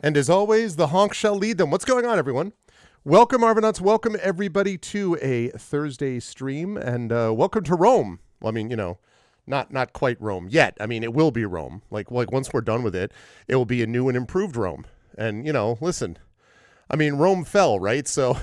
And as always, the honk shall lead them. What's going on, everyone? Welcome, Arvanauts. Welcome, everybody, to a Thursday stream. And welcome to Rome. Well, I mean, you know, not quite Rome yet. I mean, it will be Rome. Like once we're done with it, it will be a new and improved Rome. And, you know, listen, I mean, Rome fell, right? So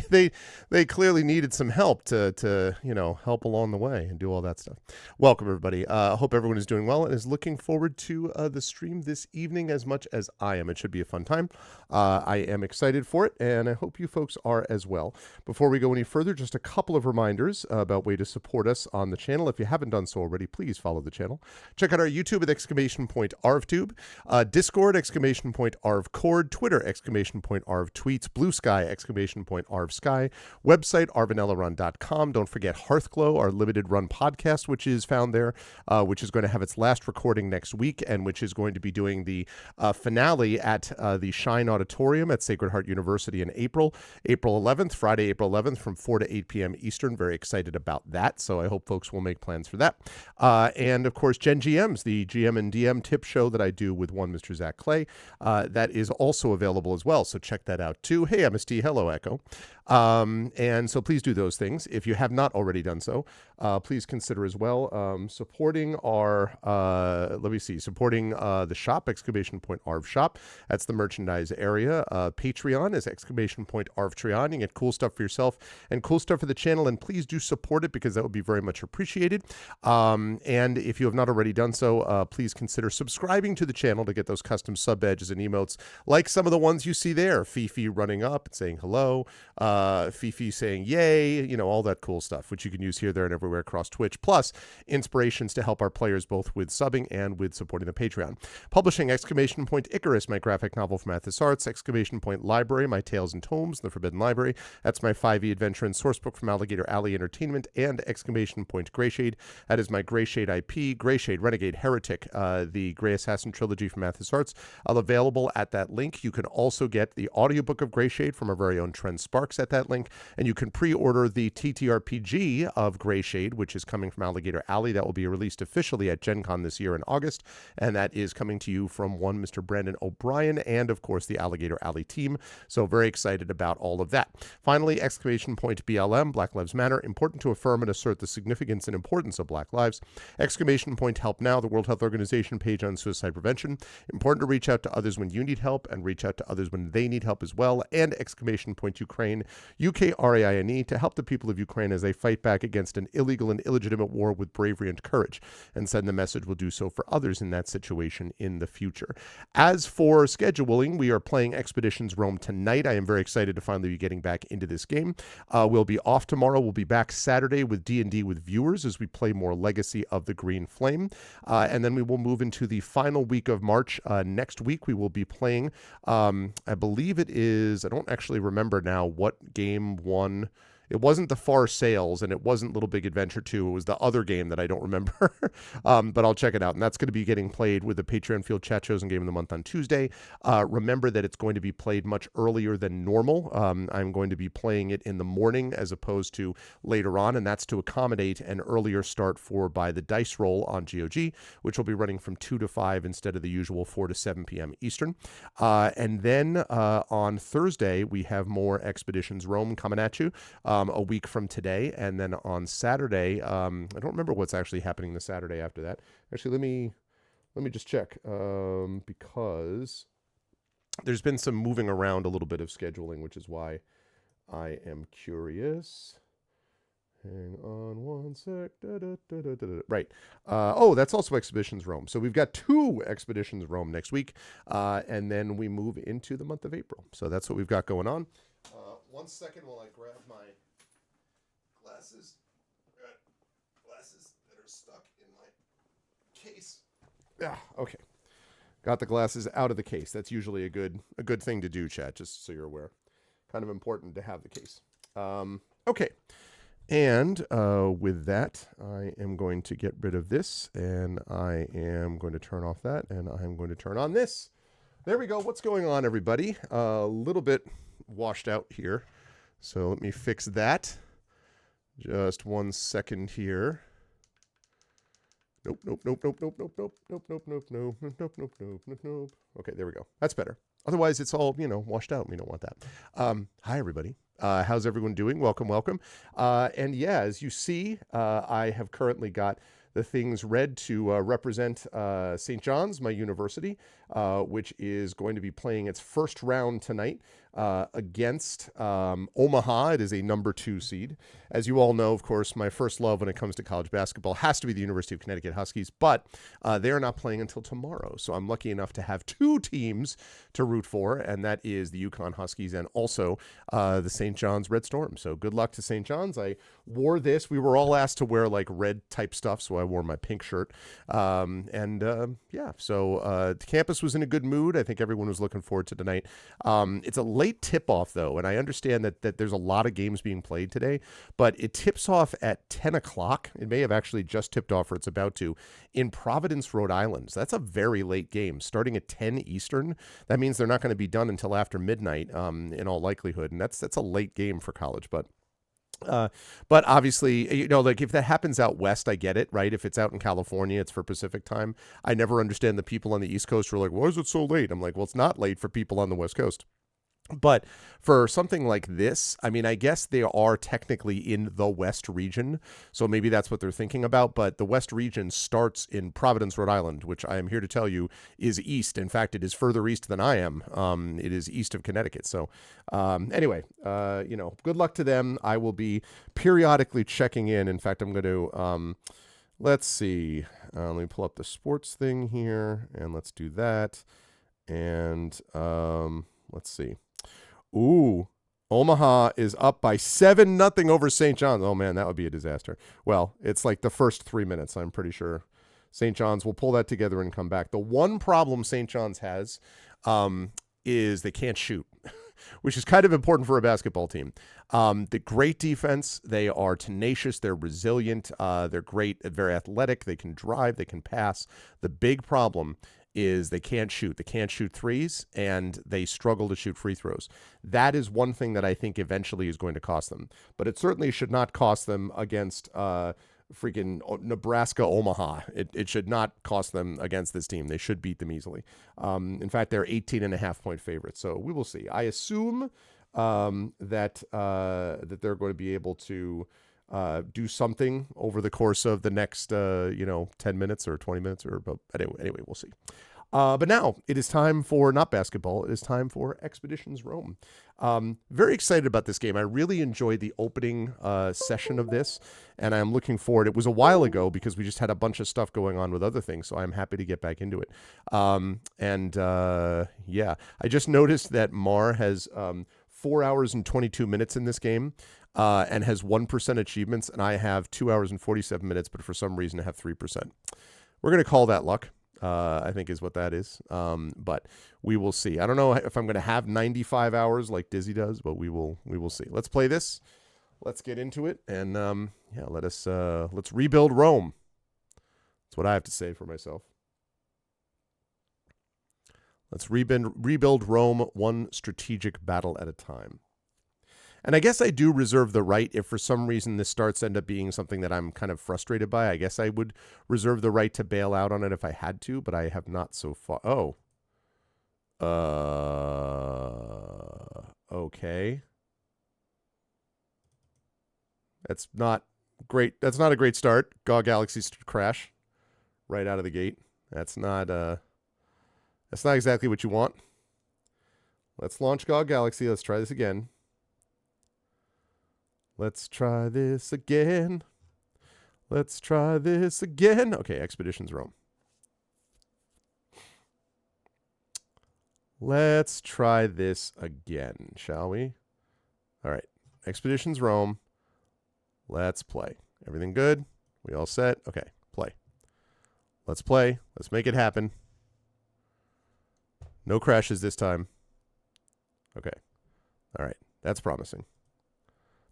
they clearly needed some help to you know, help along the way and do all that stuff. Welcome, everybody. I hope everyone is doing well and is looking forward to the stream this evening as much as I am. It should be a fun time. I am excited for it, and I hope you folks are as well. Before we go any further, just a couple of reminders about way to support us on the channel. If you haven't done so already, please follow the channel. Check out our YouTube at !ArvTube, Discord, !ArvCord, Twitter, !ArvTweets, Blue Sky, !ArvSky, website, arvanellarun.com. Don't forget Hearthglow, our limited run podcast, which is found there, which is going to have its last recording next week, and which is going to be doing the finale at the Shine Auditorium at Sacred Heart University in April 11th, Friday, April 11th, from 4 to 8 p.m. Eastern. Very excited about that, so I hope folks will make plans for that. And, of course, Gen GMs, the GM and DM tip show that I do with one Mr. Zach Clay, that is also available as well, so check that out too. Hey, MST, hello, Echo. And so please do those things. If you have not already done so, please consider as well supporting our, supporting the shop, !Arv shop. That's the merchandise area. Patreon is !ArvTreon. You get cool stuff for yourself and cool stuff for the channel, and please do support it because that would be very much appreciated. And if you have not already done so, please consider subscribing to the channel to get those custom sub badges and emotes like some of the ones you see there. Fifi running up and saying hello, Fifi saying yay, you know, all that cool stuff, which you can use here, there, and everywhere across Twitch, plus inspirations to help our players both with subbing and with supporting the Patreon. Publishing !Icarus, my graphic novel from Athos Arts, Library, my Tales and Tomes, The Forbidden Library. That's my 5e adventure and sourcebook from Alligator Alley Entertainment, and Greyshade. That is my Greyshade IP, Greyshade, Renegade, Heretic, the Grey Assassin trilogy from Athos Arts, all available at that link. You can also get the audiobook of Greyshade from our very own Trent Sparks at that link, and you can pre-order the TTRPG of Greyshade, which is coming from Alligator Alley. That will be released officially at Gen Con this year in August, and that is coming to you from one Mr. Brandon O'Brien and, of course, the Alligator Alley team. So very excited about all of that. Finally, BLM, Black Lives Matter, important to affirm and assert the significance and importance of Black lives. Help Now, the World Health Organization page on suicide prevention. Important to reach out to others when you need help and reach out to others when they need help as well. And Ukraine, UKRAINE, to help the people of Ukraine as they fight back against an illegal and illegitimate war with bravery and courage, and send the message will do so for others in that situation in the future. As for scheduling, we are playing Expeditions Rome tonight. I am very excited to finally be getting back into this game. We'll be off tomorrow. We'll be back Saturday with D&D with viewers as we play more Legacy of the Green Flame. And then we will move into the final week of March. Next week, we will be playing, I believe it is, I don't actually remember now what game won. It wasn't the Far Sails, and it wasn't Little Big Adventure 2. It was the other game that I don't remember, but I'll check it out. And that's going to be getting played with the Patreon Field Chat Chosen Game of the Month on Tuesday. Remember that it's going to be played much earlier than normal. I'm going to be playing it in the morning as opposed to later on, and that's to accommodate an earlier start for By the Dice Roll on GOG, which will be running from 2 to 5 instead of the usual 4 to 7 p.m. Eastern. And then on Thursday, we have more Expeditions Rome coming at you. A week from today, and then on Saturday, I don't remember what's actually happening the Saturday after that. Actually, let me just check, because there's been some moving around a little bit of scheduling, which is why I am curious. Hang on one sec. Right. Oh, that's also Expeditions Rome. So we've got 2 Expeditions Rome next week, and then we move into the month of April. So that's what we've got going on. 1 second while I grab my glasses that are stuck in my case. Okay. Got the glasses out of the case. That's usually a good thing to do, chat, just so you're aware. Kind of important to have the case. Okay. And with that, I am going to get rid of this, and I am going to turn off that, and I'm going to turn on this. There we go. What's going on, everybody? A little bit washed out here. So let me fix that. Just 1 second here. Nope. Okay, there we go. That's better. Otherwise, it's all, washed out. We don't want that. Hi, everybody. How's everyone doing? Welcome. And yeah, as you see, I have currently got the things read to represent St. John's, my university, which is going to be playing its first round tonight against Omaha. It is a number 2 seed. As you all know, of course, my first love when it comes to college basketball has to be the University of Connecticut Huskies, but they are not playing until tomorrow. So I'm lucky enough to have 2 teams to root for, and that is the UConn Huskies and also the St. John's Red Storm. So good luck to St. John's. I wore this. We were all asked to wear like red type stuff, so I wore my pink shirt. So the campus was in a good mood. I think everyone was looking forward to tonight. It's a late tip-off, though, and I understand that there's a lot of games being played today, but it tips off at 10 o'clock. It may have actually just tipped off, or it's about to, in Providence, Rhode Island. So that's a very late game, starting at 10 Eastern. That means they're not going to be done until after midnight, in all likelihood, and that's a late game for college, but obviously, like if that happens out west, I get it, right? If it's out in California, it's for Pacific time. I never understand the people on the East Coast who are like, why is it so late? I'm like, well, it's not late for people on the West Coast. But for something like this, I mean, I guess they are technically in the West region, so maybe that's what they're thinking about. But the West region starts in Providence, Rhode Island, which I am here to tell you is east. In fact, it is further east than I am. It is east of Connecticut. So anyway, good luck to them. I will be periodically checking in. In fact, I'm going to, let's see. Let me pull up the sports thing here, and let's do that. And let's see. Ooh, Omaha is up by 7-0 over St. John's. Oh, man, that would be a disaster. Well, it's like the first 3 minutes, I'm pretty sure. St. John's will pull that together and come back. The one problem St. John's has is they can't shoot, which is kind of important for a basketball team. The great defense, they are tenacious, they're resilient, they're great, very athletic, they can drive, they can pass. The big problem is they can't shoot. They can't shoot threes, and they struggle to shoot free throws. That is one thing that I think eventually is going to cost them. But it certainly should not cost them against freaking Nebraska Omaha. It should not cost them against this team. They should beat them easily. In fact, they're 18.5-point favorites. So we will see. I assume that they're going to be able to do something over the course of the next, 10 minutes or 20 minutes, but anyway, we'll see. But now it is time for not basketball. It is time for Expeditions Rome. Very excited about this game. I really enjoyed the opening session of this, and I'm looking forward. It was a while ago because we just had a bunch of stuff going on with other things, so I'm happy to get back into it. I just noticed that Mar has 4 hours and 22 minutes in this game. And has 1% achievements, and I have 2 hours and 47 minutes, but for some reason I have 3%. We're going to call that luck, I think is what that is. But we will see. I don't know if I'm going to have 95 hours like Dizzy does, but we will see. Let's play this. Let's get into it, and let's rebuild Rome. That's what I have to say for myself. Let's rebuild Rome one strategic battle at a time. And I guess I do reserve the right, if for some reason this starts end up being something that I'm kind of frustrated by, I guess I would reserve the right to bail out on it if I had to, but I have not so far. Oh. Okay. That's not great. That's not a great start. GOG Galaxy's crash right out of the gate. That's not exactly what you want. Let's launch GOG Galaxy. Let's try this again. Let's try this again. Let's try this again. Okay, Expeditions Rome. Let's try this again, shall we? All right, Expeditions Rome. Let's play. Everything good? We all set? Okay, play. Let's play. Let's make it happen. No crashes this time. Okay. All right. That's promising.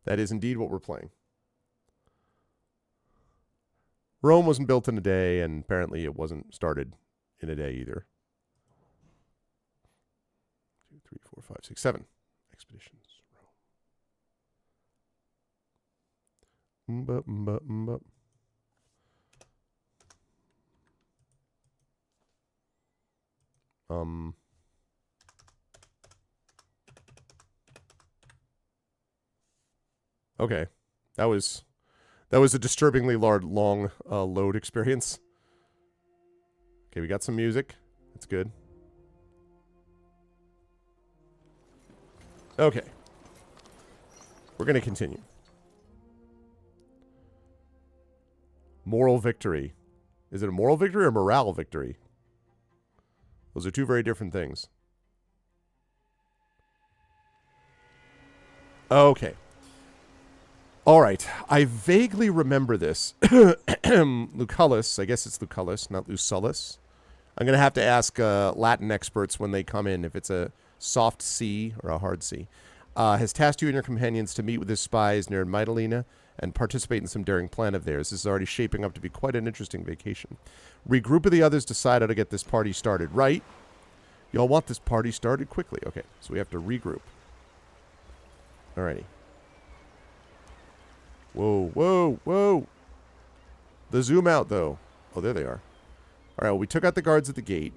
That is indeed what we're playing. Rome wasn't built in a day, and apparently it wasn't started in a day either. 2, 3, 4, 5, 6, 7 expeditions. Rome. Okay. That was a disturbingly long load experience. Okay, we got some music. That's good. Okay. We're going to continue. Moral victory. Is it a moral victory or morale victory? Those are two very different things. Okay. All right. I vaguely remember this. Lucullus. I guess it's Lucullus, not Lucullus. I'm going to have to ask Latin experts when they come in if it's a soft C or a hard C. Has tasked you and your companions to meet with his spies near Mytilene and participate in some daring plan of theirs. This is already shaping up to be quite an interesting vacation. Regroup with the others, decide how to get this party started. Right? Y'all want this party started quickly. Okay, so we have to regroup. Alrighty. Whoa, whoa, whoa. The zoom out, though. Oh, there they are. All right, well, we took out the guards at the gate.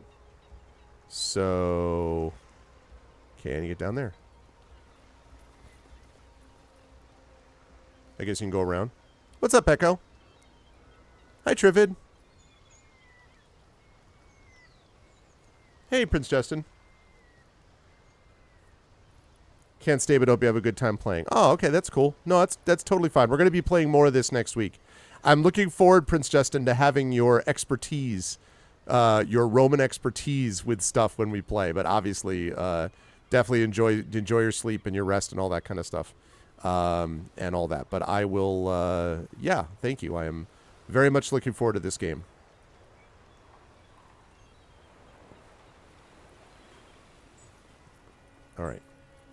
So, can you get down there? I guess you can go around. What's up, Echo? Hi, Trivid. Hey, Prince Justin. Can't stay, but hope you have a good time playing. Oh, okay, that's cool. No, that's totally fine. We're going to be playing more of this next week. I'm looking forward, Prince Justin, to having your expertise, your Roman expertise with stuff when we play. But obviously, definitely enjoy your sleep and your rest and all that kind of stuff, and all that. But I will, yeah, thank you. I am very much looking forward to this game. All right.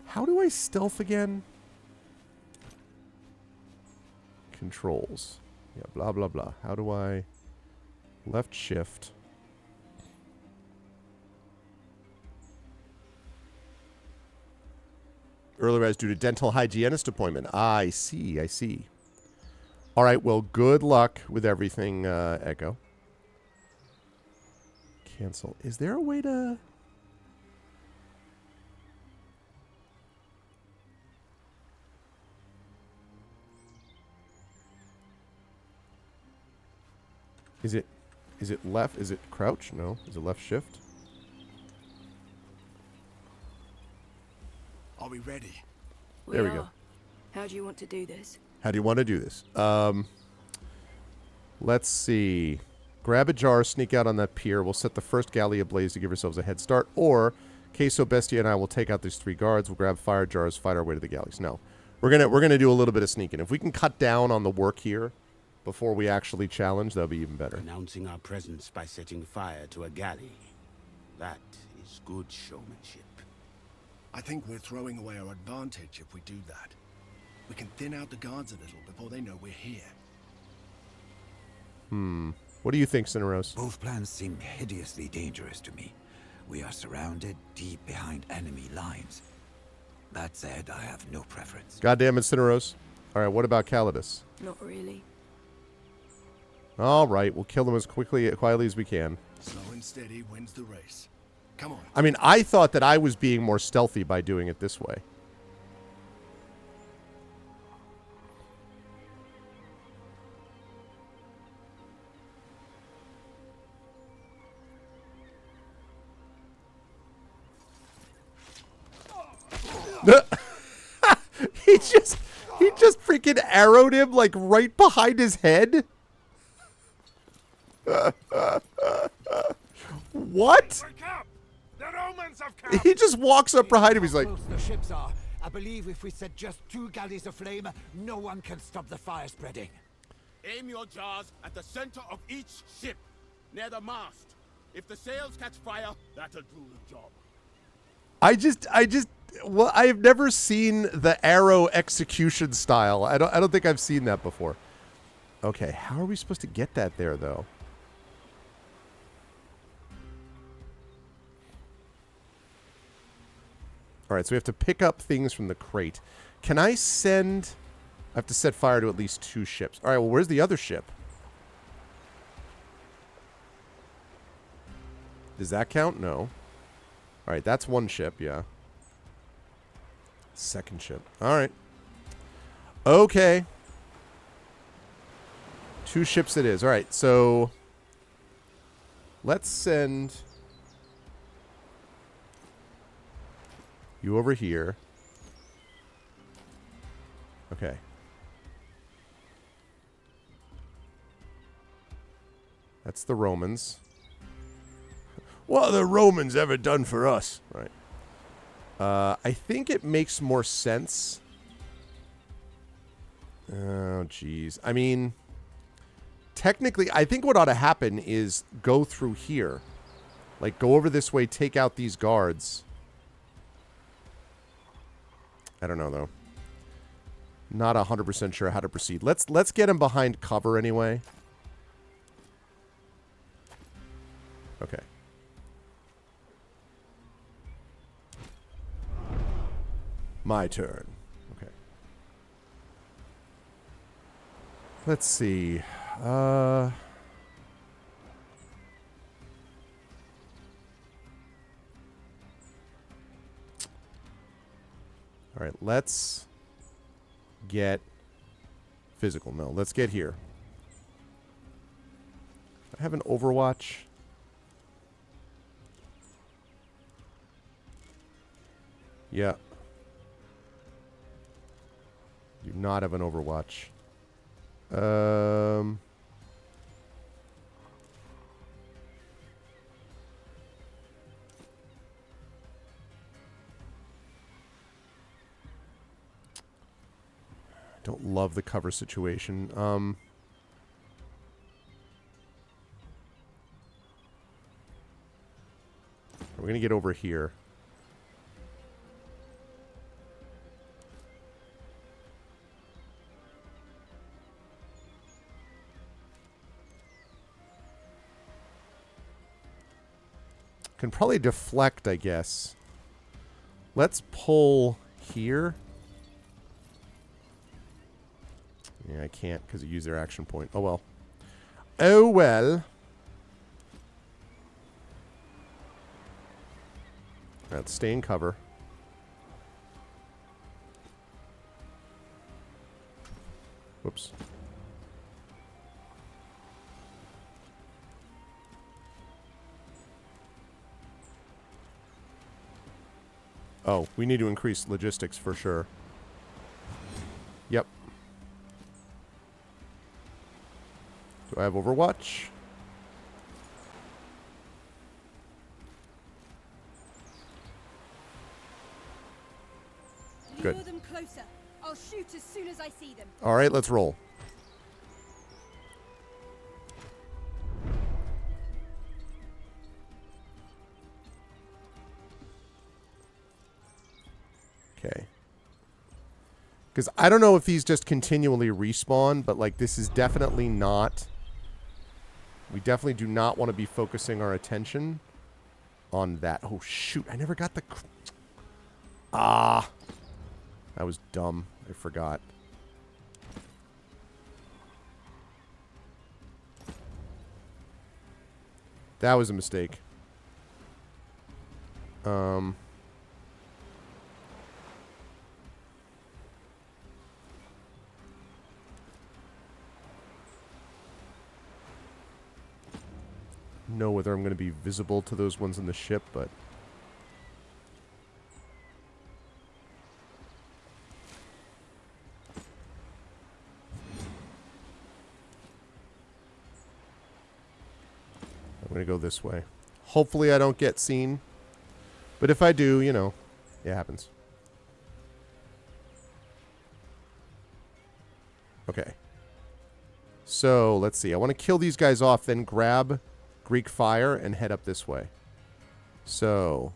How do I stealth again? Controls. Yeah, blah, blah, blah. How do I... Left shift. Early rise due to dental hygienist appointment. I see, I see. All right, well, good luck with everything, Echo. Cancel. Is there a way to... Is it left? Is it crouch? No. Is it left shift? Are we ready? There we go. How do you want to do this? How do you want to do this? Let's see. Grab a jar, sneak out on that pier. We'll set the first galley ablaze to give ourselves a head start. Or, Queso, Bestia, and I will take out these 3 guards. We'll grab fire jars, fight our way to the galleys. No. We're gonna do a little bit of sneaking. If we can cut down on the work here before we actually challenge, that'll be even better. Announcing our presence by setting fire to a galley. That is good showmanship. I think we're throwing away our advantage if we do that. We can thin out the guards a little before they know we're here. What do you think, Cineros? Both plans seem hideously dangerous to me. We are surrounded deep behind enemy lines. That said, I have no preference. Goddamn it, Cineros. All right, what about Calidus? Not really. All right, we'll kill them as quietly as we can. Slow and steady wins the race. Come on. I mean, I thought that I was being more stealthy by doing it this way. He just freaking arrowed him like right behind his head. What? Wake up! The Romans have come! He just walks up behind him. He's like, Close the ships are. I believe if we set just 2 galleys aflame, no one can stop the fire spreading. Aim your jars at the center of each ship. near the mast. If the sails catch fire, that'll do the job. Well, I've never seen the arrow execution style. I don't think I've seen that before. Okay, how are we supposed to get that there, though? All right, so we have to pick up things from the crate. Can I send... I have to set fire to at least 2 ships. All right, well, where's the other ship? Does that count? No. All right, that's 1 ship, yeah. 2nd ship. All right. Okay. 2 ships it is. All right, so... let's send... you over here. Okay. That's the Romans. What have the Romans ever done for us? Right. I think it makes more sense. Oh, jeez. I mean, technically, I think what ought to happen is go through here. Like, go over this way, take out these guards. I don't know, though. Not 100% sure how to proceed. Let's get him behind cover anyway. Okay. My turn. Okay. Let's see. All right, let's get physical. No, let's get here. I have an Overwatch. Yeah. Do not have an Overwatch. Don't love the cover situation. We're gonna get over here. Can probably deflect, I guess. Let's pull here. Yeah, I can't because it used their action point. Oh, well. Oh, well. Let's stay in cover. Whoops. Oh, we need to increase logistics for sure. Yep. Do I have Overwatch? Good. Lure them closer. I'll shoot as soon as I see them. All right, let's roll. Okay. Because I don't know if these just continually respawn, but like this is definitely not... we definitely do not want to be focusing our attention on that. Oh, shoot. I never got the... Ah. That was dumb. I forgot. That was a mistake. Know whether I'm going to be visible to those ones in the ship, but... I'm going to go this way. Hopefully I don't get seen. But if I do, you know, it happens. Okay. So, let's see. I want to kill these guys off, then grab Greek fire and head up this way. So...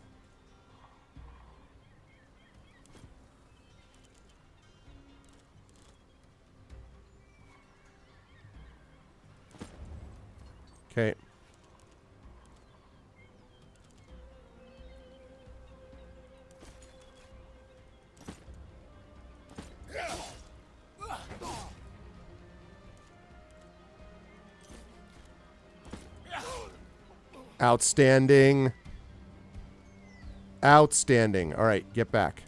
Okay. Outstanding. Outstanding. All right, get back.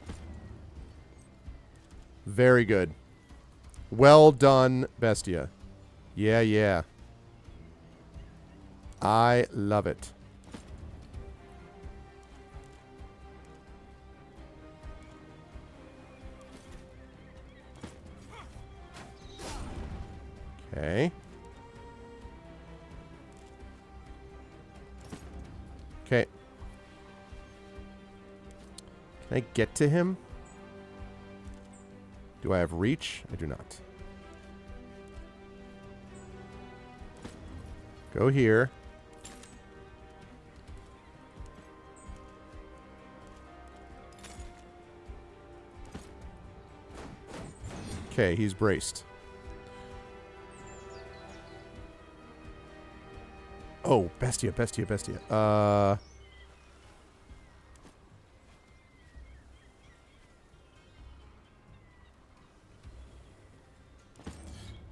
Very good. Well done, Bestia. Yeah, yeah. I love it. Okay. Okay. Can I get to him? Do I have reach? I do not. Go here. Okay, he's braced. Oh, Bestia, Bestia, Bestia. I'm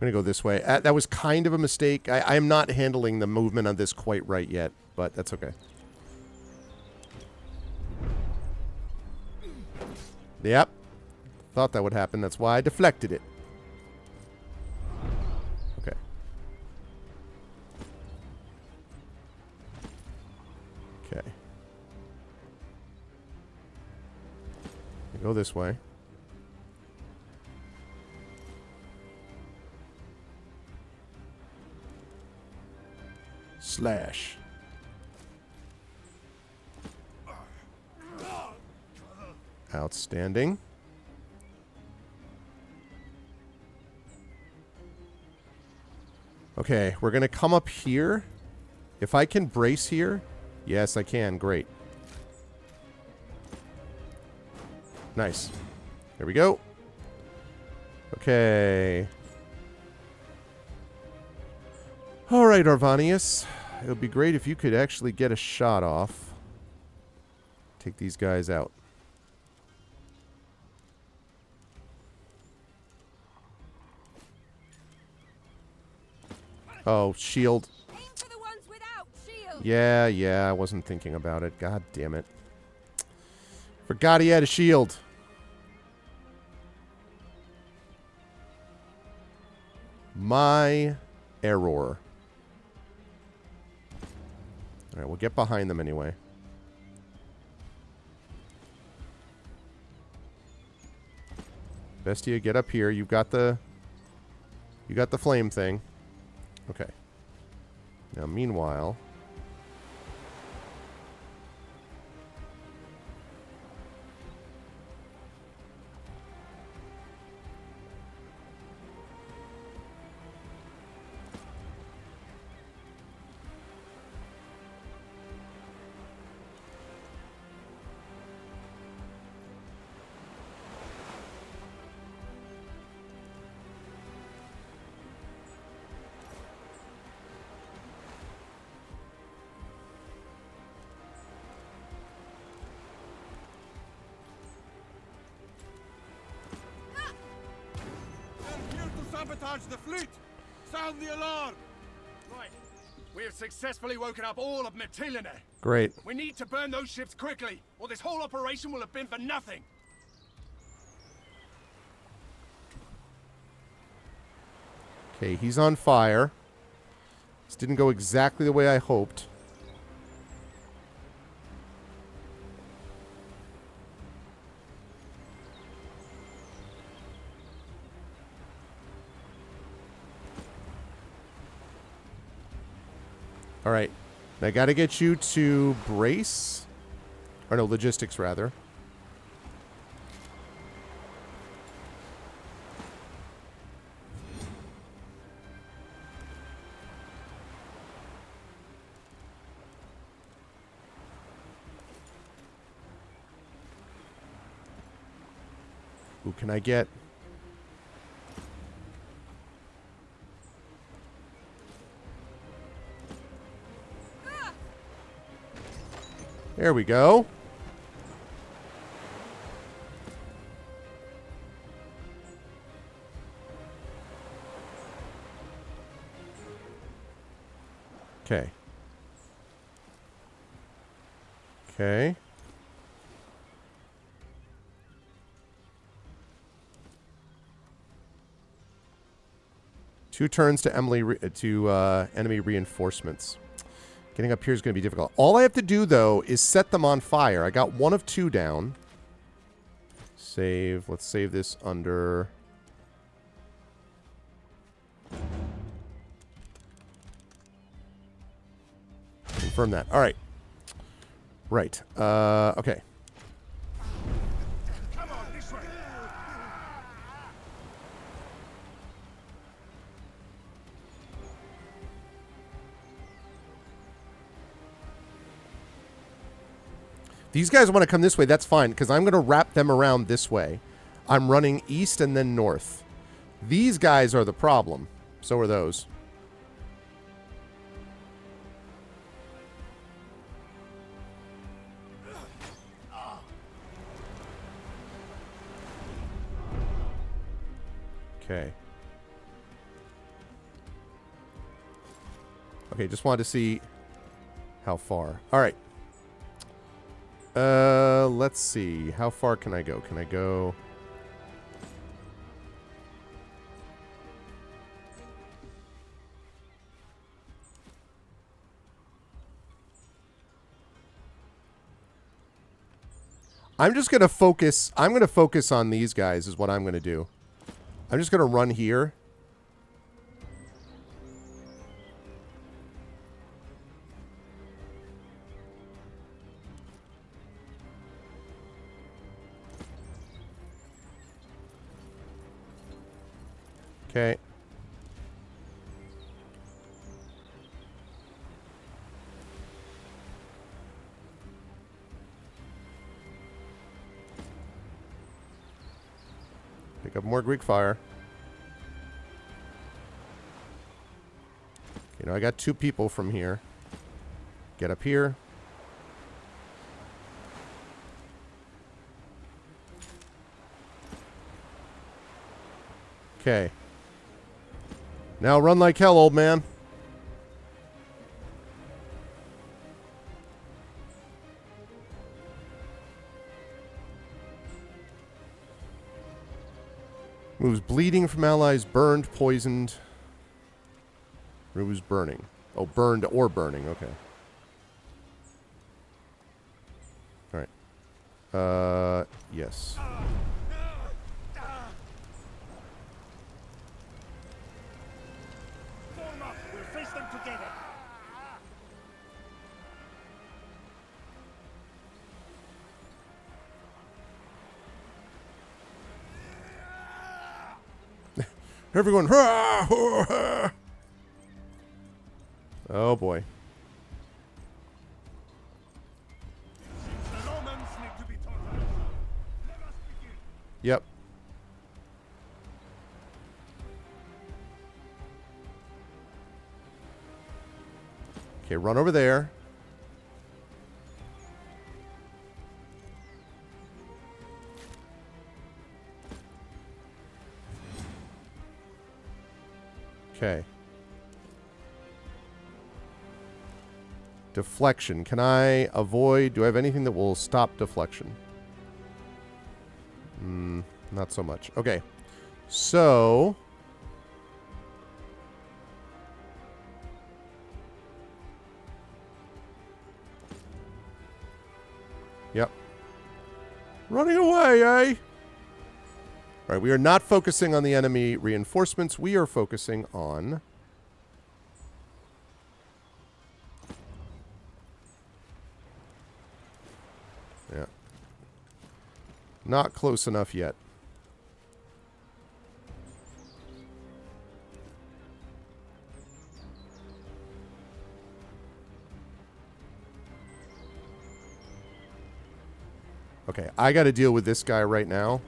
going to go this way. That was kind of a mistake. I am not handling the movement on this quite right yet, but that's okay. Yep. Thought that would happen. That's why I deflected it. Okay. Okay. Go this way. Slash. Outstanding. Okay, we're going to come up here. If I can brace here. Yes, I can. Great. Nice. There we go. Okay. All right, Arvanius. It would be great if you could actually get a shot off. Take these guys out. Oh, shield. Aim for the ones without shield. Yeah, I wasn't thinking about it. God damn it. Forgot he had a shield. My error. Alright, we'll get behind them anyway. Bestia, get up here. You got the flame thing. Okay. Now, meanwhile... Sabotage the fleet! Sound the alarm! Right. We have successfully woken up all of Mytilene. Great. We need to burn those ships quickly, or this whole operation will have been for nothing. Okay, he's on fire. This didn't go exactly the way I hoped. All right. I got to get you to brace. Or no, logistics, rather. Who can I get? There we go. Okay. Okay. Two turns to enemy reinforcements. Getting up here is going to be difficult. All I have to do, though, is set them on fire. I got 1 of 2 down. Save. Let's save this under... Confirm that. All right. Right. Okay. Come on, this way. These guys want to come this way. That's fine, because I'm going to wrap them around this way. I'm running east and then north. These guys are the problem. So are those. Okay. Okay, just wanted to see how far. All right. Let's see. How far can I go? Can I go... I'm just going to focus... I'm going to focus on these guys is what I'm going to do. I'm just going to run here. Okay. Pick up more Greek fire. You know, I got 2 people from here. Get up here. Okay. Now run like hell, old man. Moves bleeding from allies, burned, poisoned. Moves burning. Oh, burned or burning. Okay. All right. Yes. Form up. We'll face them together. Everyone. Oh boy. The Romans need to be taught. Let us begin. Yep. Okay, run over there. Okay. Deflection. Can I avoid... Do I have anything that will stop deflection? Not so much. Okay. So... Yep. Running away, eh? All right, we are not focusing on the enemy reinforcements. We are focusing on... Yeah. Not close enough yet. Okay, I got to deal with this guy right now.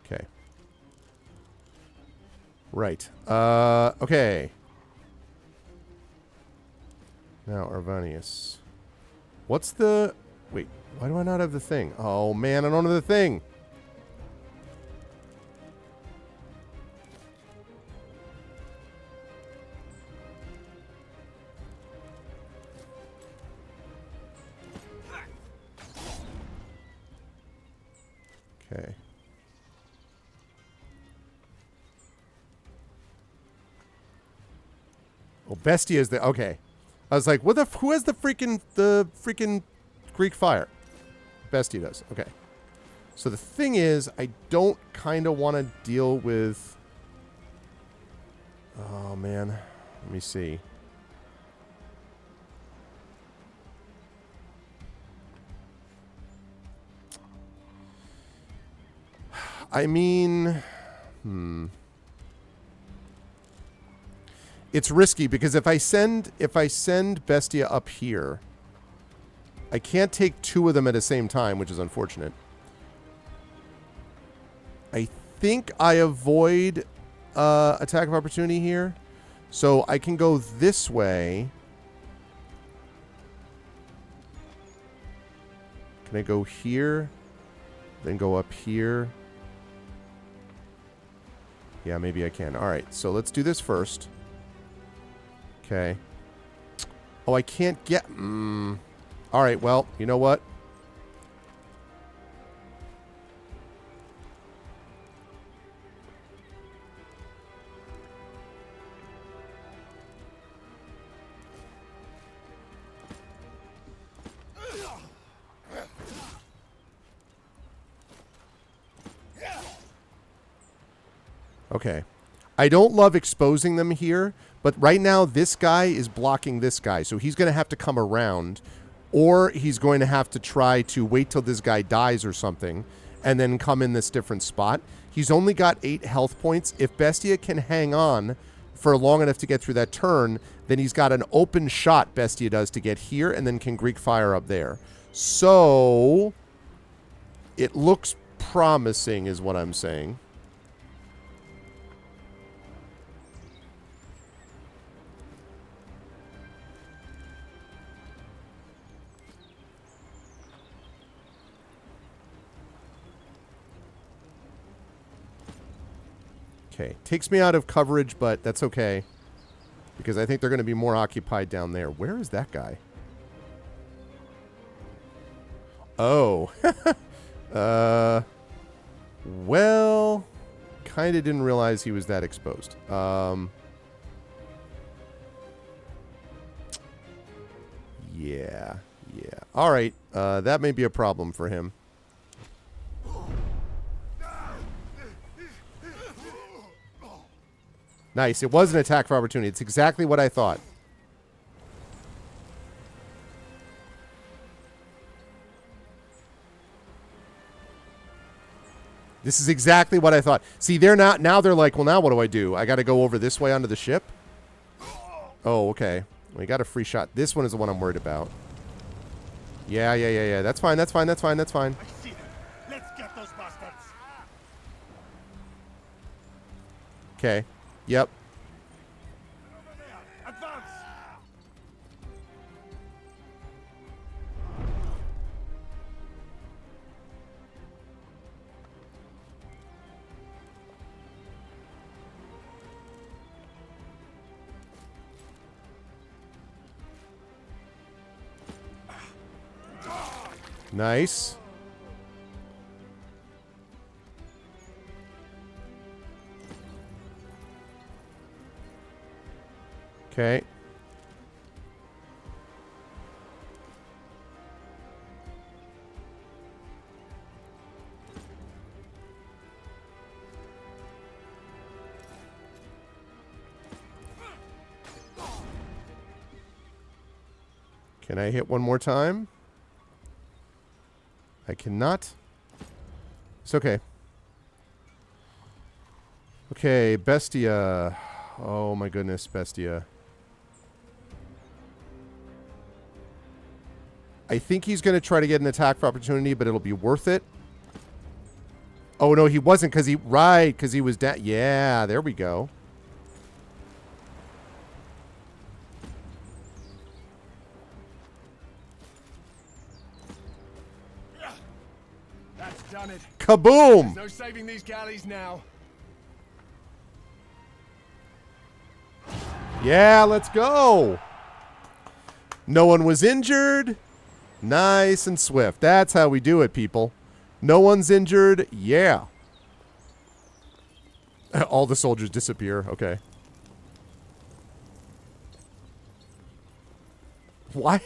Okay. Right. Okay. Now, Arvanius. What's the... Wait, why do I not have the thing? Oh, man, I don't have the thing. Okay. Oh, Bestia is the... Okay. I was like, what the... Who has the freaking Greek fire? Bestia does. Okay. So the thing is, I don't kind of want to deal with... Oh, man. Let me see. I mean... It's risky because if I send Bestia up here, I can't take two of them at the same time, which is unfortunate. I think I avoid attack of opportunity here. So I can go this way. Can I go here? Then go up here? Yeah, maybe I can. All right, so let's do this first. Okay. Oh, I can't get... All right, well, you know what? Okay. I don't love exposing them here, but right now this guy is blocking this guy, so he's going to have to come around, or he's going to have to try to wait till this guy dies or something, and then come in this different spot. He's only got 8 health points. If Bestia can hang on for long enough to get through that turn, then he's got an open shot, Bestia does, to get here, and then can Greek fire up there. So, it looks promising is what I'm saying. Okay, takes me out of coverage, but that's okay. Because I think they're going to be more occupied down there. Where is that guy? Oh. Well, kind of didn't realize he was that exposed. Yeah. All right, that may be a problem for him. Nice. It was an attack for opportunity. It's exactly what I thought. This is exactly what I thought. See, they're not... Now they're like, well, now what do I do? I got to go over this way onto the ship? Oh, okay. We got a free shot. This one is the one I'm worried about. Yeah. That's fine. I see them. Let's get those bastards. Okay. Yep. Advance. Nice. Okay. Can I hit one more time? I cannot. It's okay. Okay, Bestia. Oh my goodness, Bestia. I think he's going to try to get an attack for opportunity, but it'll be worth it. Oh, no, he wasn't because he... Right, because he was down. Yeah, there we go. That's done it. Kaboom! No saving these galleys now. Yeah, let's go. No one was injured. Nice and swift. That's how we do it, people. No one's injured. Yeah. All the soldiers disappear. Okay. Why?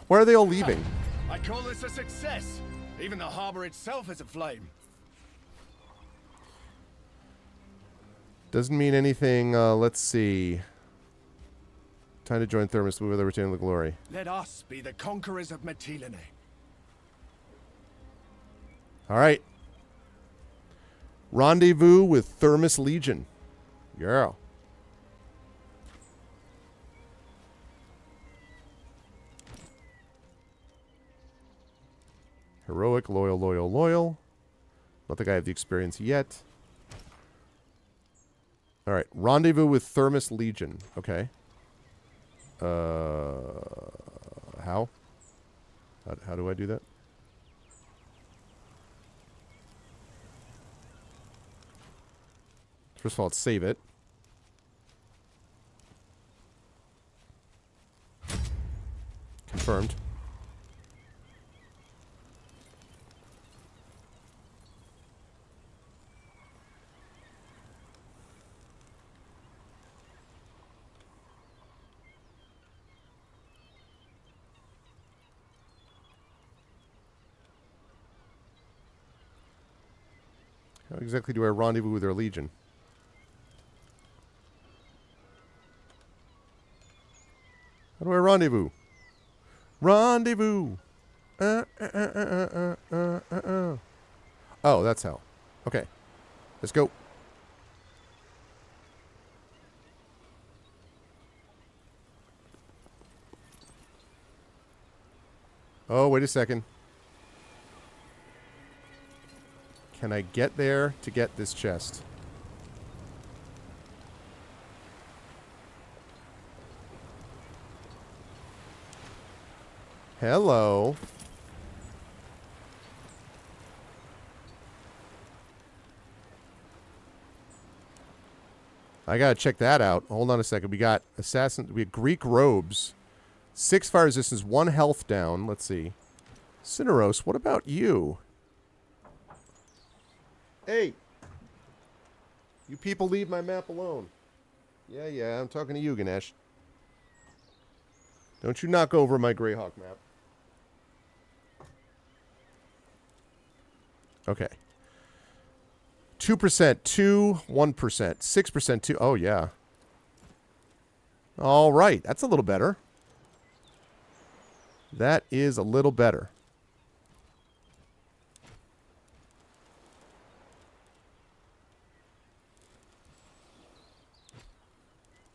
Why are they all leaving? I call this a success. Even the harbor itself is aflame. Doesn't mean anything. Let's see. Time to join Thermos with the return of the glory. Let us be the conquerors of Mytilene. All right. Rendezvous with Thermos Legion. Yeah. Heroic, loyal, loyal, loyal. Not think I have the experience yet. All right. Rendezvous with Thermos Legion. Okay. How? How do I do that? First of all, let's save it. Confirmed. How exactly do I rendezvous with their legion? How do I rendezvous? Rendezvous. Oh, that's how. Okay. Let's go. Oh, wait a second. Can I get there to get this chest? Hello. I gotta check that out. Hold on a second. We got assassin. We have Greek robes, 6 fire resistance, 1 health down. Let's see. Cineros, what about you? Hey, you people leave my map alone. Yeah, I'm talking to you, Ganesh. Don't you knock over my Greyhawk map. Okay. 2%, 2, 1%, 6%, 2. Oh, yeah. All right. That's a little better. That is a little better.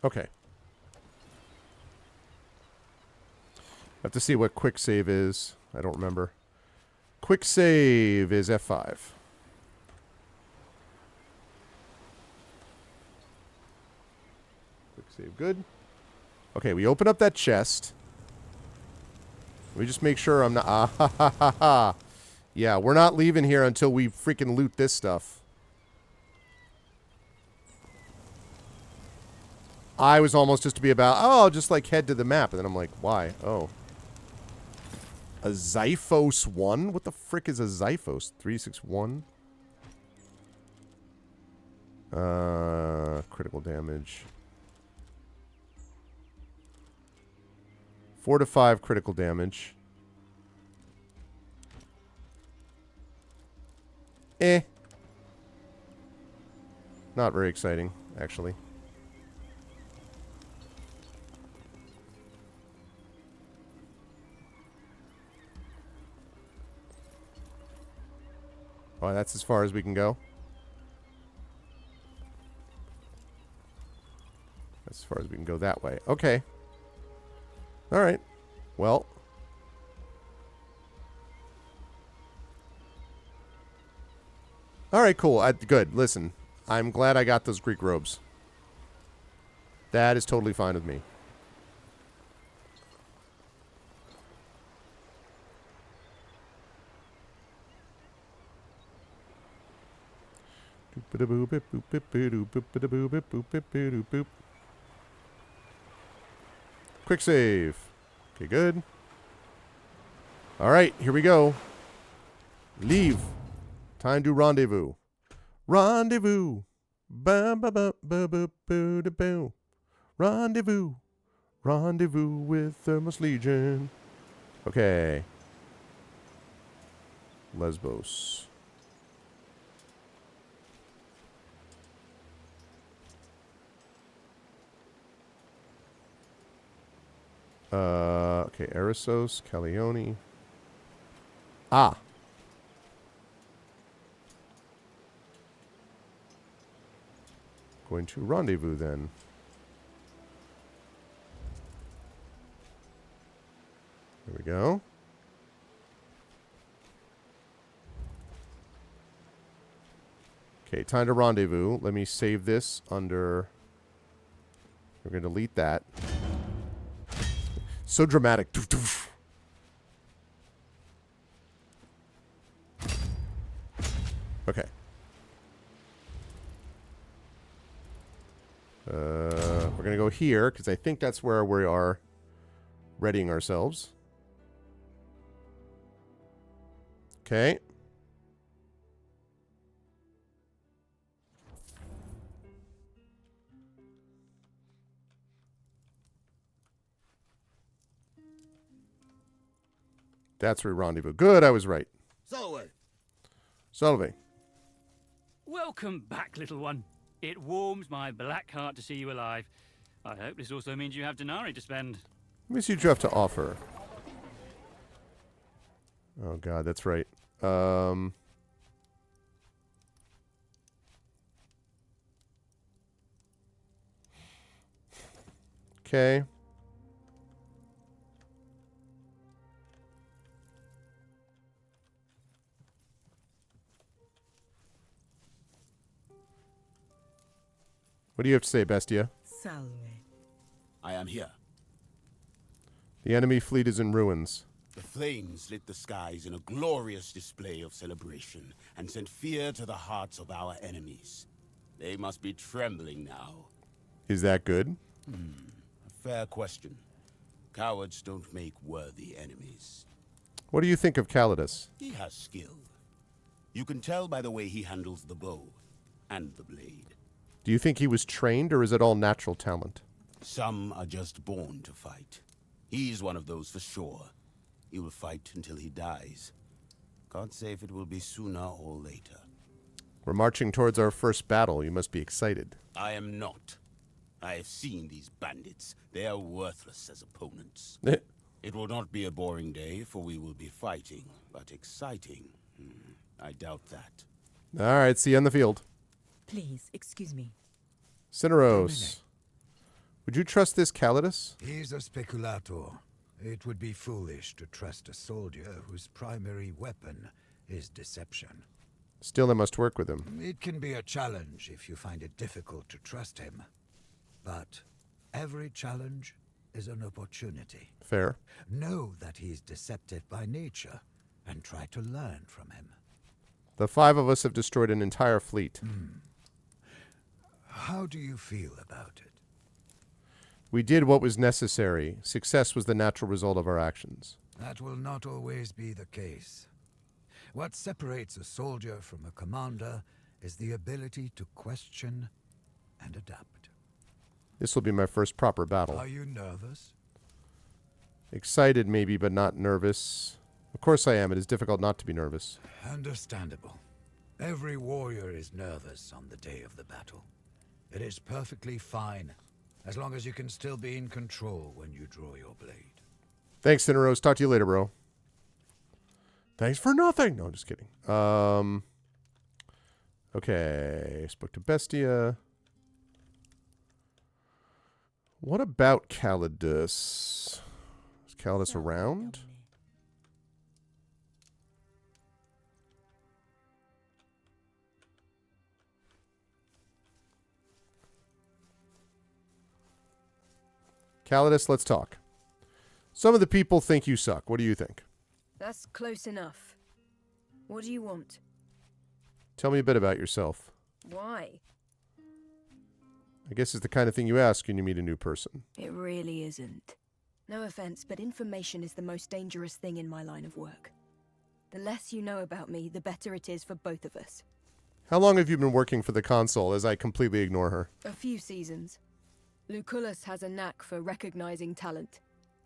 Okay. I have to see what quick save is. I don't remember. Quick save is F5. Quick save, good. Okay, we open up that chest. We just make sure I'm not... Ah, ha, ha, ha, ha. Yeah, we're not leaving here until we freaking loot this stuff. I was almost just to be about, oh, I'll just like head to the map. And then I'm like, why? Oh. A Xiphos 1? What the frick is a Xiphos? 361? Critical damage. 4 to 5 critical damage. Not very exciting, actually. Oh, that's as far as we can go. As far as we can go that way. Okay. All right. Well. All right, cool. Good. Listen, I'm glad I got those Greek robes. That is totally fine with me. Quick save. Okay, good. All right, here we go. Leave. Time to rendezvous. Rendezvous. Ba ba ba ba ba ba da ba. Rendezvous. Rendezvous with Thermos Legion. Okay. Lesbos. Okay, Erissos, Callione. Ah. Going to rendezvous then. There we go. Okay, time to rendezvous. Let me save this under... We're going to delete that. So dramatic. Okay. We're going to go here, because I think that's where we are readying ourselves. Okay. That's where we rendezvous. Good, I was right. Solve. Welcome back, little one. It warms my black heart to see you alive. I hope this also means you have denarii to spend. Let me see what you have to offer. Oh, God, that's right. Okay. What do you have to say, Bestia? Salve. I am here. The enemy fleet is in ruins. The flames lit the skies in a glorious display of celebration and sent fear to the hearts of our enemies. They must be trembling now. Is that good? A fair question. Cowards don't make worthy enemies. What do you think of Calidus? He has skill. You can tell by the way he handles the bow and the blade. Do you think he was trained, or is it all natural talent? Some are just born to fight. He's one of those for sure. He will fight until he dies. God save it will be sooner or later. We're marching towards our first battle. You must be excited. I am not. I have seen these bandits. They are worthless as opponents. It will not be a boring day, for we will be fighting, but exciting. I doubt that. All right, see you on the field. Please, excuse me. Cineros. Would you trust this Calidus? He's a speculator. It would be foolish to trust a soldier whose primary weapon is deception. Still, I must work with him. It can be a challenge if you find it difficult to trust him. But every challenge is an opportunity. Fair. Know that he's deceptive by nature and try to learn from him. The 5 of us have destroyed an entire fleet. How do you feel about it? We did what was necessary. Success was the natural result of our actions. That will not always be the case. What separates a soldier from a commander is the ability to question and adapt. This will be my first proper battle. Are you nervous? Excited maybe, but not nervous. Of course I am. It is difficult not to be nervous. Understandable. Every warrior is nervous on the day of the battle. It is perfectly fine, as long as you can still be in control when you draw your blade. Thanks, Cineros. Talk to you later, bro. Thanks for nothing. No, I'm just kidding. Okay. Spoke to Bestia. What about Calidus? Is Calidus around? Calidus, let's talk. Some of the people think you suck. What do you think? That's close enough. What do you want? Tell me a bit about yourself. Why? I guess it's the kind of thing you ask when you meet a new person. It really isn't. No offense, but information is the most dangerous thing in my line of work. The less you know about me, the better it is for both of us. How long have you been working for the Consul as I completely ignore her? A few seasons. Lucullus has a knack for recognizing talent.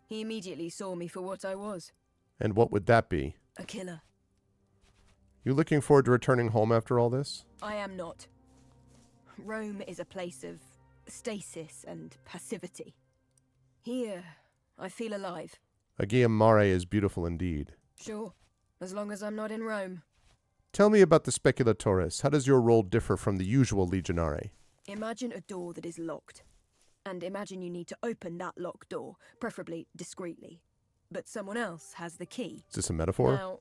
He immediately saw me for what I was. And what would that be? A killer. You looking forward to returning home after all this? I am not. Rome is a place of stasis and passivity. Here, I feel alive. Aegeum Mare is beautiful indeed. Sure, as long as I'm not in Rome. Tell me about the Speculatores. How does your role differ from the usual Legionare? Imagine a door that is locked. And imagine you need to open that locked door, preferably discreetly. But someone else has the key. Is this a metaphor? Now,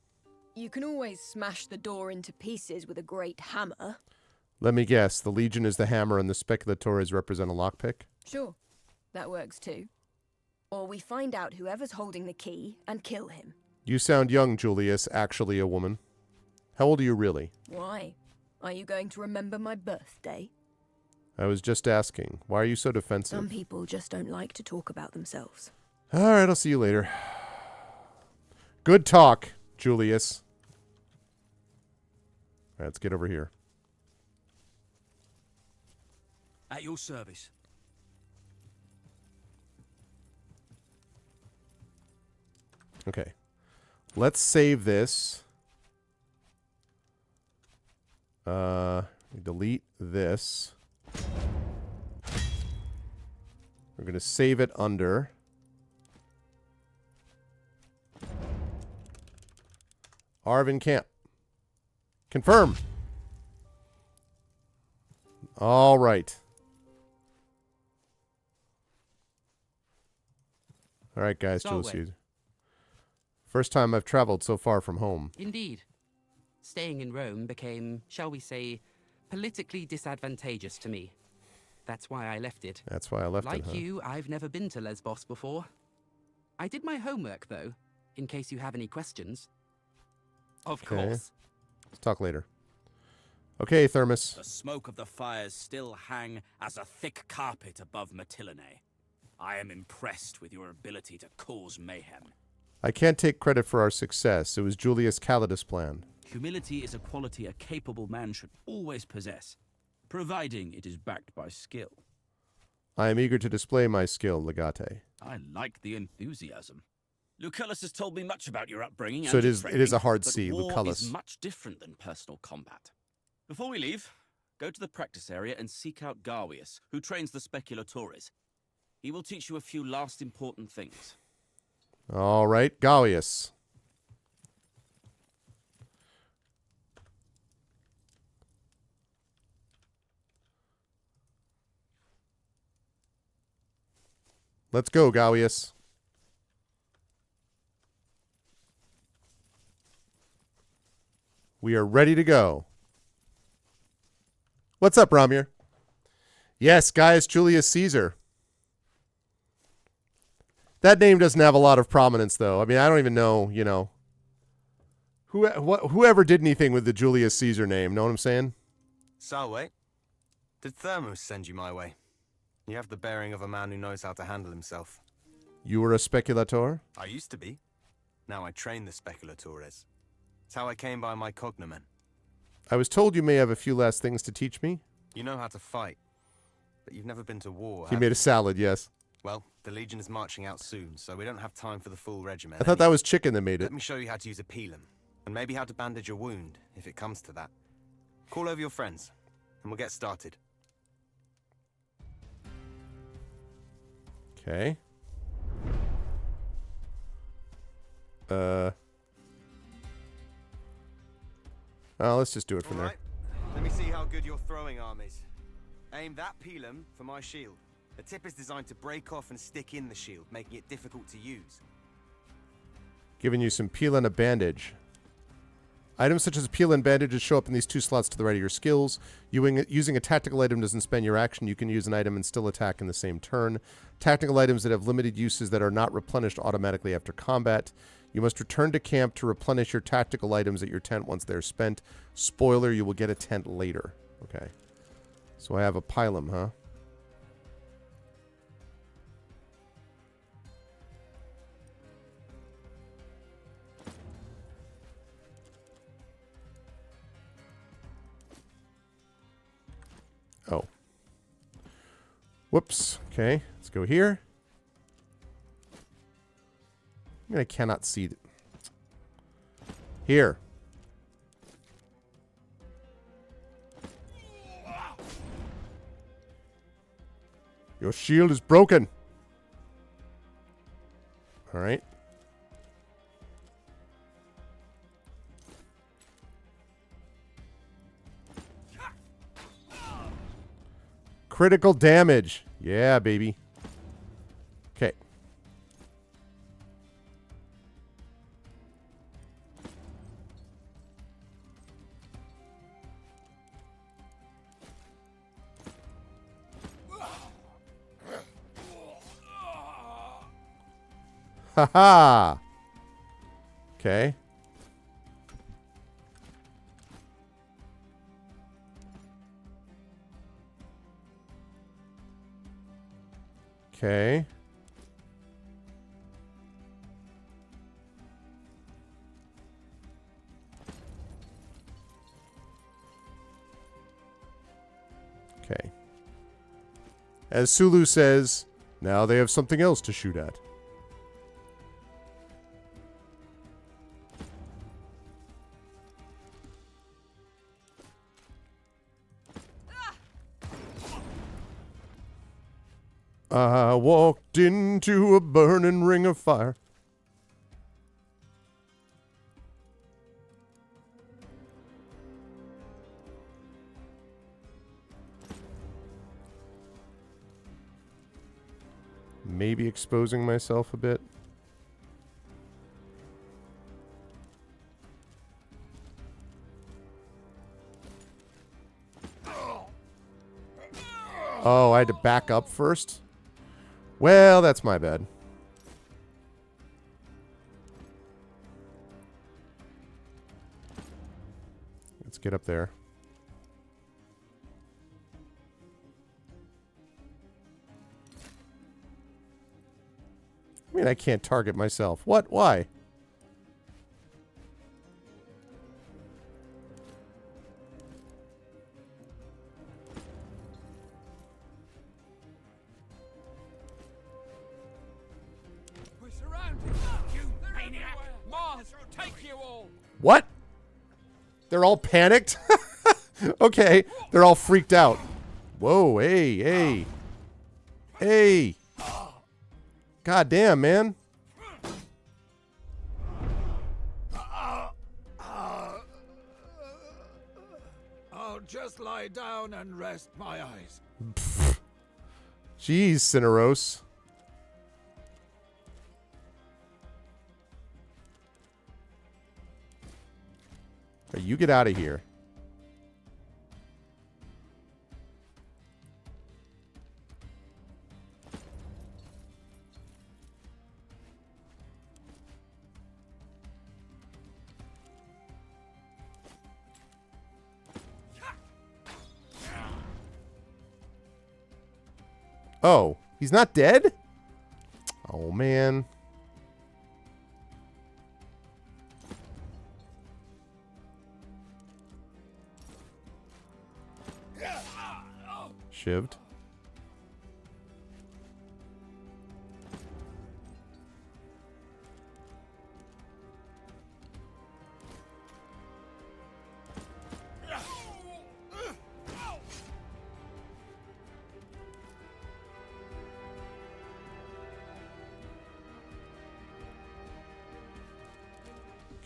you can always smash the door into pieces with a great hammer. Let me guess, the Legion is the hammer and the Speculatores represent a lockpick? Sure, that works too. Or we find out whoever's holding the key and kill him. You sound young, Julius, actually a woman. How old are you really? Why? Are you going to remember my birthday? I was just asking. Why are you so defensive? Some people just don't like to talk about themselves. All right, I'll see you later. Good talk, Julius. All right, let's get over here. At your service. Okay. Let's save this. Delete this. We're going to save it under Arvin Camp. Confirm. All right. All right, guys. Julius Caesar. First time I've traveled so far from home. Indeed. Staying in Rome became, shall we say, politically disadvantageous to me. That's why I left it. That's why I left it, Like huh? you, I've never been to Lesbos before. I did my homework, though, in case you have any questions. Of Okay. course. Let's talk later. Okay, Thermos. The smoke of the fires still hang as a thick carpet above Mytilene. I am impressed with your ability to cause mayhem. I can't take credit for our success. It was Julius Calidus' plan. Humility is a quality a capable man should always possess, providing it is backed by skill. I am eager to display my skill, Legate. I like the enthusiasm. Lucullus has told me much about your upbringing. So and it your is training, a hard but C, war Lucullus. is much different than personal combat. Before we leave, go to the practice area and seek out Garwius, who trains the Speculatores. He will teach you a few last important things. All right, Gallius. Let's go, Gallius. We are ready to go. What's up, Ramir? Yes, Gaius Julius Caesar. That name doesn't have a lot of prominence, though. I mean, I don't even know, you know, whoever did anything with the Julius Caesar name. Know what I'm saying? So, wait. Did Thermos send you my way? You have the bearing of a man who knows how to handle himself. You were a speculator? I used to be. Now I train the Speculatores. It's how I came by my cognomen. I was told you may have a few last things to teach me. You know how to fight, but you've never been to war, He have made you? a salad, yes. Well, the Legion is marching out soon, so we don't have time for the full regiment. I thought that was chicken that made it. Let me show you how to use a pilum, and maybe how to bandage a wound, if it comes to that. Call over your friends, and we'll get started. Okay. Oh, let's just do it from there. Alright, let me see how good you're throwing armies. Aim that pilum for my shield. The tip is designed to break off and stick in the shield, making it difficult to use. Giving you some peel and a bandage. Items such as peel and bandages show up in these 2 slots to the right of your skills. Using a tactical item doesn't spend your action. You can use an item and still attack in the same turn. Tactical items that have limited uses that are not replenished automatically after combat. You must return to camp to replenish your tactical items at your tent once they're spent. Spoiler, you will get a tent later. Okay. So I have a Pilum, huh? Oh. Whoops. Okay, let's go here. I cannot see it. Here. Your shield is broken. All right. Critical damage. Yeah, baby. Okay. Ha-ha! Okay. Okay. Okay. As Sulu says, now they have something else to shoot at. I walked into a burning ring of fire. Maybe exposing myself a bit. Oh, I had to back up first? Well, that's my bad. Let's get up there. I mean, I can't target myself. What? Why? What? They're all panicked? Okay, they're all freaked out. Whoa, hey, hey. Hey. God damn, man. I'll just lie down and rest my eyes. Jeez, Cineros. You get out of here. Oh, he's not dead? Oh, man. Shivved.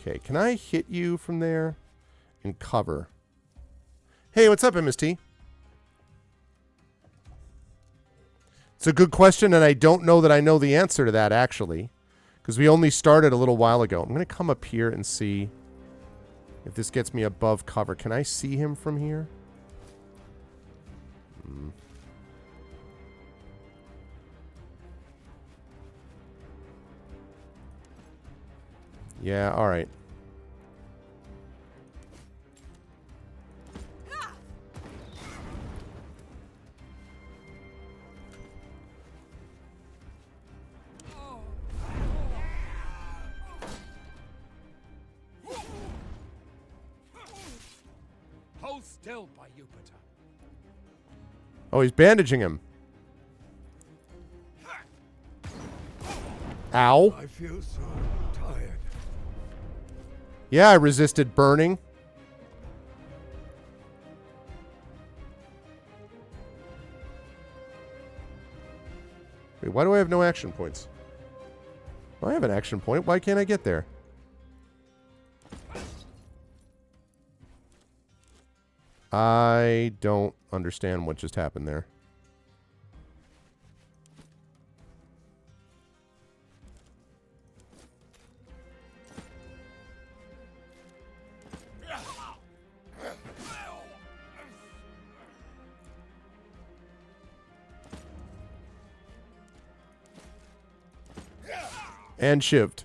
Okay, can I hit you from there and cover? Hey, what's up, MST? It's a good question, and I don't know that I know the answer to that, actually, because we only started a little while ago. I'm going to come up here and see. If this gets me above cover. Can I see him from here? Yeah, alright. Hold still, by Jupiter. Oh, he's bandaging him. Ow. I feel so tired. Yeah, I resisted burning. Wait, why do I have no action points? I have an action point. Why can't I get there? I don't understand what just happened there. And shivved.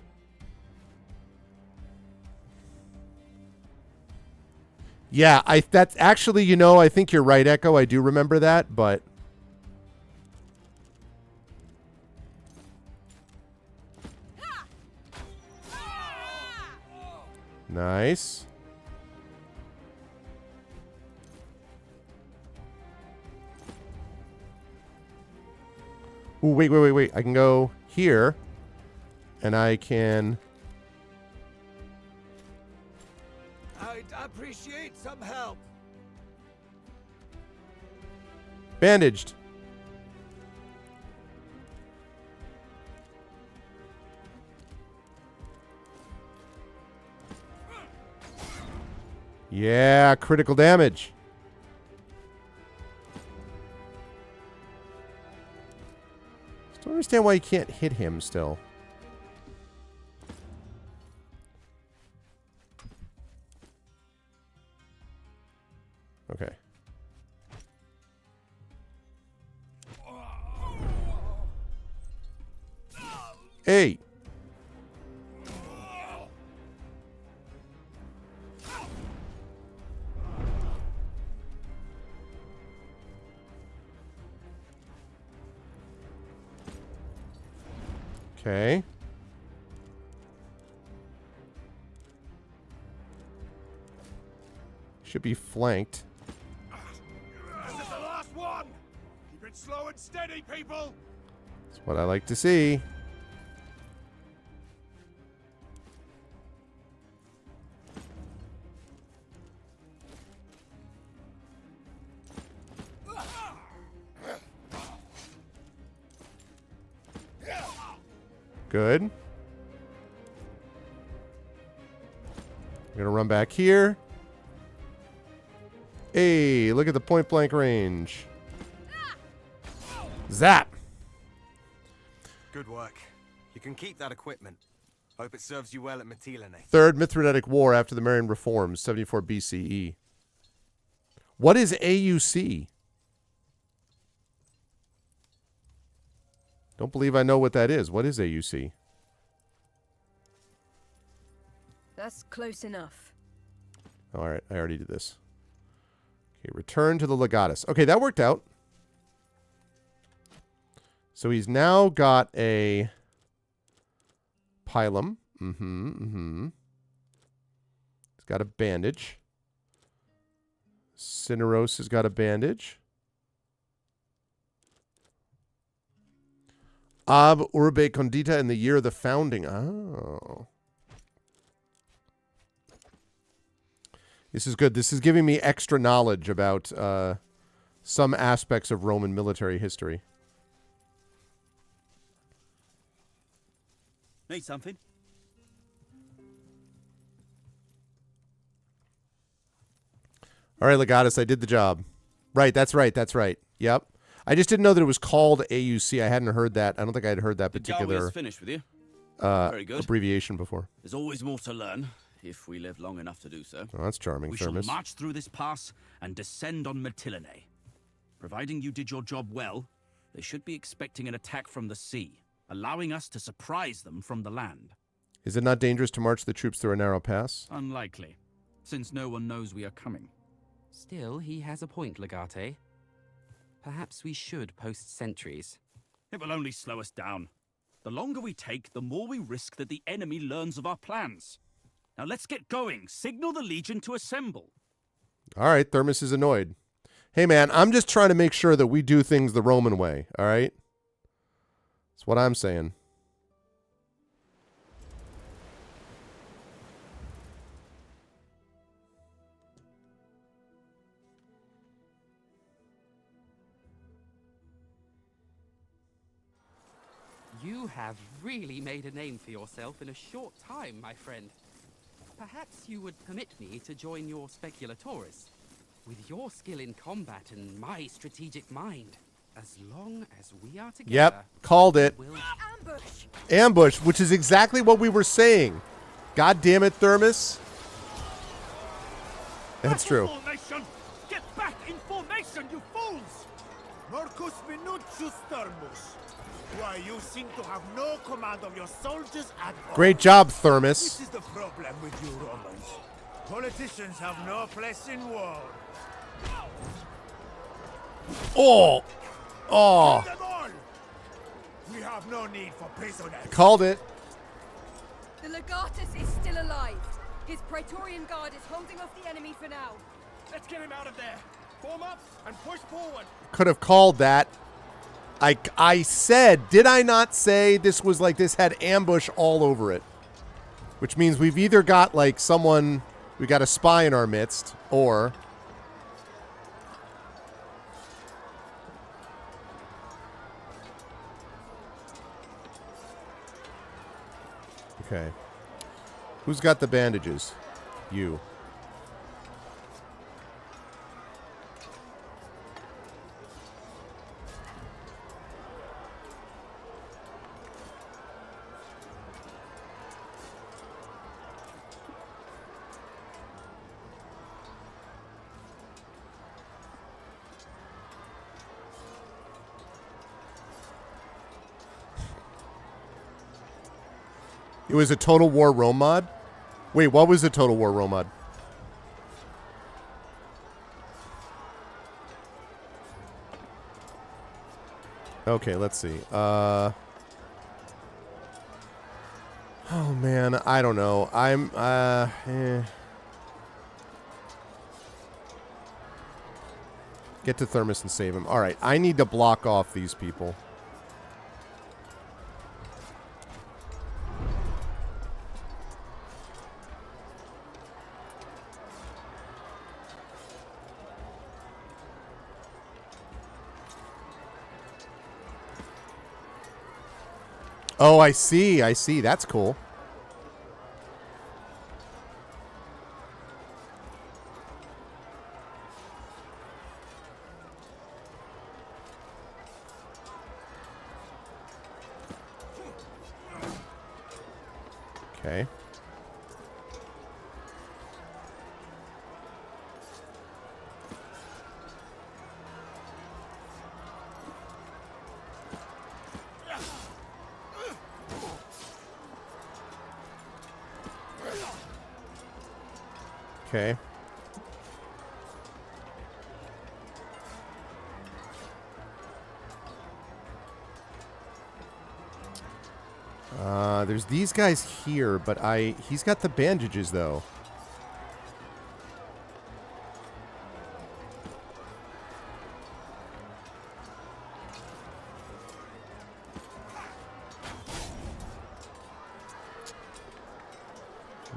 Yeah, that's actually, you know, I think you're right, Echo. I do remember that, but nice. Ooh, wait. I can go here. And I can... I'd appreciate some help. Bandaged. Yeah, critical damage. Just don't understand why you can't hit him still. Okay. Hey. Okay. Should be flanked. This is the last one. Keep it slow and steady, people. That's what I like to see. Good. I'm gonna run back here. Hey, look at the point blank range. Zap! Good work. You can keep that equipment. Hope it serves you well at Mytilene. Third Mithridatic War after the Marian Reforms, 74 BCE. What is AUC? Don't believe I know what that is. What is AUC? That's close enough. All right, I already did this. Okay, return to the Legatus. Okay, that worked out. So he's now got a Pilum. He's got a bandage. Cineros has got a bandage. Ab Urbe Condita in the year of the founding. Oh. This is good. This is giving me extra knowledge about some aspects of Roman military history. Need something? All right, Legatus, I did the job. Right, that's right. Yep. I just didn't know that it was called AUC. I hadn't heard that. I don't think I had heard that particular finished with you. Very good. abbreviation before. There's always more to learn. if we live long enough to do so. Oh, that's charming, We Thermos. shall march through this pass and descend on Mytilene. Providing you did your job well, they should be expecting an attack from the sea, allowing us to surprise them from the land. Is it not dangerous to march the troops through a narrow pass? Unlikely, since no one knows we are coming. Still, he has a point, Legate. Perhaps we should post sentries. It will only slow us down. The longer we take, the more we risk that the enemy learns of our plans. Now let's get going. Signal the Legion to assemble. All right, Thermos is annoyed. Hey, man, I'm just trying to make sure that we do things the Roman way, all right? That's what I'm saying. You have really made a name for yourself in a short time, my friend. Perhaps you would permit me to join your Speculatores. With your skill in combat and my strategic mind, as long as we are together... Yep, called it. We'll... Ambush! Ambush, which is exactly what we were saying. God damn it, Thermos. That's true. Formation! Get back in formation, you fools! Marcus Minucius Thermus. Why, you seem to have no command of your soldiers at all. Great job, This Thermos. is the problem with you Romans. Politicians have no place in war. Oh! Oh! Kill them all! We have no need for prisoners. Called it. The Legatus is still alive. His Praetorian Guard is holding off the enemy for now. Let's get him out of there. Form up and push forward. Could have called that. I said, did I not say this was like this had ambush all over it? Which means we've either got like someone, we got a spy in our midst, or... Okay. Who's got the bandages? You. It was a Total War Rome mod? Wait, what was the Total War Rome mod? Okay, let's see. Oh man, I don't know. Get to Thermos and save him. All right, I need to block off these people. Oh, I see. I see. That's cool. Okay. Okay. There's these guys here, but he's got the bandages though.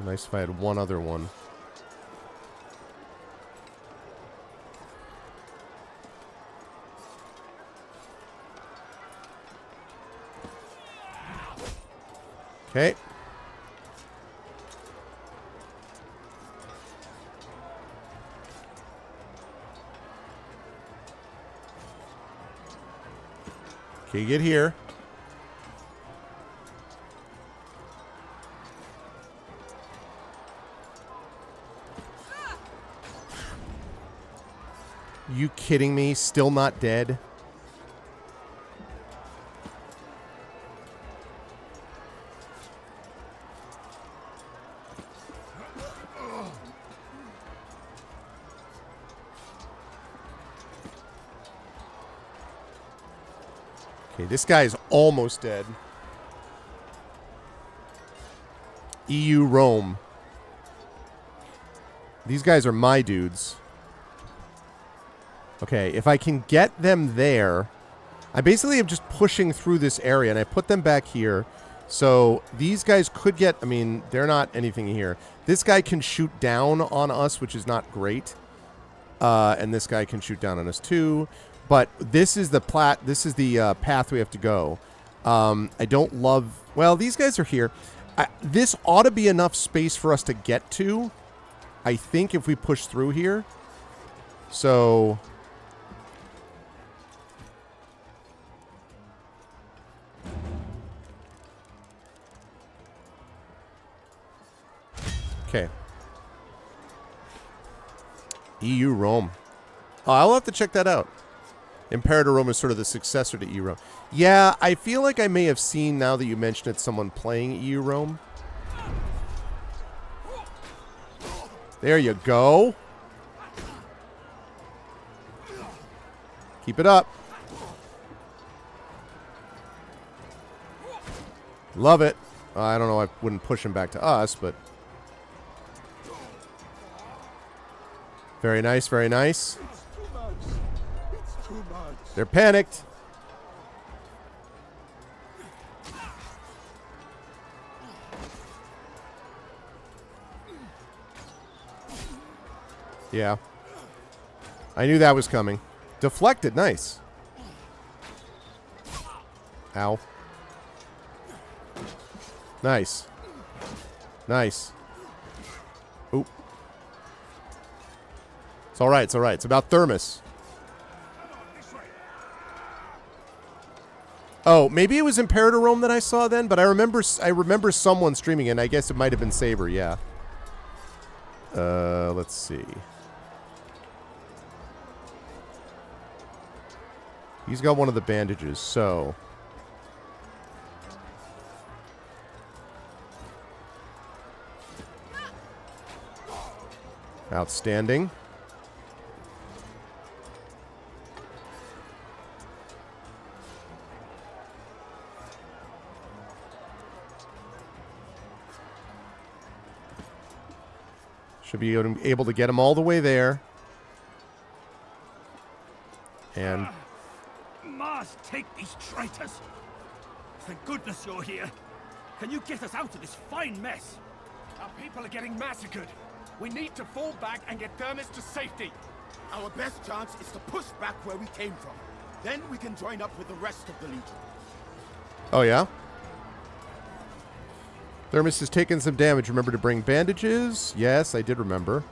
Nice if I had one other one. Okay. Okay, get here. You kidding me? Still not dead? Okay, this guy is almost dead. EU Rome. These guys are my dudes. Okay, if I can get them there... I basically am just pushing through this area, and I put them back here. So these guys could get... I mean, they're not anything here. This guy can shoot down on us, which is not great. And this guy can shoot down on us too. But this is the path we have to go. I don't love... Well, these guys are here. This ought to be enough space for us to get to, I think, if we push through here. So... Okay. EU Rome. Oh, I'll have to check that out. Imperator Rome is sort of the successor to EU Rome. Yeah, I feel like I may have seen, now that you mention it, someone playing EU Rome. There you go. Keep it up. Love it. I don't know, I wouldn't push him back to us, but... Very nice, very nice. They're panicked. Yeah. I knew that was coming. Deflected, nice. Ow. Nice. Nice. Oop. It's alright, it's alright. It's about Thermos. Oh, maybe it was Imperator Rome that I saw then, but I remember someone streaming it, and I guess it might have been Saber, yeah. Let's see. He's got one of the bandages, so... Outstanding. Should be able to get him all the way there. And... Mars, take these traitors! Thank goodness you're here. Can you get us out of this fine mess? Our people are getting massacred. We need to fall back and get Thermos to safety. Our best chance is to push back where we came from. Then we can join up with the rest of the Legion. Oh, yeah? Thermos has taken some damage. Remember to bring bandages? Yes, I did remember.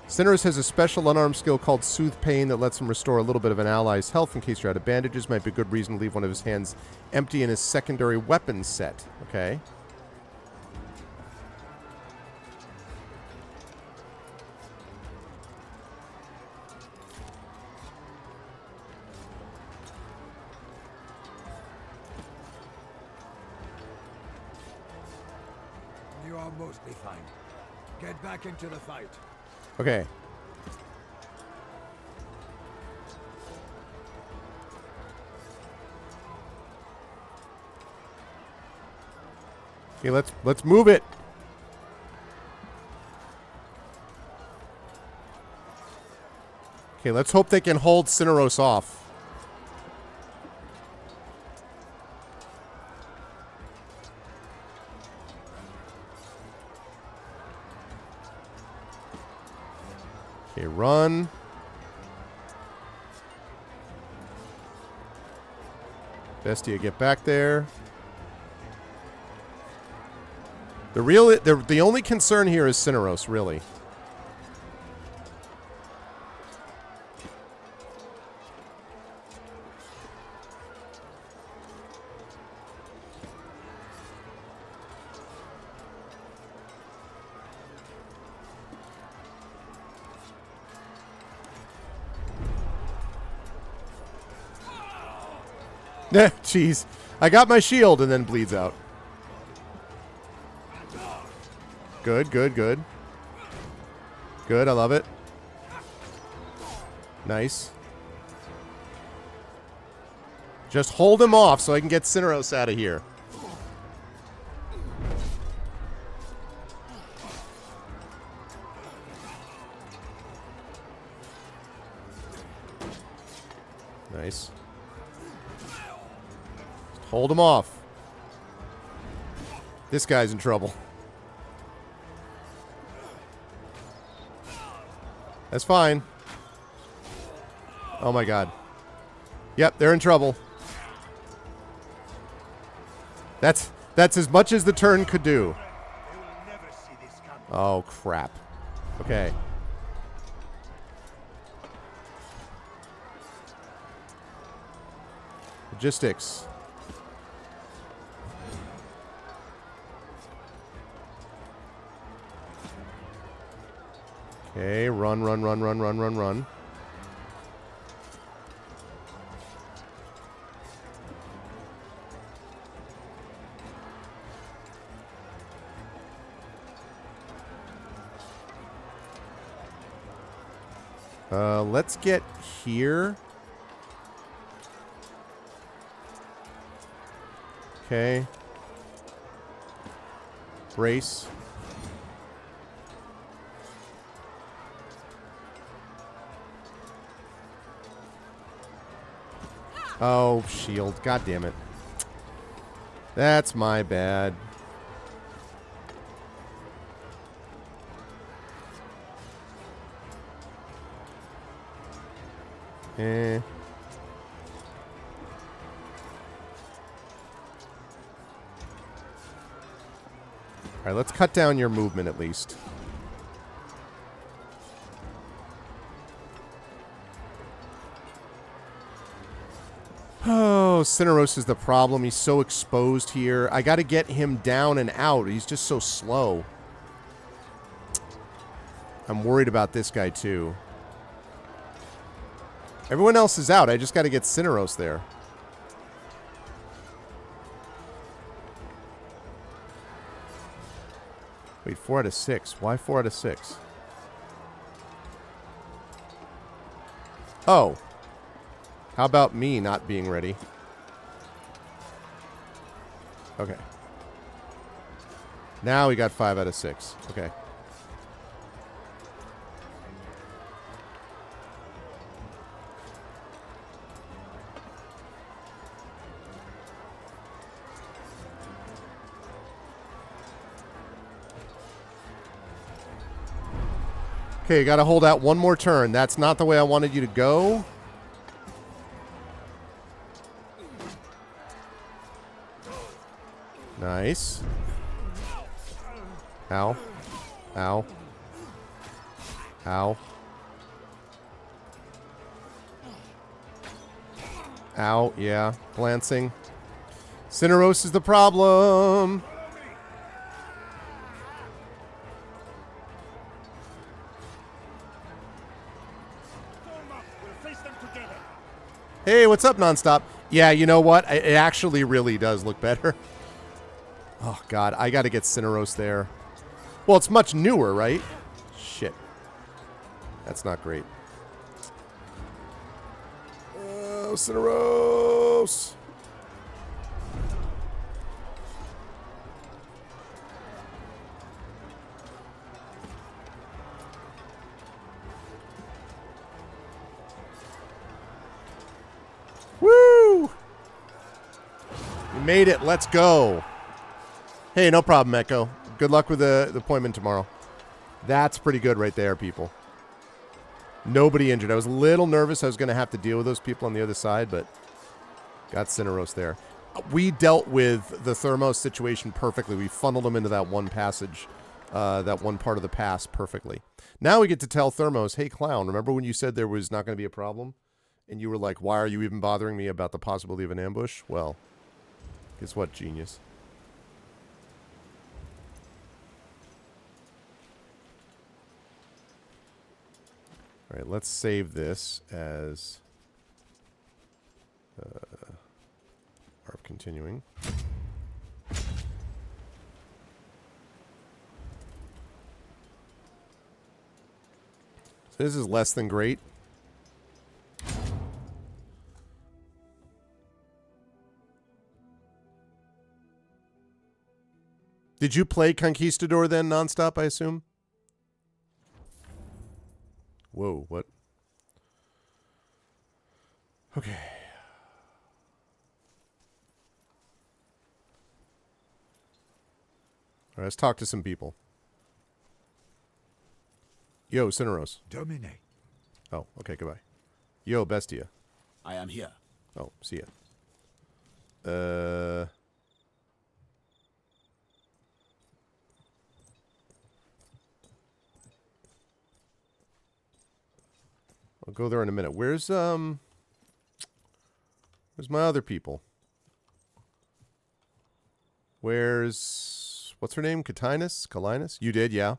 Cinerus has a special unarmed skill called Soothe Pain that lets him restore a little bit of an ally's health in case you're out of bandages. Might be a good reason to leave one of his hands empty in his secondary weapon set. Okay. You are mostly fine. Get back into the fight. Okay. Okay, let's move it. Okay, let's hope they can hold Cineros off. Okay, run. Bestia, get back there. The only concern here is Cineros, really. Jeez. I got my shield and then bleeds out. Good, good, good. Good, I love it. Nice. Just hold him off so I can get Cineros out of here. Nice. Just hold him off. This guy's in trouble. That's fine. Oh my god. Yep, they're in trouble. That's as much as the turn could do. Oh crap. Okay. Logistics. Okay, run, run, run, run, run, run, run. Let's get here. Okay. Brace. Oh, shield. God damn it. That's my bad. Eh. Alright, let's cut down your movement at least. Oh, Cineros is the problem. He's so exposed here. I gotta get him down and out. He's just so slow. I'm worried about this guy too. Everyone else is out. I just gotta get Cineros there. Wait, 4 out of 6. Why 4 out of 6? Oh. How about me not being ready? Okay. Now we got 5 out of 6. Okay. Okay, you gotta hold out one more turn. That's not the way I wanted you to go. Nice. Ow. Ow. Ow. Ow, yeah. Glancing. Cineros is the problem. Hey, what's up, Nonstop? Yeah, you know what? It actually really does look better. Oh, God. I got to get Cineros there. Well, it's much newer, right? Shit. That's not great. Oh, Cineros. Woo! We made it. Let's go. Hey, no problem, Echo. Good luck with the appointment tomorrow. That's pretty good right there, people. Nobody injured. I was a little nervous I was going to have to deal with those people on the other side, but got Cineros there. We dealt with the Thermos situation perfectly. We funneled them into that one passage, that one part of the pass perfectly. Now we get to tell Thermos, hey, clown, remember when you said there was not going to be a problem? And you were like, why are you even bothering me about the possibility of an ambush? Well, guess what, genius? All right, let's save this as... Bar of continuing. So this is less than great. Did you play Conquistador then nonstop, I assume? Whoa, what? Okay. All right, let's talk to some people. Yo, Cineros. Domine. Oh, okay, goodbye. Yo, Bestia. I am here. Oh, see ya. I'll go there in a minute. Where's my other people? Where's, what's her name? Kalinus? You did, yeah.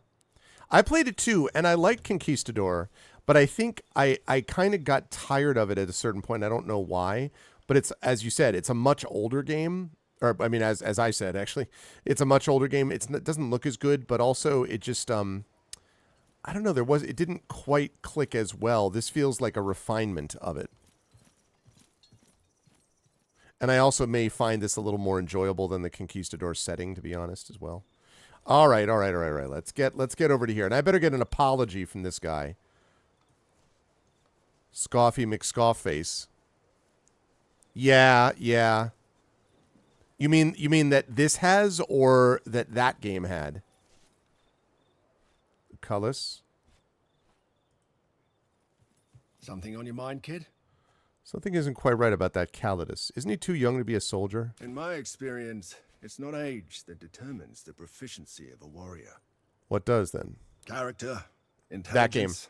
I played it too, and I liked Conquistador, but I think I kind of got tired of it at a certain point. I don't know why, but it's, as you said, it's a much older game. Or, I mean, as I said, actually, it's a much older game. It doesn't look as good, but also it just, I don't know, it didn't quite click as well. This feels like a refinement of it. And I also may find this a little more enjoyable than the Conquistador setting, to be honest, as well. All right. Let's get over to here. And I better get an apology from this guy. Scoffy McScoffface. Yeah. You mean that this has, or that game had? Cullis. Something on your mind, kid? Something isn't quite right about that Calidus. Isn't he too young to be a soldier? In my experience, it's not age that determines the proficiency of a warrior. What does then? Character, intelligence,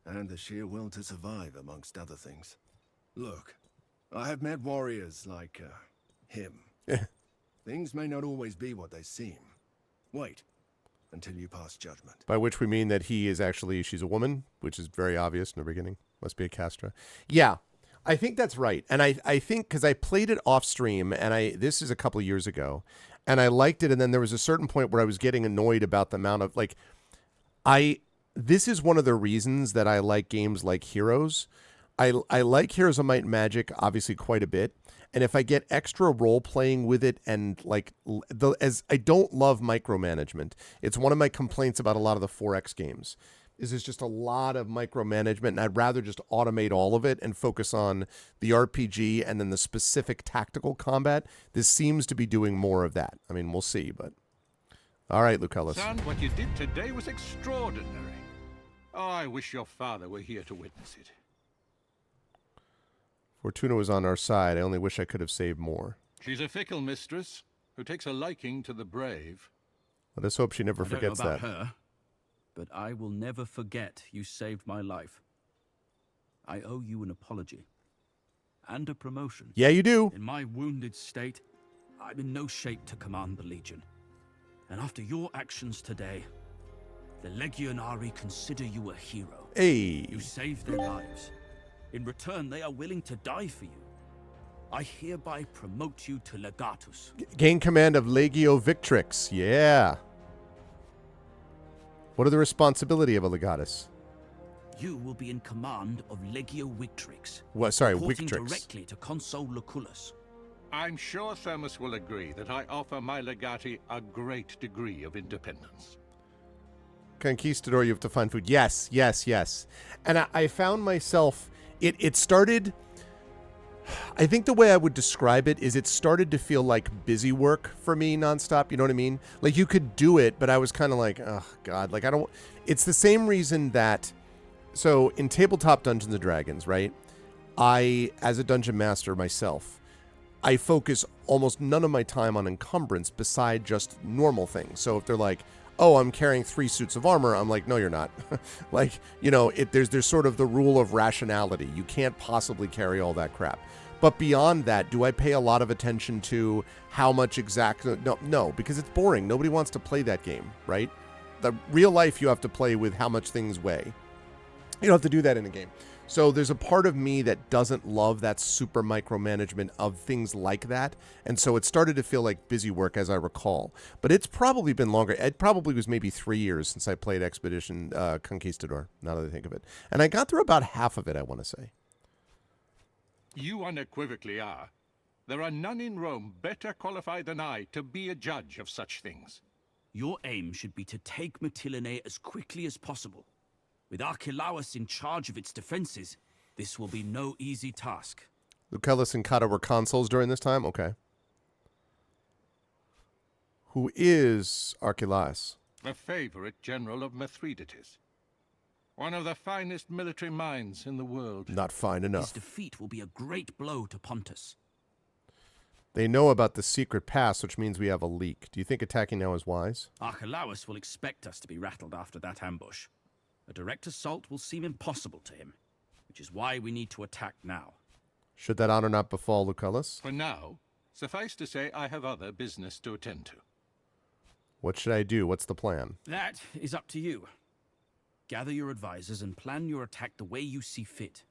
that game, and the sheer will to survive, amongst other things. Look, I have met warriors like him. Things may not always be what they seem. Wait until you pass judgment. By which we mean that she's a woman, which is very obvious in the beginning. Must be a Castra. Yeah, I think that's right. And I think, because I played it off stream, and this is a couple of years ago, and I liked it, and then there was a certain point where I was getting annoyed about the amount of, this is one of the reasons that I like games like Heroes. I like Heroes of Might and Magic, obviously, quite a bit. And if I get extra role playing with it, and as I don't love micromanagement, it's one of my complaints about a lot of the 4X games. Is there's just a lot of micromanagement, and I'd rather just automate all of it and focus on the RPG and then the specific tactical combat. This seems to be doing more of that. I mean, we'll see, but all right, Lucullus. Son, what you did today was extraordinary. Oh, I wish your father were here to witness it. Fortuna was on our side. I only wish I could have saved more. She's a fickle mistress who takes a liking to the brave. Let us hope she never forgets that. Her, but I will never forget you saved my life. I owe you an apology. And a promotion. Yeah, you do. In my wounded state, I'm in no shape to command the Legion. And after your actions today, the Legionari consider you a hero. Hey. You saved their lives. In return, they are willing to die for you. I hereby promote you to Legatus. Gain command of Legio Victrix. Yeah. What are the responsibility of a Legatus? You will be in command of Legio Victrix. What? Sorry, reporting Victrix. Directly to Consul Lucullus. I'm sure Thermus will agree that I offer my legati a great degree of independence. Conquistador, you have to find food. Yes. And I found myself... It started... I think the way I would describe it is it started to feel like busy work for me nonstop. You know what I mean? Like, you could do it, but I was kind of like, oh, God. Like, I don't... It's the same reason that... So, in tabletop Dungeons & Dragons, right? I, as a dungeon master myself, I focus almost none of my time on encumbrance beside just normal things. So, if they're like... oh, I'm carrying 3 suits of armor. I'm like, no, you're not. Like, you know, there's sort of the rule of rationality. You can't possibly carry all that crap. But beyond that, do I pay a lot of attention to how much exactly? No, because it's boring. Nobody wants to play that game, right? The real life, you have to play with how much things weigh. You don't have to do that in a game. So there's a part of me that doesn't love that super micromanagement of things like that. And so it started to feel like busy work, as I recall. But it's probably been longer. It probably was maybe 3 years since I played Expedition Conquistador, now that I think of it. And I got through about half of it, I want to say. You unequivocally are. There are none in Rome better qualified than I to be a judge of such things. Your aim should be to take Mytilene as quickly as possible. With Archelaus in charge of its defenses, this will be no easy task. Lucullus and Cotta were consuls during this time? Okay. Who is Archelaus? A favorite general of Mithridates. One of the finest military minds in the world. Not fine enough. His defeat will be a great blow to Pontus. They know about the secret pass, which means we have a leak. Do you think attacking now is wise? Archelaus will expect us to be rattled after that ambush. A direct assault will seem impossible to him, which is why we need to attack now. Should that honor not befall Lucullus? For now, suffice to say I have other business to attend to. What should I do? What's the plan? That is up to you. Gather your advisors and plan your attack the way you see fit.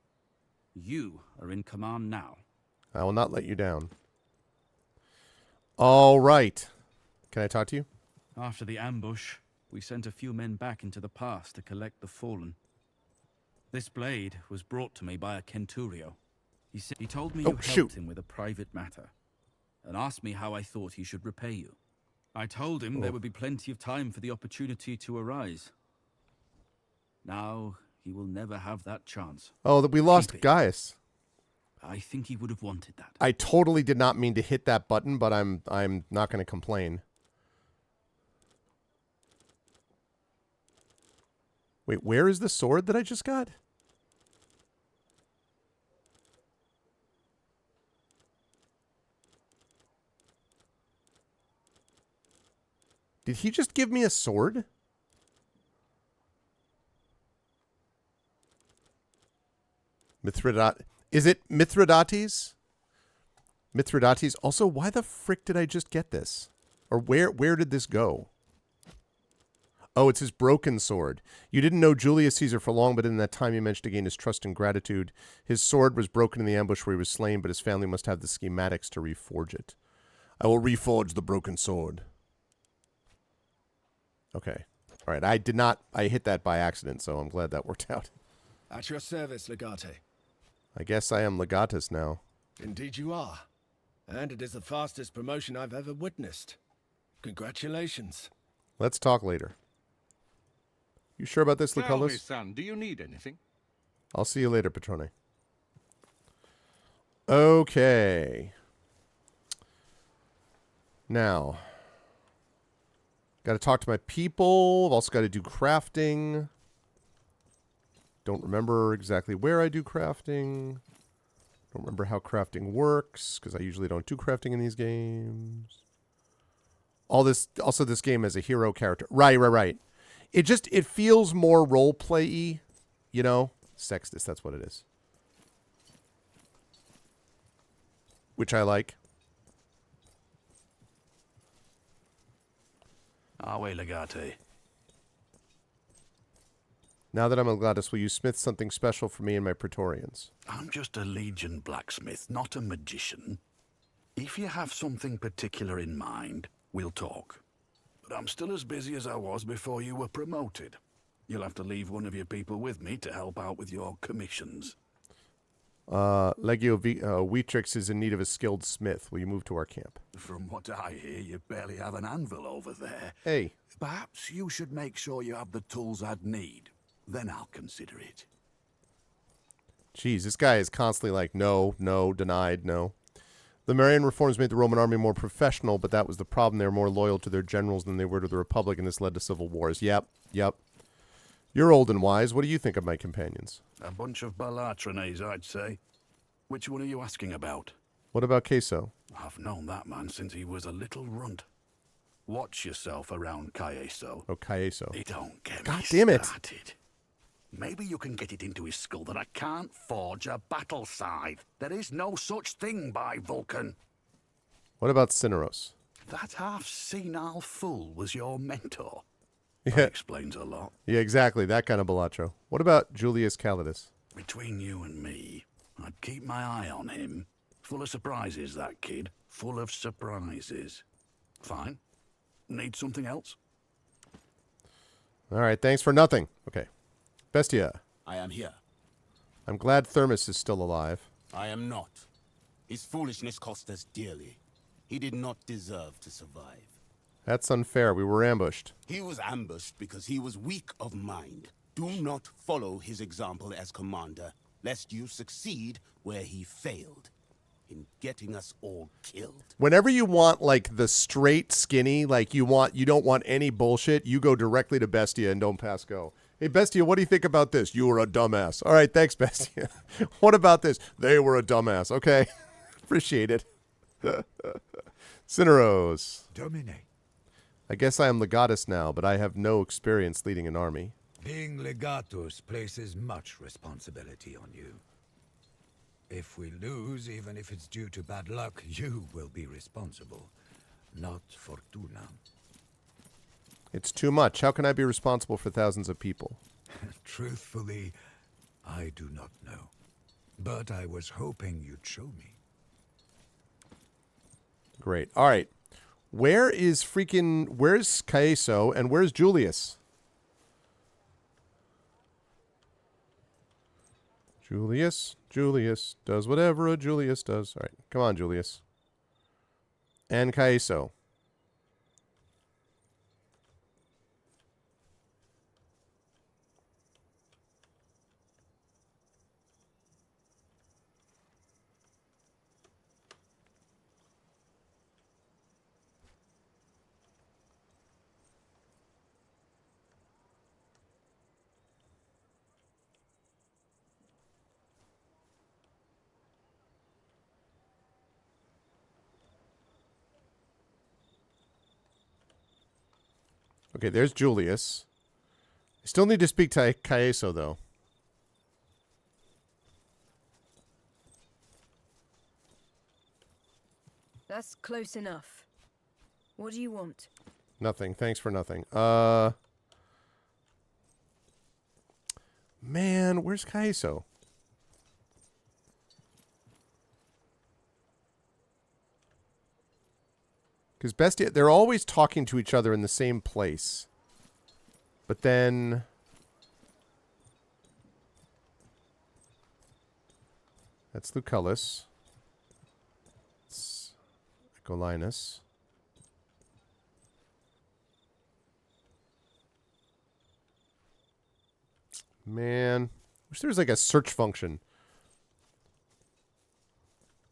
You are in command now. I will not let you down. All right. Can I talk to you? After the ambush, we sent a few men back into the pass to collect the fallen. This blade was brought to me by a Centurio. He told me you helped him with a private matter, and asked me how I thought he should repay you. I told him there would be plenty of time for the opportunity to arise. Now, he will never have that chance. Oh, that we lost Gaius. I think he would have wanted that. I totally did not mean to hit that button, but I'm not going to complain. Wait, where is the sword that I just got? Did he just give me a sword? Is it Mithridates? Mithridates. Also, why the frick did I just get this? Or where did this go? Oh, it's his broken sword. You didn't know Julius Caesar for long, but in that time you managed to gain his trust and gratitude. His sword was broken in the ambush where he was slain, but his family must have the schematics to reforge it. I will reforge the broken sword. Okay. All right. I hit that by accident, so I'm glad that worked out. At your service, Legate. I guess I am Legatus now. Indeed you are. And it is the fastest promotion I've ever witnessed. Congratulations. Let's talk later. You sure about this, Tell me, Lucullus? son, do you need anything? I'll see you later, Petrone. Okay. Now, got to talk to my people. I've also got to do crafting. Don't remember exactly where I do crafting. Don't remember how crafting works, because I usually don't do crafting in these games. Also, this game has a hero character. Right. It feels more role-play-y, you know? Sextus, that's what it is. Which I like. Awe, Legate. Now that I'm a Legatus, will you smith something special for me and my Praetorians? I'm just a Legion blacksmith, not a magician. If you have something particular in mind, we'll talk. But I'm still as busy as I was before you were promoted. You'll have to leave one of your people with me to help out with your commissions. Legio Weetrix is in need of a skilled smith. Will you move to our camp? From what I hear, you barely have an anvil over there. Hey. Perhaps you should make sure you have the tools I'd need. Then I'll consider it. Jeez, this guy is constantly like, no, denied, no. The Marian reforms made the Roman army more professional, but that was the problem. They were more loyal to their generals than they were to the Republic, and this led to civil wars. Yep. You're old and wise. What do you think of my companions? A bunch of Balatronese, I'd say. Which one are you asking about? What about Queso? I've known that man since he was a little runt. Watch yourself around Caeso. Oh, Caeso. He don't get God me damn it. started. Maybe you can get it into his skull that I can't forge a battle scythe. There is no such thing by Vulcan. What about Cineros? That half-senile fool was your mentor. Yeah. That explains a lot. Yeah, exactly. That kind of Balatro. What about Julius Calidus? Between you and me, I'd keep my eye on him. Full of surprises, that kid. Full of surprises. Fine. Need something else? All right, thanks for nothing. Okay. Bestia. I am here. I'm glad Thermus is still alive. I am not. His foolishness cost us dearly. He did not deserve to survive. That's unfair. We were ambushed. He was ambushed because he was weak of mind. Do not follow his example as commander, lest you succeed where he failed, in getting us all killed. Whenever you want, like, the straight skinny, like, you don't want any bullshit, you go directly to Bestia and don't pass go. Hey, Bestia, what do you think about this? You were a dumbass. All right, thanks, Bestia. What about this? They were a dumbass. Okay. Appreciate it. Cineros. Domine. I guess I am Legatus now, but I have no experience leading an army. Being Legatus places much responsibility on you. If we lose, even if it's due to bad luck, you will be responsible, not Fortuna. It's too much. How can I be responsible for thousands of people? Truthfully, I do not know. But I was hoping you'd show me. Great. All right. Where's Caeso and where's Julius? Julius does whatever a Julius does. All right. Come on, Julius. And Caeso. Okay, there's Julius. I still need to speak to Caeso, though. That's close enough. What do you want? Nothing. Thanks for nothing. Man, where's Caeso? Because Bestia, they're always talking to each other in the same place. But then... That's Lucullus. It's Echolinus. Man. Wish there was like a search function.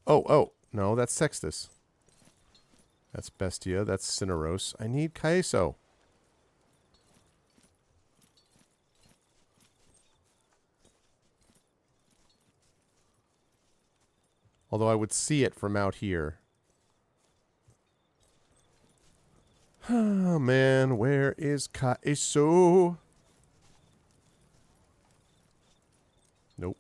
Oh. No, that's Sextus. That's Bestia. That's Cineros. I need Caeso. Although I would see it from out here. Oh, man. Where is Caeso? Nope.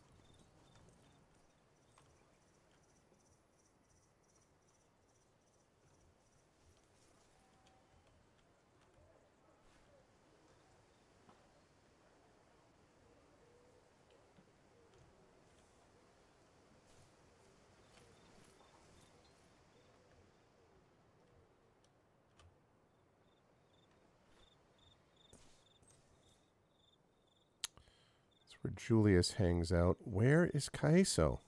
Where Julius hangs out. Where is Caeso?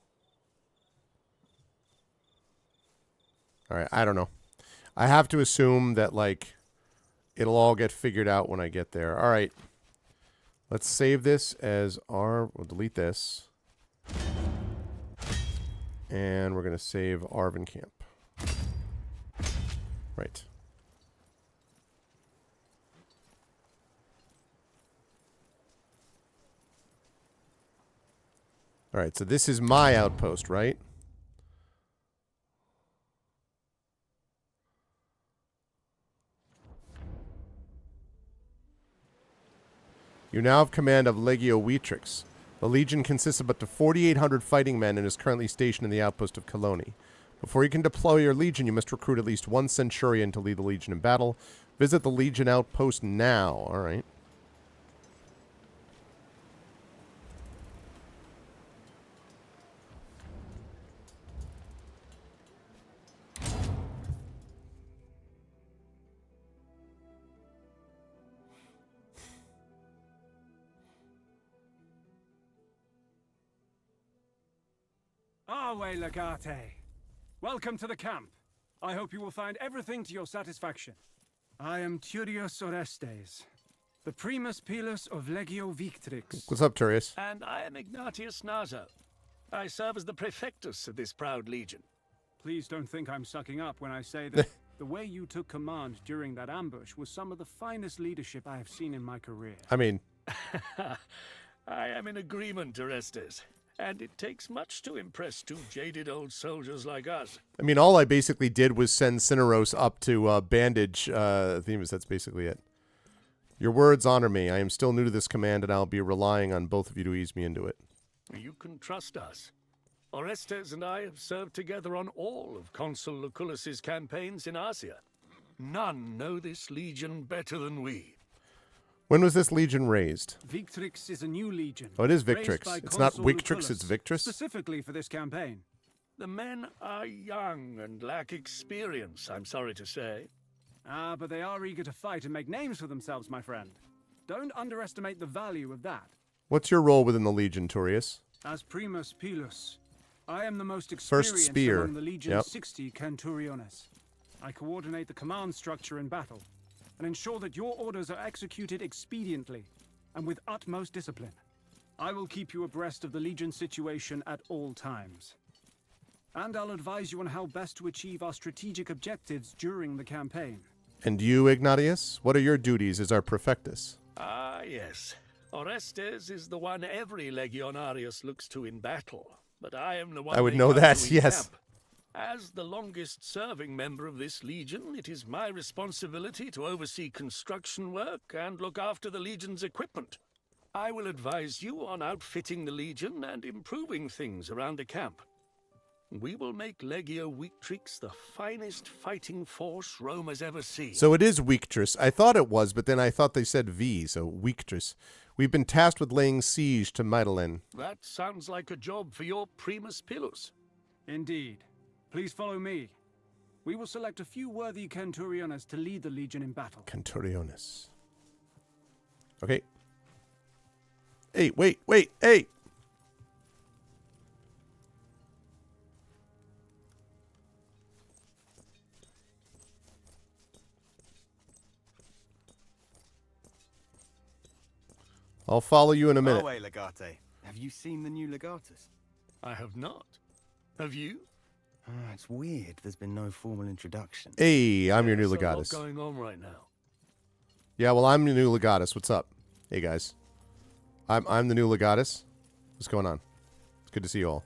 Alright, I don't know. I have to assume that, like, it'll all get figured out when I get there. Alright. Let's save this as our... We'll delete this. And we're going to save Arvin Camp. Right. All right, so this is my outpost, right? You now have command of Legio Wetrix. The Legion consists of up to 4,800 fighting men and is currently stationed in the outpost of Coloni. Before you can deploy your Legion, you must recruit at least one Centurion to lead the Legion in battle. Visit the Legion outpost now. All right. Arwe Legate. Welcome to the camp. I hope you will find everything to your satisfaction. I am Turius Orestes, the Primus Pilus of Legio Victrix. What's up, Turius? And I am Ignatius Nazo. I serve as the Prefectus of this proud legion. Please don't think I'm sucking up when I say that the way you took command during that ambush was some of the finest leadership I have seen in my career. I mean... I am in agreement, Orestes. And it takes much to impress two jaded old soldiers like us. I mean, all I basically did was send Cineros up to bandage Themis. That's basically it. Your words honor me. I am still new to this command, and I'll be relying on both of you to ease me into it. You can trust us. Orestes and I have served together on all of Consul Lucullus's campaigns in Asia. None know this legion better than we. When was this legion raised? Victrix is a new legion. Oh, it is Victrix. It's not Wictrix, it's Victrix? Specifically for this campaign. The men are young and lack experience, I'm sorry to say. Ah, but they are eager to fight and make names for themselves, my friend. Don't underestimate the value of that. What's your role within the Legion, Turius? As Primus Pilus, I am the most experienced among the Legion's 60 Centuriones. I coordinate the command structure in battle, and ensure that your orders are executed expediently and with utmost discipline. I will keep you abreast of the Legion situation at all times. And I'll advise you on how best to achieve our strategic objectives during the campaign. And you, Ignatius? What are your duties as our Prefectus? Ah, yes. Orestes is the one every Legionarius looks to in battle, but I am the one I would they know come that, to in yes. camp. As the longest-serving member of this legion, it is my responsibility to oversee construction work and look after the legion's equipment. I will advise you on outfitting the legion and improving things around the camp. We will make Legio Victrix the finest fighting force Rome has ever seen. So it is Victrix. I thought it was, but then I thought they said V, so Victrix. We've been tasked with laying siege to Mytilene. That sounds like a job for your Primus Pilus. Indeed. Please follow me. We will select a few worthy Centuriones to lead the Legion in battle. Centuriones. Okay. Hey, wait, hey! I'll follow you in a minute. Oh, wait, Legate. Have you seen the new Legatus? I have not. Have you? It's weird. There's been no formal introduction. Hey, I'm your new There's a lot Legatus. going on right now. Yeah, well, I'm the new Legatus. What's up? Hey, guys. I'm the new Legatus. What's going on? It's good to see you all.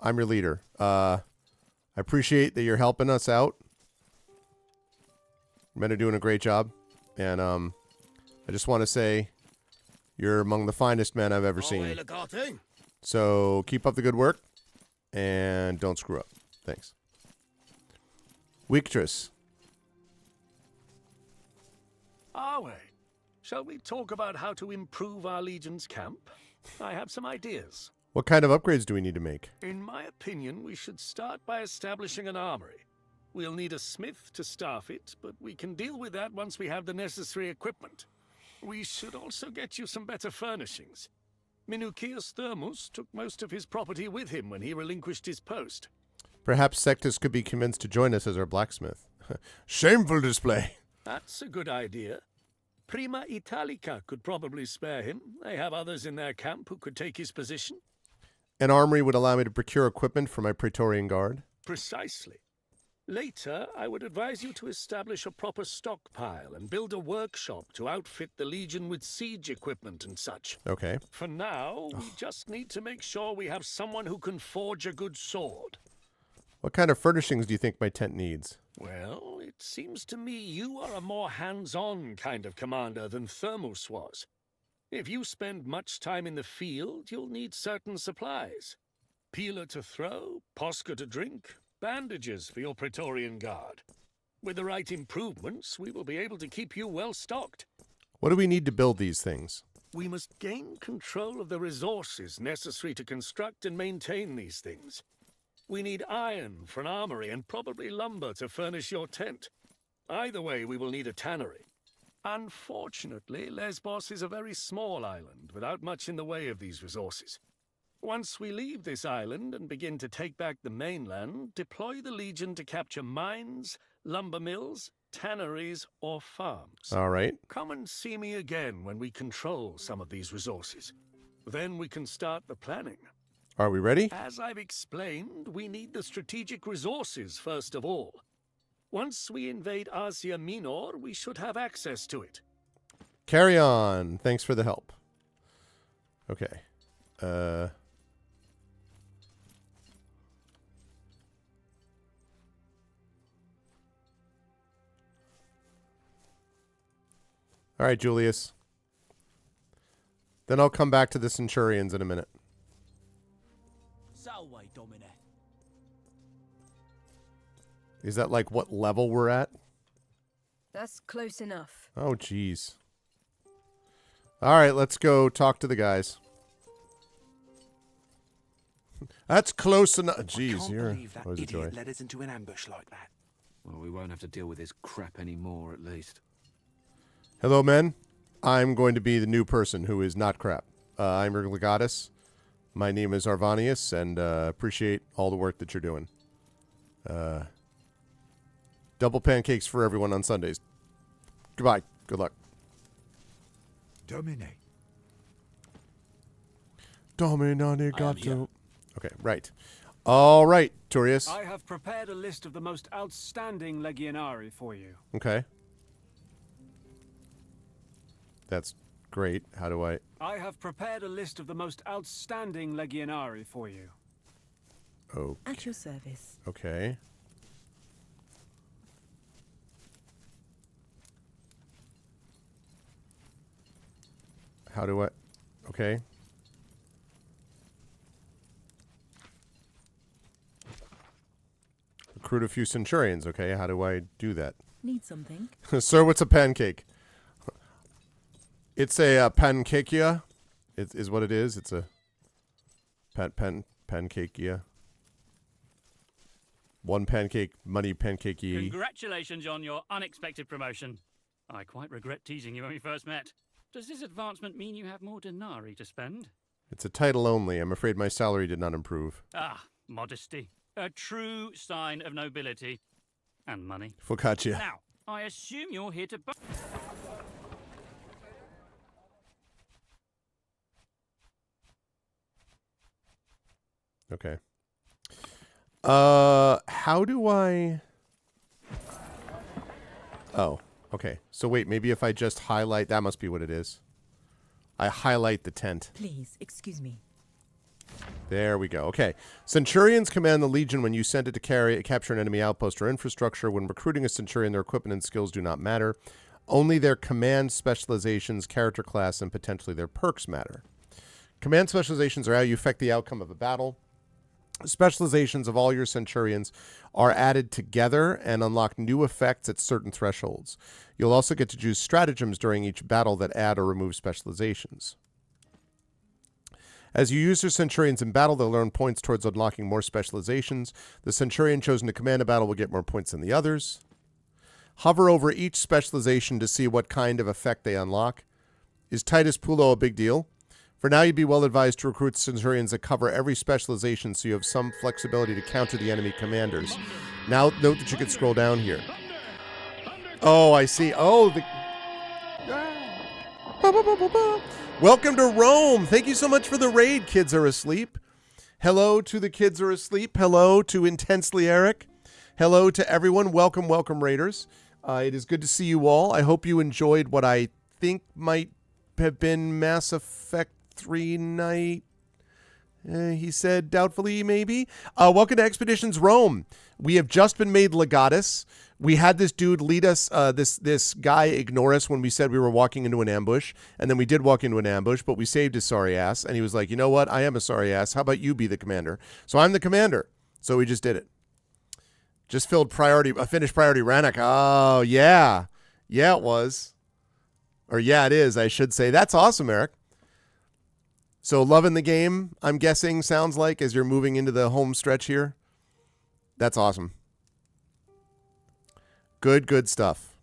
I'm your leader. I appreciate that you're helping us out. Men are doing a great job. And I just want to say you're among the finest men I've ever seen. So keep up the good work. And don't screw up. Thanks. Victrix. Are we? Shall we talk about how to improve our Legion's camp? I have some ideas. What kind of upgrades do we need to make? In my opinion, we should start by establishing an armory. We'll need a smith to staff it, but we can deal with that once we have the necessary equipment. We should also get you some better furnishings. Minucius Thermus took most of his property with him when he relinquished his post. Perhaps Sectus could be convinced to join us as our blacksmith. Shameful display. That's a good idea. Prima Italica could probably spare him. They have others in their camp who could take his position. An armory would allow me to procure equipment for my Praetorian Guard. Precisely. Later, I would advise you to establish a proper stockpile and build a workshop to outfit the Legion with siege equipment and such. Okay. For now, we just need to make sure we have someone who can forge a good sword. What kind of furnishings do you think my tent needs? Well, it seems to me you are a more hands-on kind of commander than Thermus was. If you spend much time in the field, you'll need certain supplies. Peeler to throw, Posca to drink, bandages for your Praetorian Guard. With the right improvements, we will be able to keep you well stocked. What do we need to build these things? We must gain control of the resources necessary to construct and maintain these things. We need iron for an armory and probably lumber to furnish your tent. Either way, we will need a tannery. Unfortunately, Lesbos is a very small island without much in the way of these resources. Once we leave this island and begin to take back the mainland, deploy the Legion to capture mines, lumber mills, tanneries, or farms. All right. Come and see me again when we control some of these resources. Then we can start the planning. Are we ready? As I've explained, we need the strategic resources first of all. Once we invade Asia Minor, we should have access to it. Carry on. Thanks for the help. Okay. All right, Julius. Then I'll come back to the Centurions in a minute. Salve, Domine. Is that like what level we're at? That's close enough. Oh, jeez. All right, let's go talk to the guys. That's close enough. Jeez, you're always a joy. Led us into an ambush like that. Well, we won't have to deal with this crap anymore, at least. Hello, men. I'm going to be the new person who is not crap. I'm your legatus. My name is Arvanius, and appreciate all the work that you're doing. Double pancakes for everyone on Sundays. Goodbye. Good luck. Domine. Domine gatto. Okay, right. All right, Turius. I have prepared a list of the most outstanding Legionari for you. Okay. That's great. How do I... I have prepared a list of the most outstanding Legionari for you. Oh. At your service. Okay. How do I... Okay. Recruit a few Centurions. Okay, how do I do that? Need something? Sir, what's a pancake? It's a pancakeia. It is what it is. It's a pancakeia. One pancake, money pancakey. Congratulations on your unexpected promotion. I quite regret teasing you when we first met. Does this advancement mean you have more denarii to spend? It's a title only. I'm afraid my salary did not improve. Ah, modesty. A true sign of nobility. And money. Focaccia. Now, I assume you're here to... Okay. How do I... Oh, okay. So wait, maybe if I just highlight... That must be what it is. I highlight the tent. Please, excuse me. There we go. Okay. Centurions command the Legion when you send it to capture an enemy outpost or infrastructure. When recruiting a Centurion, their equipment and skills do not matter. Only their command specializations, character class, and potentially their perks matter. Command specializations are how you affect the outcome of a battle. Specializations of all your Centurions are added together and unlock new effects at certain thresholds. You'll also get to choose stratagems during each battle that add or remove specializations. As you use your Centurions in battle, they'll earn points towards unlocking more specializations. The Centurion chosen to command a battle will get more points than the others. Hover over each specialization to see what kind of effect they unlock. Is Titus Pulo a big deal? For now, you'd be well advised to recruit Centurions that cover every specialization so you have some flexibility to counter the enemy commanders. Now, note that you can scroll down here. Oh, I see. Oh, the... Welcome to Rome. Thank you so much for the raid, Kids Are Asleep. Hello to the Kids Are Asleep. Hello to Intensely Eric. Hello to everyone. Welcome, welcome, Raiders. It is good to see you all. I hope you enjoyed what I think might have been Mass Effect 3 night. He said doubtfully, maybe. Welcome to Expeditions Rome. We have just been made legatus. We had this dude lead us, this guy ignore us when we said we were walking into an ambush, and then we did walk into an ambush, but we saved his sorry ass, and he was like, you know what? I am a sorry ass. How about you be the commander? So I'm the commander. So we just did it. Just filled priority, finished priority Rannoch. Oh, yeah. Yeah, it was. Or yeah, it is, I should say. That's awesome, Eric. So loving the game, I'm guessing, sounds like, as you're moving into the home stretch here. That's awesome. Good, good stuff.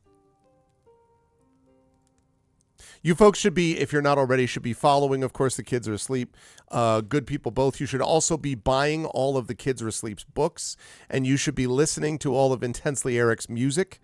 You folks should be, if you're not already, should be following. Of course, the kids are asleep. Good people both. You should also be buying all of the Kids Are Asleep's books, and you should be listening to all of Intensely Eric's music.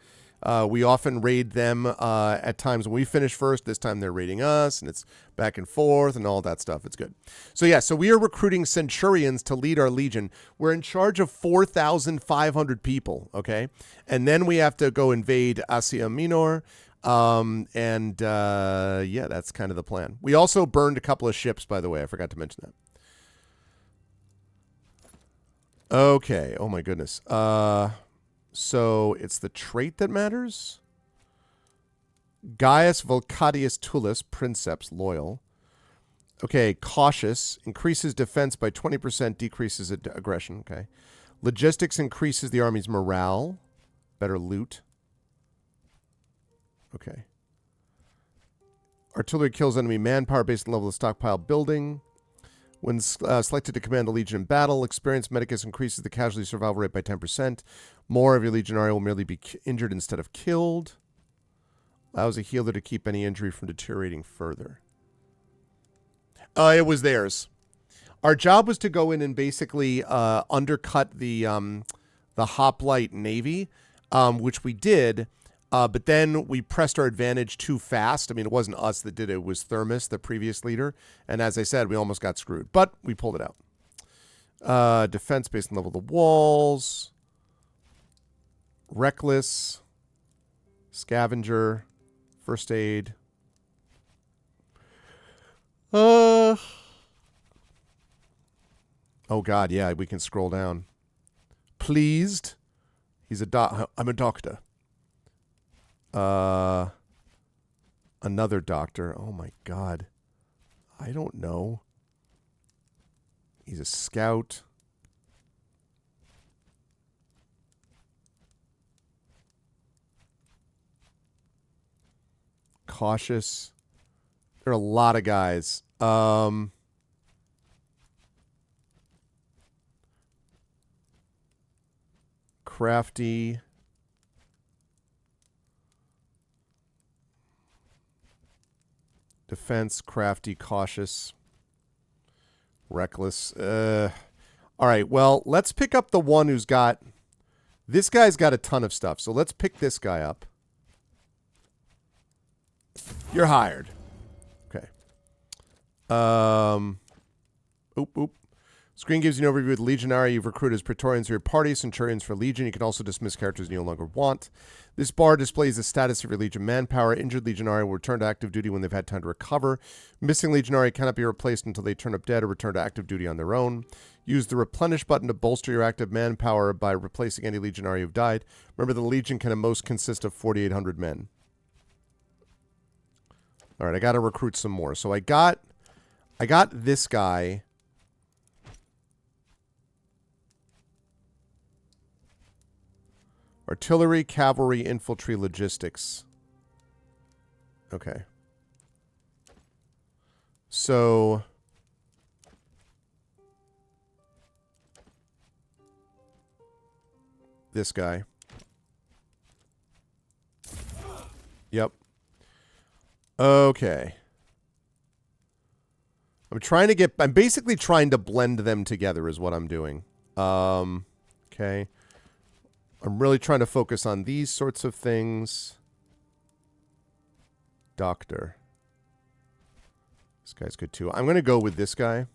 We often raid them at times when we finish first. This time they're raiding us, and it's back and forth and all that stuff. It's good. So yeah, so we are recruiting centurions to lead our legion. We're in charge of 4,500 people, okay? And then we have to go invade Asia Minor. Yeah, that's kind of the plan. We also burned a couple of ships, by the way. I forgot to mention that. Okay. Oh, my goodness. So it's the trait that matters. Gaius Volcadius Tullus, Princeps, loyal. Okay, cautious. Increases defense by 20%, decreases aggression. Okay. Logistics increases the army's morale. Better loot. Okay. Artillery kills enemy manpower based on level of stockpile building. When selected to command a legion in battle, experienced medicus increases the casualty survival rate by 10%. More of your legionary will merely be injured instead of killed. Allows a healer to keep any injury from deteriorating further. It was theirs. Our job was to go in and basically undercut the Hoplite Navy, which we did. But then we pressed our advantage too fast. I mean, it wasn't us that did it. It was Thermus, the previous leader. And as I said, we almost got screwed. But we pulled it out. Defense based on level of the walls. Reckless. Scavenger. First aid. Oh, God, yeah, we can scroll down. Pleased. He's I'm a doctor. Another doctor. Oh my God. I don't know. He's a scout. Cautious. There are a lot of guys. Crafty. Defense, crafty, cautious, reckless. All right, well, let's pick up the one who's got... This guy's got a ton of stuff, so let's pick this guy up. You're hired. Okay. Oop. Screen gives you an overview of the Legionary you've recruited as Praetorians for your party, Centurions for Legion. You can also dismiss characters you no longer want. This bar displays the status of your Legion manpower. Injured Legionary will return to active duty when they've had time to recover. Missing Legionary cannot be replaced until they turn up dead or return to active duty on their own. Use the replenish button to bolster your active manpower by replacing any Legionary who've died. Remember, the Legion can at most consist of 4,800 men. All right, I got to recruit some more. So I got this guy. Artillery, cavalry, infantry, logistics. Okay. So... this guy. Yep. Okay. I'm basically trying to blend them together is what I'm doing. Okay. I'm really trying to focus on these sorts of things. Doctor. This guy's good too. I'm going to go with this guy.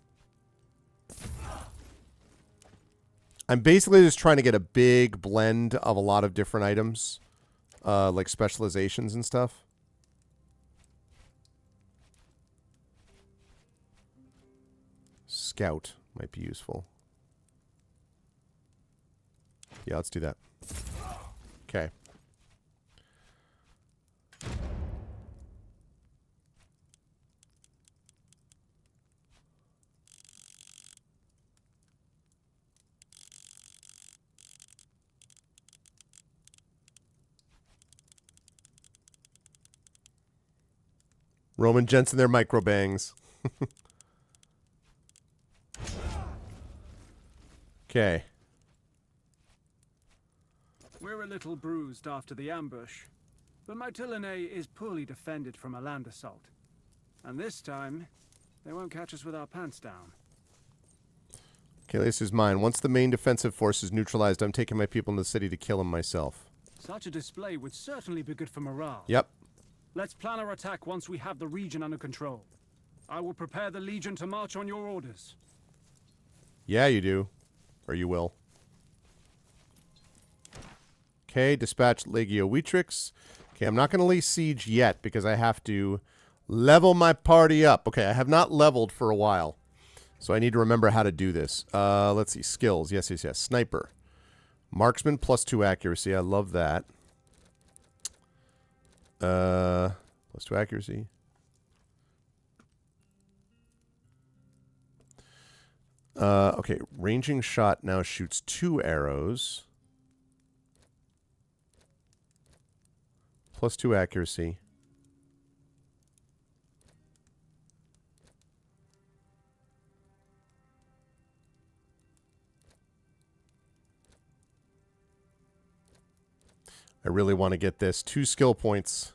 I'm basically just trying to get a big blend of a lot of different items. Like specializations and stuff. Scout might be useful. Yeah, let's do that. Okay. Roman gents and their microbangs. Okay. We're a little bruised after the ambush. But Mytilene is poorly defended from a land assault. And this time, they won't catch us with our pants down. Okay, this is mine. Once the main defensive force is neutralized, I'm taking my people in the city to kill them myself. Such a display would certainly be good for morale. Yep. Let's plan our attack once we have the region under control. I will prepare the Legion to march on your orders. Yeah, you do. Or you will. Okay, dispatch Legio Weetrix. Okay, I'm not going to lay siege yet because I have to level my party up. Okay, I have not leveled for a while. So I need to remember how to do this. Let's see. Skills. Yes, yes, yes. Sniper. Marksman +2 accuracy. I love that. +2 accuracy. Okay, ranging shot now shoots 2 arrows. +2 accuracy. I really want to get this. 2 skill points.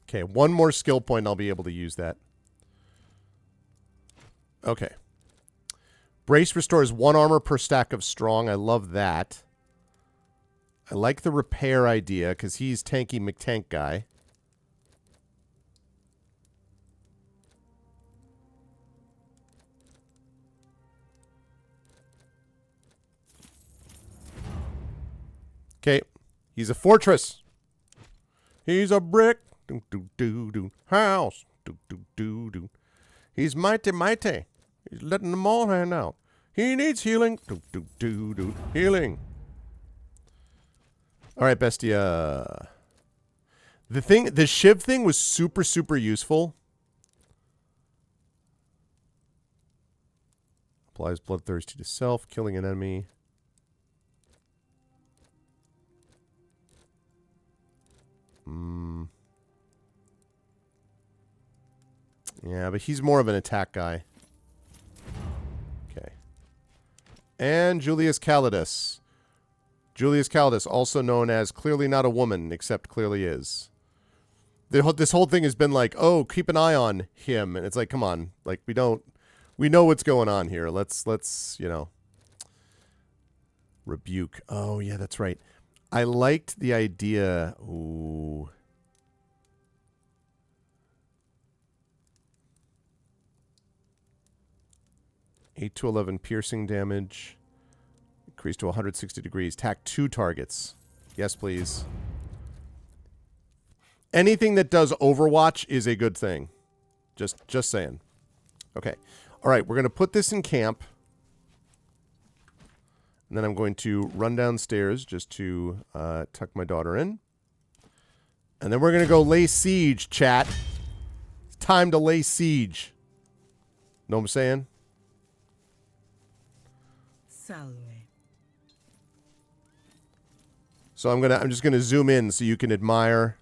Okay, 1 more skill point and I'll be able to use that. Okay. Brace restores 1 armor per stack of strong. I love that. I like the repair idea because he's tanky McTank guy. Okay. He's a fortress. He's a brick. Do, do, do, do. House. Do, do, do, do. He's mighty, mighty. He's letting them all hand out. He needs healing. Do, do, do, do. Healing. All right, Bestia. The Shiv thing was super, super useful. Applies bloodthirsty to self, killing an enemy. Yeah, but he's more of an attack guy. Okay. And Julius Calidus. Julius Calidus, also known as clearly not a woman, except clearly is. This whole thing has been like, oh, keep an eye on him. And it's like, come on. Like, we know what's going on here. Let's, you know. Rebuke. Oh, yeah, that's right. I liked the idea. Ooh. $8 to 11 piercing damage. Increased to 160 degrees. Attack 2 targets. Yes, please. Anything that does Overwatch is a good thing. Just saying. Okay. All right, we're going to put this in camp. And then I'm going to run downstairs just to tuck my daughter in. And then we're going to go lay siege, chat. It's time to lay siege. Know what I'm saying? Salve. So I'm just gonna zoom in so you can admire.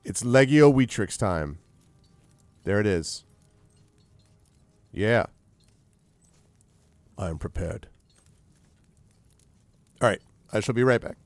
It's Legio Weetrix time. There it is. Yeah. I am prepared. All right. I shall be right back.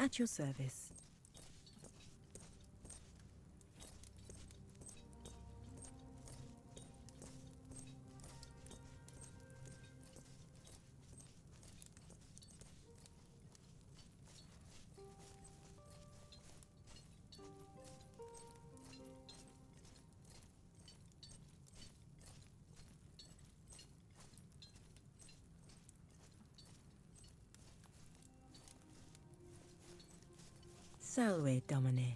At your service. Salve, Domine.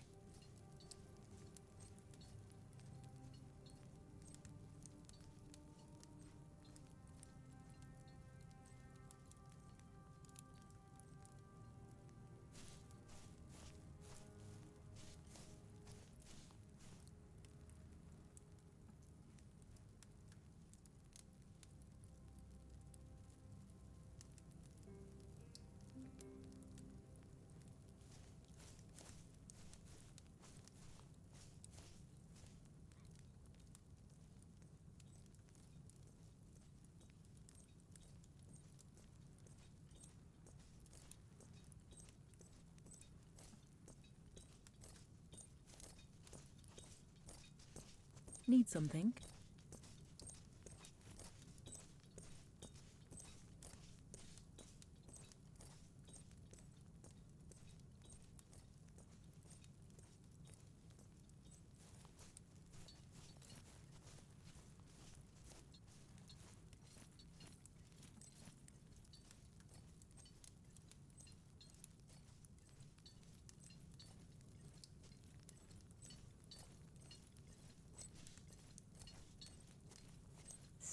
Need something?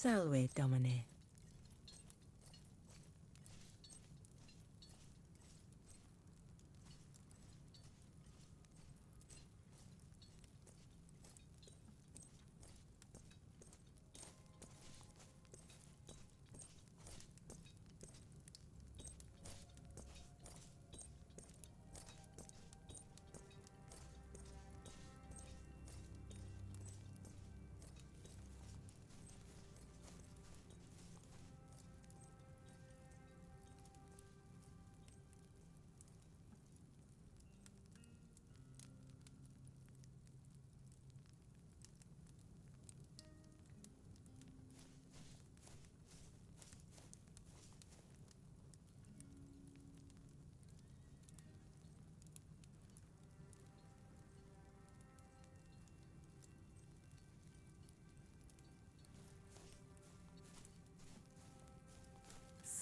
Salve, Domine.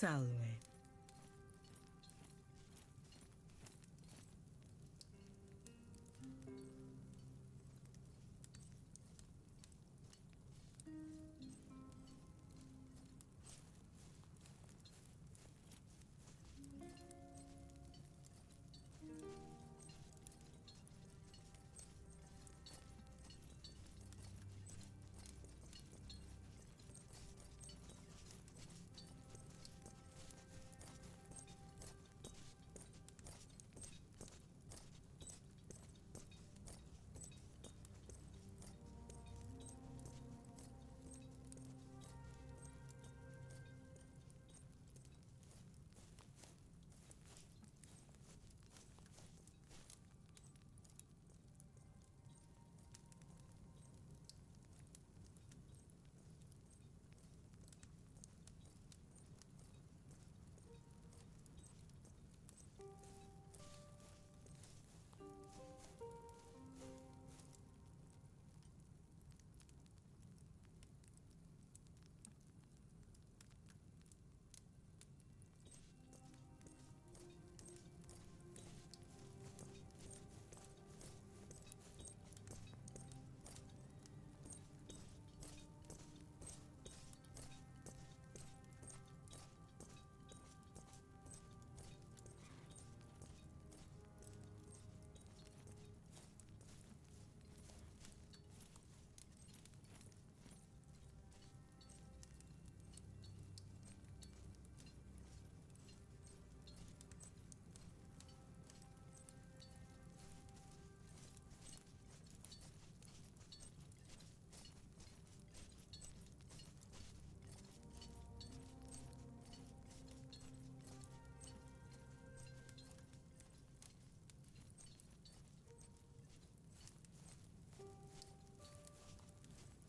Salve.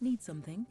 Need something?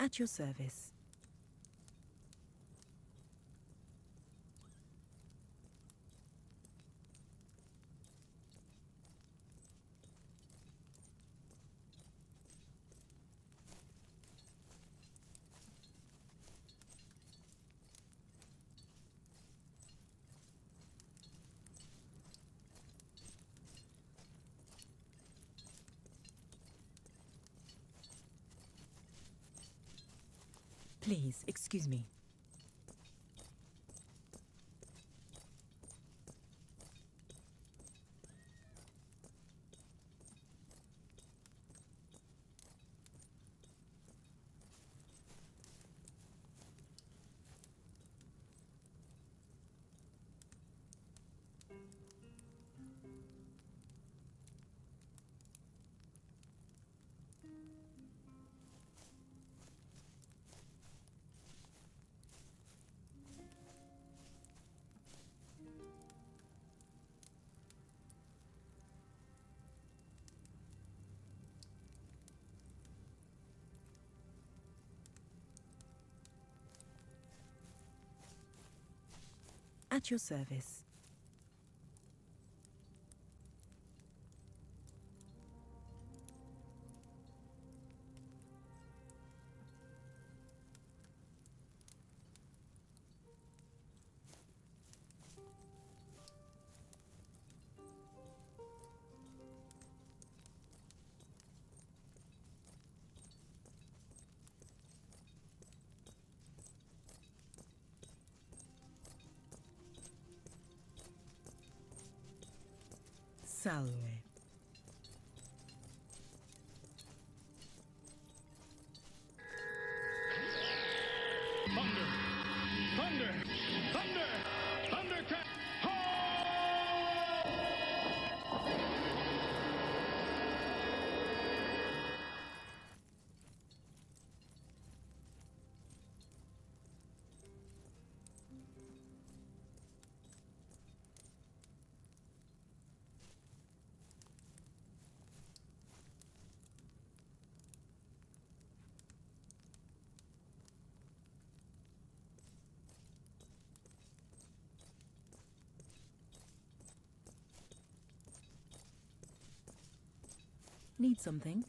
At your service. Please, excuse me. At your service. Salve. Thunder! Thunder! Thunder! Thundercat! Need something?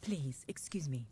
Please, excuse me.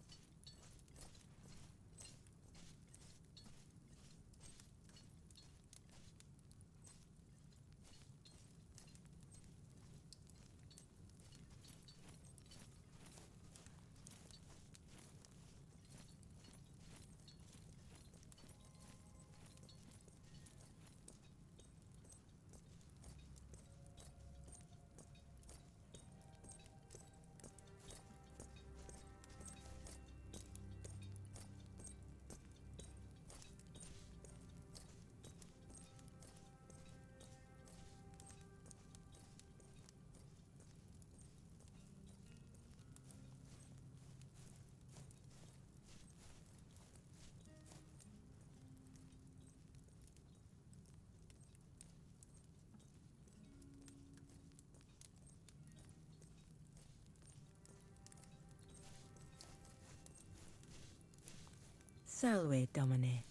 Salve, Domine.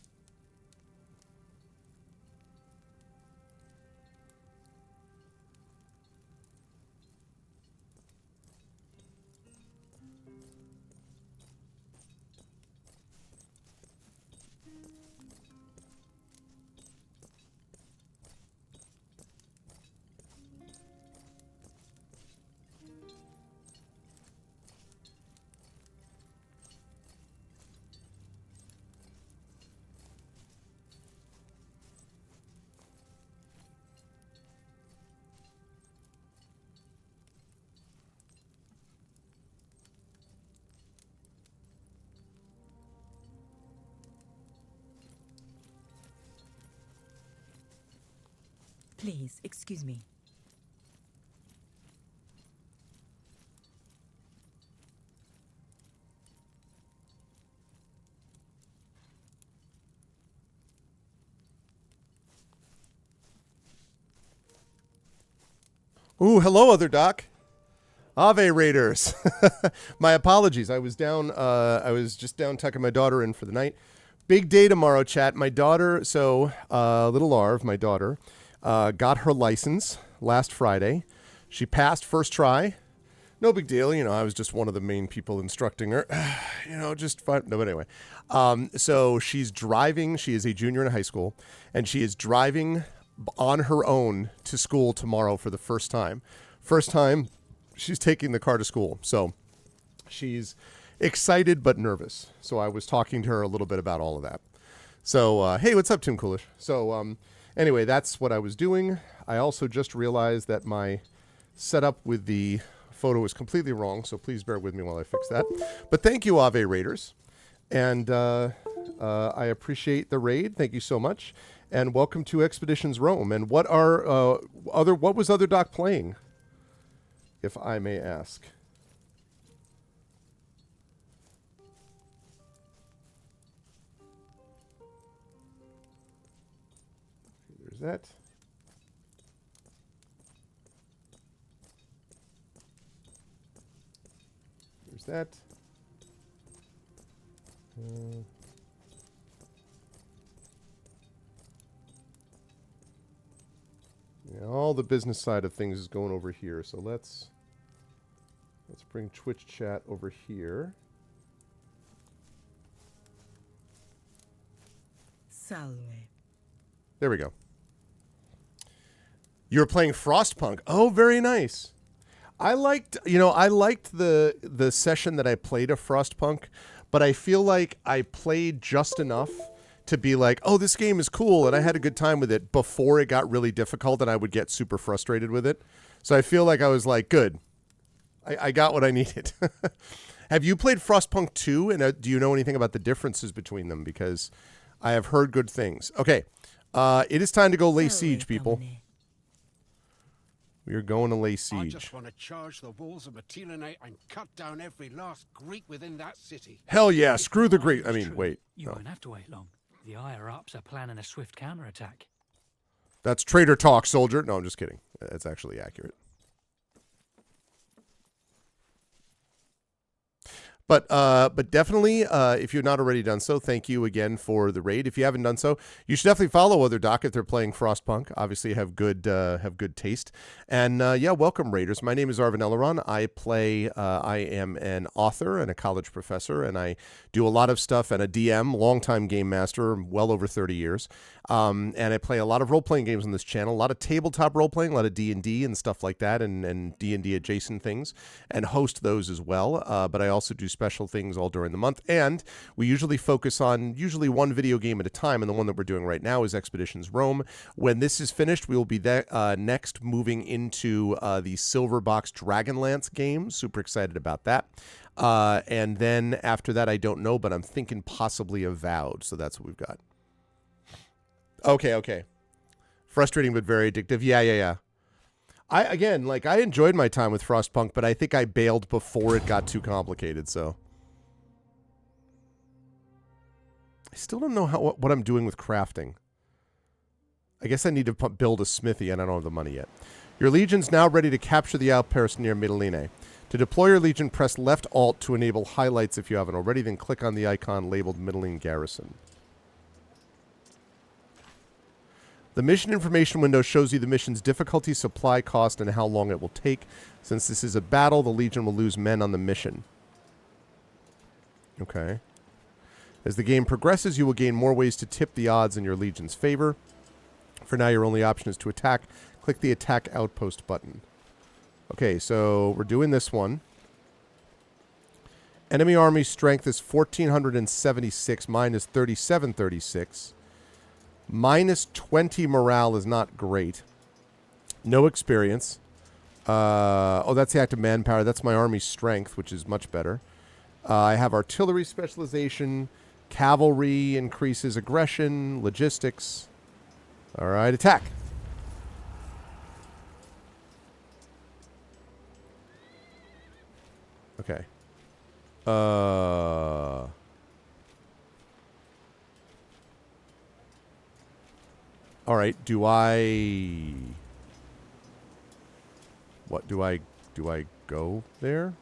Please, excuse me. Ooh, hello, other Doc. Ave Raiders. My apologies. I was down. I was just down tucking my daughter in for the night. Big day tomorrow, chat. My daughter, little Arv, my daughter, got her license last Friday. She passed first try. No big deal. You know, I was just one of the main people instructing her. You know, just fun. No, but anyway. So she's driving. She is a junior in high school, and she is driving on her own to school tomorrow for the first time. First time she's taking the car to school. So she's excited but nervous. So I was talking to her a little bit about all of that. So, hey, what's up, Tim Coolish? So, anyway, that's what I was doing. I also just realized that my setup with the photo is completely wrong, so please bear with me while I fix that. But thank you, Ave Raiders. And I appreciate the raid. Thank you so much. And welcome to Expeditions Rome. And what are what was Other Doc playing, if I may ask? There's that. There's that. Yeah, all the business side of things is going over here. So let's bring Twitch chat over here. Salve. There we go. You're playing Frostpunk. Oh, very nice. I liked the session that I played of Frostpunk, but I feel like I played just enough to be like, oh, this game is cool, and I had a good time with it before it got really difficult and I would get super frustrated with it. So I feel like I was like, good. I got what I needed. Have you played Frostpunk 2, and do you know anything about the differences between them? Because I have heard good things. Okay, it is time to go lay siege, people. We are going to lay siege. I just want to charge the walls of Mytilene and cut down every last Greek within that city. Hell yeah, screw the Greek. I mean, wait. You won't have to wait long. The higher-ups are planning a swift counterattack. That's traitor talk, soldier. No, I'm just kidding. That's actually accurate. But definitely, if you've not already done so, thank you again for the raid. If you haven't done so, you should definitely follow Other Doc if they're playing Frostpunk. Obviously, have good taste. And yeah, welcome, Raiders. My name is Arvin Elleron. I am an author and a college professor, and I do a lot of stuff and a DM, longtime game master, well over 30 years. And I play a lot of role-playing games on this channel, a lot of tabletop role-playing, a lot of D&D and stuff like that, and D&D adjacent things, and host those as well. But I also do special things all during the month, and we usually focus on one video game at a time, and the one that we're doing right now is Expeditions Rome. When this is finished, we will be next moving into the Silverbox Dragonlance game. Super excited about that. And then after that, I don't know, but I'm thinking possibly Avowed, so that's what we've got. Okay. Frustrating but very addictive. Yeah. I enjoyed my time with Frostpunk, but I think I bailed before it got too complicated, so. I still don't know what I'm doing with crafting. I guess I need to build a smithy, and I don't have the money yet. Your legion's now ready to capture the outpost near Mytilene. To To deploy your legion, press left alt to enable highlights if you haven't already, then click on the icon labeled Middling Garrison. The mission information window shows you the mission's difficulty, supply cost, and how long it will take. Since this is a battle, the Legion will lose men on the mission. Okay. As the game progresses, you will gain more ways to tip the odds in your Legion's favor. For now, your only option is to attack. Click the Attack Outpost button. Okay, so we're doing this one. Enemy army strength is 1,476, mine is 3,736. Minus 20 morale is not great. No experience. Oh, that's the active manpower. That's my army strength, which is much better. I have artillery specialization. Cavalry increases aggression. Logistics. All right, attack. Okay. All right, What do I go there?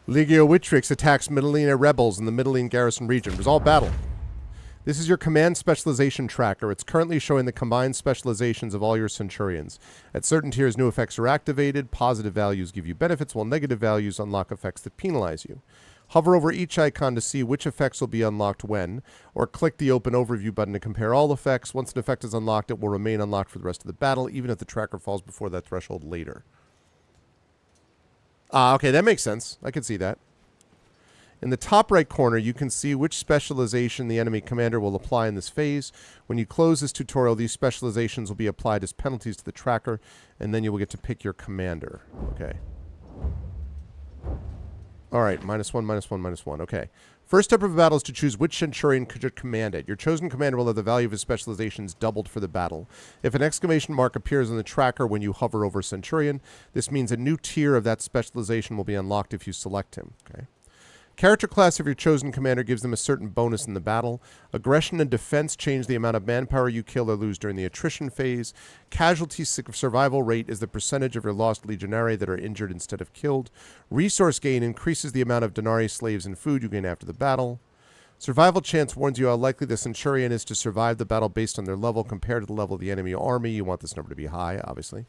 Legio Witrix attacks Mytilene rebels in the Mytilene garrison region. Resolve battle. This is your command specialization tracker. It's currently showing the combined specializations of all your Centurions. At certain tiers, new effects are activated. Positive values give you benefits, while negative values unlock effects that penalize you. Hover over each icon to see which effects will be unlocked when, or click the Open Overview button to compare all effects. Once an effect is unlocked, it will remain unlocked for the rest of the battle, even if the tracker falls before that threshold later. Okay, that makes sense. I can see that. In the top right corner, you can see which specialization the enemy commander will apply in this phase. When you close this tutorial, these specializations will be applied as penalties to the tracker, and then you will get to pick your commander. Okay. All right, -1, -1, -1. Okay. First step of the battle is to choose which Centurion could you command it. Your chosen commander will have the value of his specializations doubled for the battle. If an exclamation mark appears on the tracker when you hover over Centurion, this means a new tier of that specialization will be unlocked if you select him. Okay. Character class of your chosen commander gives them a certain bonus in the battle. Aggression and defense change the amount of manpower you kill or lose during the attrition phase. Casualty survival rate is the percentage of your lost legionary that are injured instead of killed. Resource gain increases the amount of Denari slaves and food you gain after the battle. Survival chance warns you how likely the Centurion is to survive the battle based on their level compared to the level of the enemy army. You want this number to be high, obviously.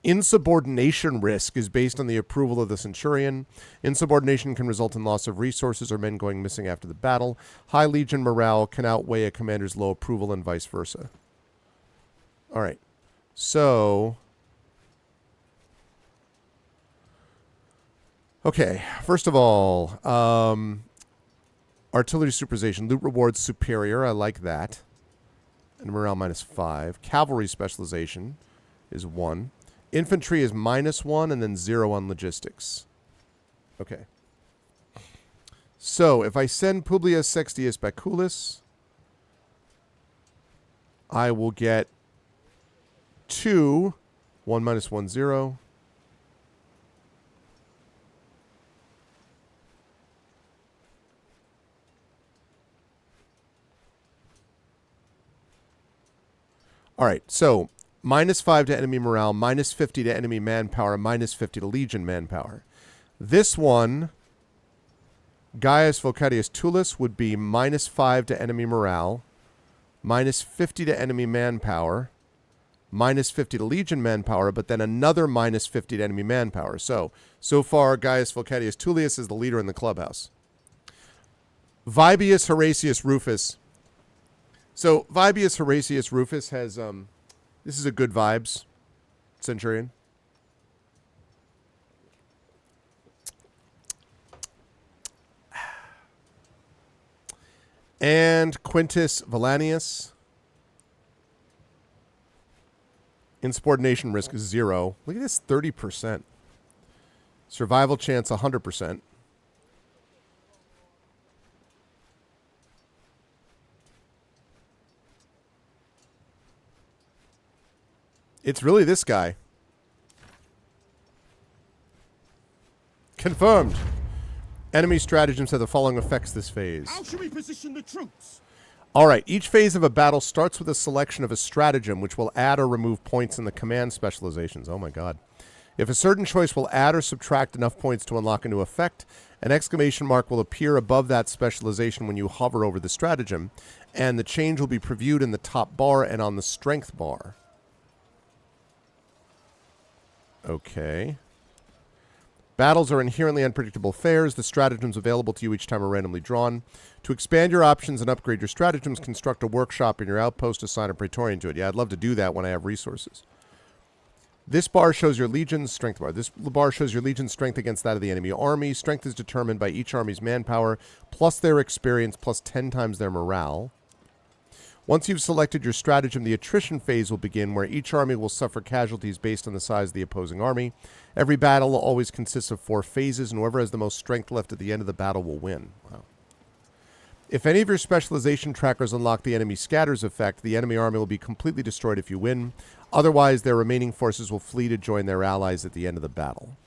Insubordination risk is based on the approval of the Centurion. Insubordination can result in loss of resources or men going missing after the battle. High Legion morale can outweigh a commander's low approval and vice versa. All right. So, okay. First of all, artillery supervision. Loot rewards superior. I like that. And morale -5. Cavalry specialization is 1. Infantry is -1 and then 0 on logistics. Okay. So, if I send Publius Sextius Baculus, I will get 2, 1 -1, 0. All right, so -5 to enemy morale, -50 to enemy manpower, -50 to Legion manpower. This one, Gaius Vocatius Tullus, would be -5 to enemy morale, -50 to enemy manpower, -50 to Legion manpower, but then another -50 to enemy manpower. So far, Gaius Vocatius Tullius is the leader in the clubhouse. Vibius Horatius Rufus. So Vibius Horatius Rufus has... this is a good vibes Centurion. And Quintus Valanius. Insubordination risk is 0. Look at this, 30%. Survival chance 100%. It's really this guy. Confirmed. Enemy stratagems have the following effects this phase. How should we position the troops? All right, each phase of a battle starts with a selection of a stratagem which will add or remove points in the command specializations. Oh my god. If a certain choice will add or subtract enough points to unlock a new effect, an exclamation mark will appear above that specialization when you hover over the stratagem, and the change will be previewed in the top bar and on the strength bar. Okay. Battles are inherently unpredictable affairs. The stratagems available to you each time are randomly drawn. To expand your options and upgrade your stratagems, construct a workshop in your outpost, assign a Praetorian to it. Yeah, I'd love to do that when I have resources. This bar shows your legion's strength bar. This bar shows your legion's strength against that of the enemy army. Strength is determined by each army's manpower, plus their experience, plus 10 times their morale. Once you've selected your stratagem, the attrition phase will begin, where each army will suffer casualties based on the size of the opposing army. Every battle always consists of 4 phases, and whoever has the most strength left at the end of the battle will win. Wow. If any of your specialization trackers unlock the enemy scatters effect, the enemy army will be completely destroyed if you win. Otherwise, their remaining forces will flee to join their allies at the end of the battle.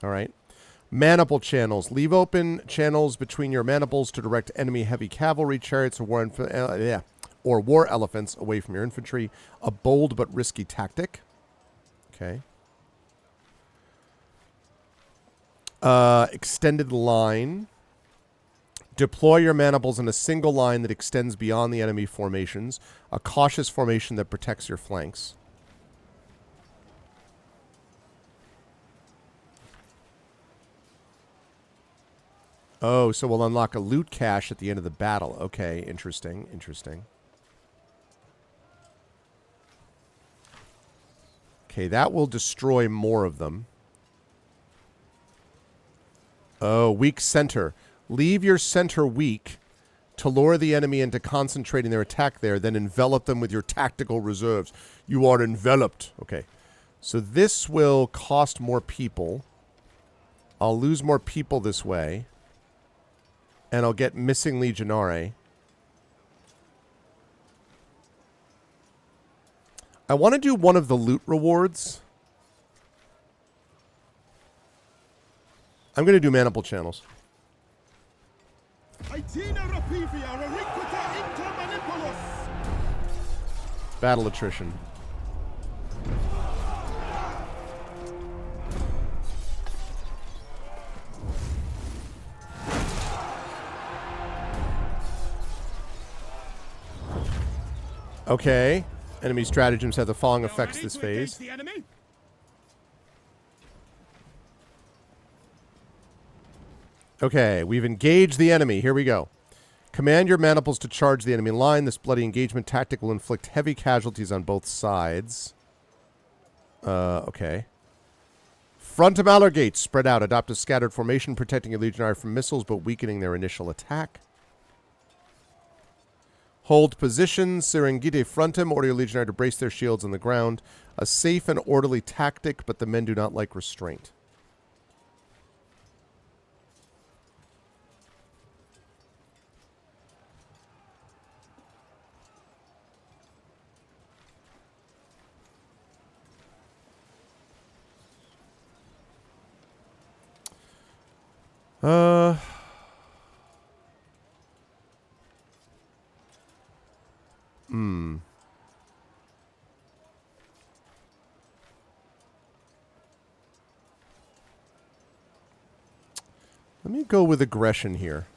All right. Maniple channels. Leave open channels between your maniples to direct enemy heavy cavalry, chariots, or war elephants away from your infantry. A bold but risky tactic. Okay. Extended line. Deploy your maniples in a single line that extends beyond the enemy formations. A cautious formation that protects your flanks. Oh, so we'll unlock a loot cache at the end of the battle. Okay, interesting, interesting. Okay, that will destroy more of them. Oh, weak center. Leave your center weak to lure the enemy into concentrating their attack there, then envelop them with your tactical reserves. You are enveloped. Okay, so this will cost more people. I'll lose more people this way. And I'll get missing Legionare. I want to do one of the loot rewards. I'm going to do maniple channels. Battle attrition. Okay. Enemy stratagems have the following effects this phase. Okay, we've engaged the enemy. Here we go. Command your maniples to charge the enemy line. This bloody engagement tactic will inflict heavy casualties on both sides. Okay. Front of Malor Gates. Spread out. Adopt a scattered formation, protecting your legionary from missiles, but weakening their initial attack. Hold position. Serengite frontem. Order your legionary to brace their shields on the ground. A safe and orderly tactic, but the men do not like restraint. Let me go with aggression here.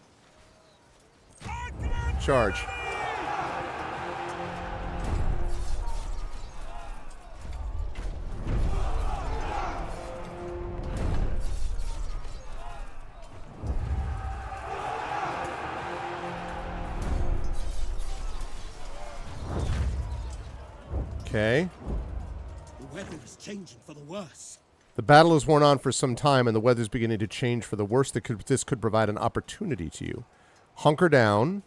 Charge. Okay. The weather is changing for the worse. The battle has worn on for some time, and the weather's beginning to change for the worse. This could provide an opportunity to you. Hunker down.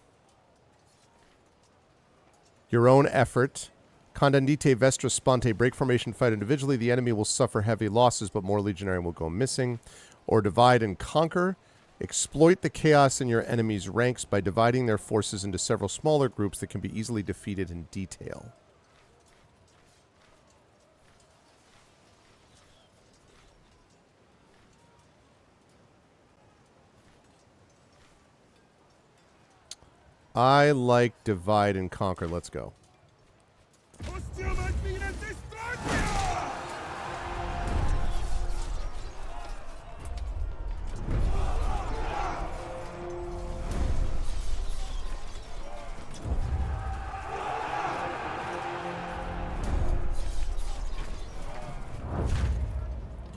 Your own effort. Condendite Vestra Sponte. Break formation, fight individually. The enemy will suffer heavy losses, but more legionary will go missing. Or divide and conquer. Exploit the chaos in your enemy's ranks by dividing their forces into several smaller groups that can be easily defeated in detail. I like divide and conquer. Let's go.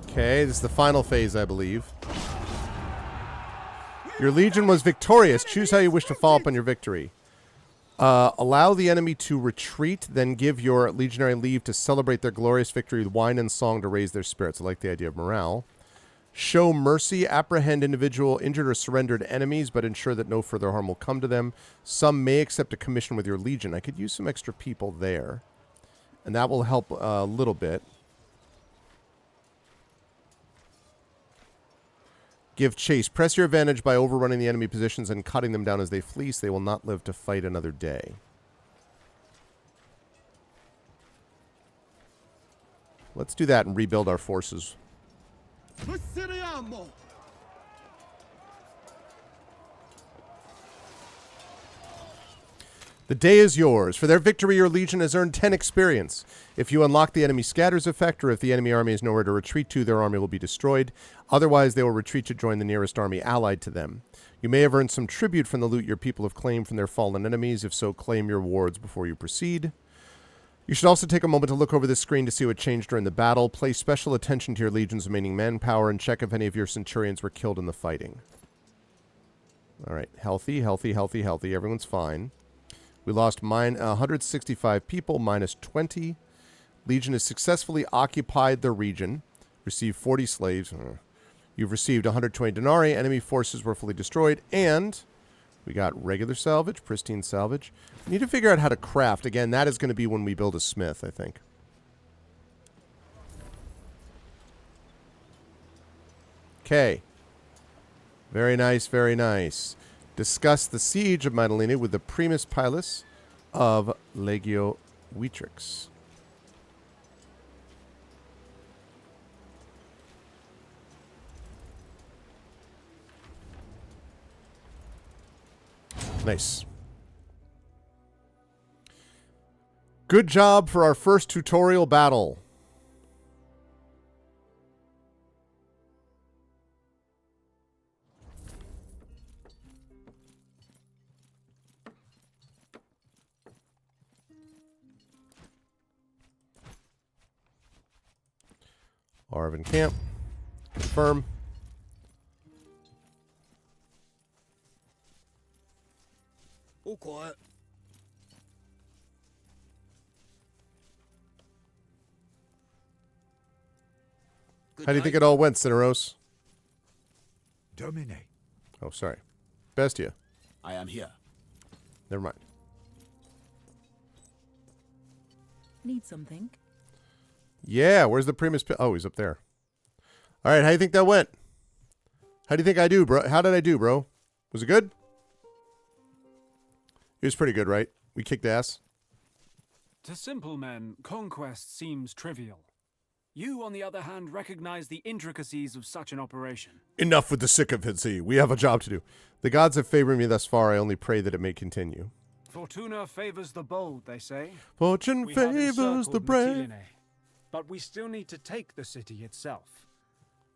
Okay, this is the final phase, I believe. Your legion was victorious. Choose how you wish to follow up on your victory. Allow the enemy to retreat, then give your legionary leave to celebrate their glorious victory with wine and song to raise their spirits. I like the idea of morale. Show mercy. Apprehend individual injured or surrendered enemies, but ensure that no further harm will come to them. Some may accept a commission with your legion. I could use some extra people there, and that will help a little bit. Give chase. Press your advantage by overrunning the enemy positions and cutting them down as they flee, so they will not live to fight another day. Let's do that and rebuild our forces. The day is yours. For their victory, your legion has earned 10 experience. If you unlock the enemy scatters effect, or if the enemy army has nowhere to retreat to, their army will be destroyed. Otherwise, they will retreat to join the nearest army allied to them. You may have earned some tribute from the loot your people have claimed from their fallen enemies. If so, claim your rewards before you proceed. You should also take a moment to look over this screen to see what changed during the battle. Pay special attention to your legion's remaining manpower and check if any of your centurions were killed in the fighting. All right, healthy, healthy, healthy, healthy. Everyone's fine. We lost 165 people, minus 20. Legion has successfully occupied the region. Received 40 slaves. You've received 120 denarii. Enemy forces were fully destroyed. And we got regular salvage, pristine salvage. We need to figure out how to craft. Again, that is going to be when we build a smith, I think. Okay. Very nice, very nice. Discuss the siege of Mytilene with the Primus Pilus of Legio Vitrix. Nice. Good job for our first tutorial battle. Arvin camp. Confirm. All quiet. How do you think it all went, Cineros? Domine. Oh, sorry. Bestia. I am here. Never mind. Need something? Yeah, where's the Primus? Oh, he's up there. All right, how do you think that went? How do you think I do, bro? How did I do, bro? Was it good? It was pretty good, right? We kicked ass. To simple men, conquest seems trivial. You, on the other hand, recognize the intricacies of such an operation. Enough with the sycophancy. We have a job to do. The gods have favored me thus far. I only pray that it may continue. Fortuna favors the bold, they say. Fortune favors the brave. Mytilene, but we still need to take the city itself.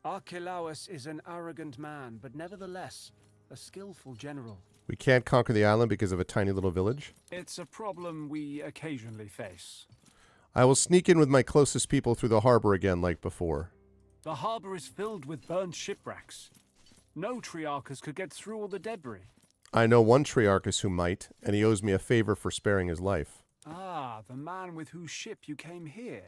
Archelaus is an arrogant man, but nevertheless, a skillful general. We can't conquer the island because of a tiny little village. It's a problem we occasionally face. I will sneak in with my closest people through the harbor again like before. The harbor is filled with burned shipwrecks. No Triarchus could get through all the debris. I know one Triarchus who might, and he owes me a favor for sparing his life. Ah, the man with whose ship you came here.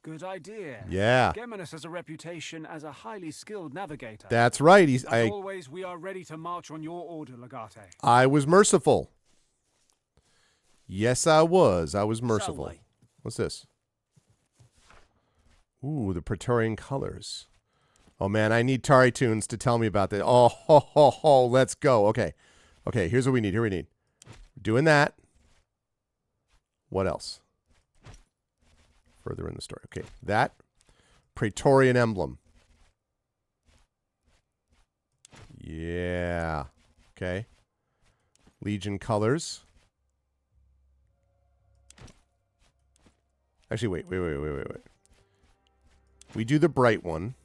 Good idea. Yeah. Geminus has a reputation as a highly skilled navigator. That's right. As always, we are ready to march on your order, Legate. I was merciful. Yes, I was. I was merciful. What's this? Ooh, the Praetorian colors. Oh, man, I need Tari Tunes to tell me about that. Oh, ho, ho, ho, let's go. Okay. Okay, here's what we need. Here we need. Doing that. What else? Further in the story. Okay, that. Praetorian emblem. Yeah. Okay. Legion colors. Actually, wait. We do the bright one.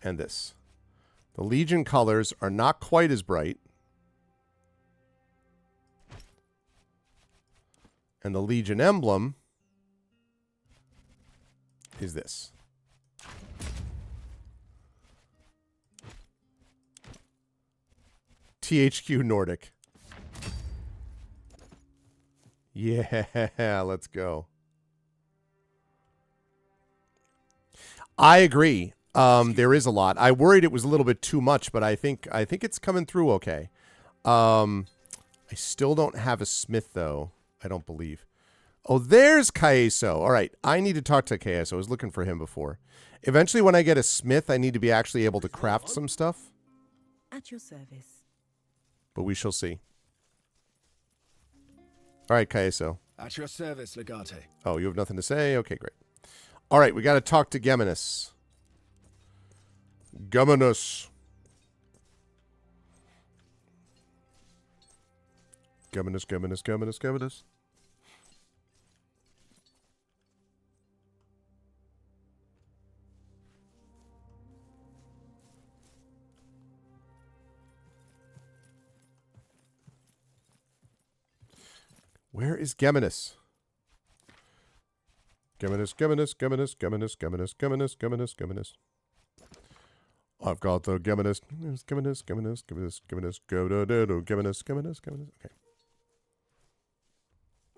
And this. The Legion colors are not quite as bright. And the Legion emblem is this. THQ Nordic. Yeah, let's go. I agree. There is a lot. I worried it was a little bit too much, but I think it's coming through okay. I still don't have a smith though. I don't believe. Oh, there's Kaeso. All right, I need to talk to Kaeso. I was looking for him before. Eventually, when I get a smith, I need to be actually able to craft some stuff. At your service. But we shall see. All right, Kaeso. At your service, Legate. Oh, you have nothing to say? Okay, great. All right, we got to talk to Geminus. Geminus. Geminus. Where is Geminus? Geminus. I've got the Geminus. Geminus. Okay.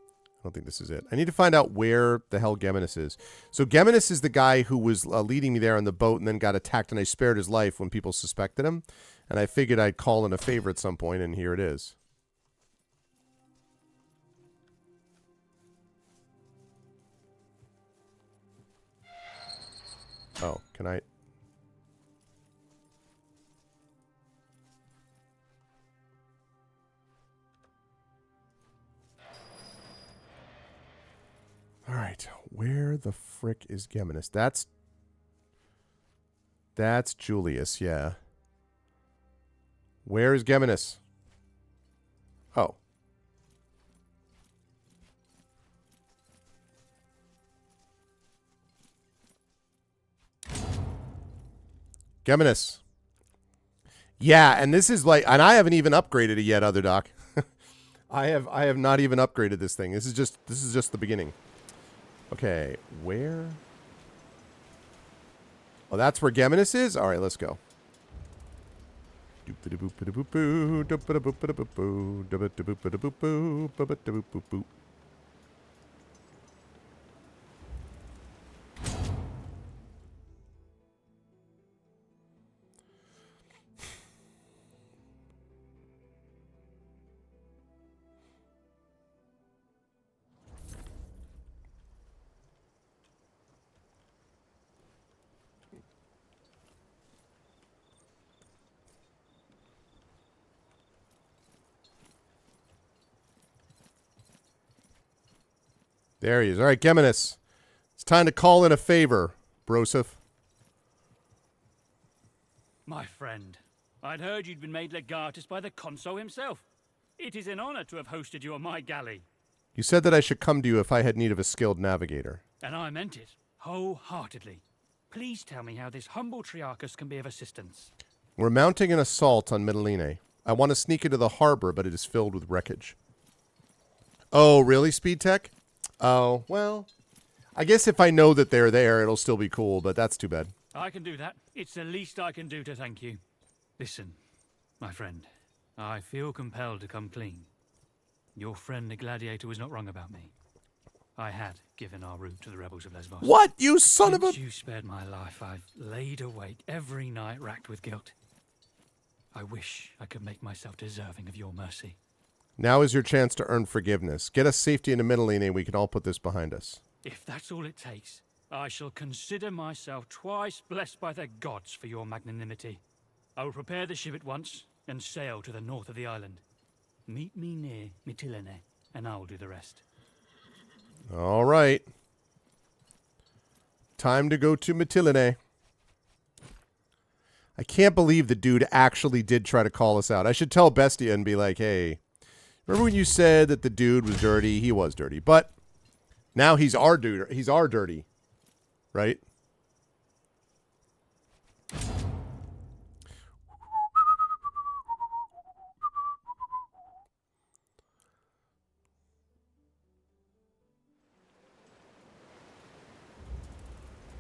I don't think this is it. I need to find out where the hell Geminus is. So Geminus is the guy who was leading me there on the boat and then got attacked, and I spared his life when people suspected him. And I figured I'd call in a favor at some point, and here it is. Oh, can I... All right, where the frick is Geminus? That's Julius, yeah. Where is Geminus? Oh. Geminus. Yeah, and this is like, and I haven't even upgraded it yet, Other Doc. I have not even upgraded this thing. This is just the beginning. Okay, where? Oh, that's where Geminus is? All right, let's go. There he is. All right, Geminus. It's time to call in a favor, Broseph. My friend, I'd heard you'd been made legatus by the consul himself. It is an honor to have hosted you on my galley. You said that I should come to you if I had need of a skilled navigator. And I meant it, wholeheartedly. Please tell me how this humble Triarchus can be of assistance. We're mounting an assault on Mytilene. I want to sneak into the harbor, but it is filled with wreckage. Oh, really, Speed Tech? Oh, well, I guess if I know that they're there, it'll still be cool, but that's too bad. I can do that. It's the least I can do to thank you. Listen, my friend, I feel compelled to come clean. Your friend the Gladiator was not wrong about me. I had given our route to the rebels of Lesbos. What, you son of a... Since you spared my life, I've laid awake every night racked with guilt. I wish I could make myself deserving of your mercy. Now is your chance to earn forgiveness. Get us safety into Mytilene and we can all put this behind us. If that's all it takes, I shall consider myself twice blessed by the gods for your magnanimity. I will prepare the ship at once and sail to the north of the island. Meet me near Mytilene, and I'll do the rest. All right. Time to go to Mytilene. I can't believe the dude actually did try to call us out. I should tell Bestia and be like, hey, remember when you said that the dude was dirty? He was dirty. But now he's our dude. He's our dirty. Right?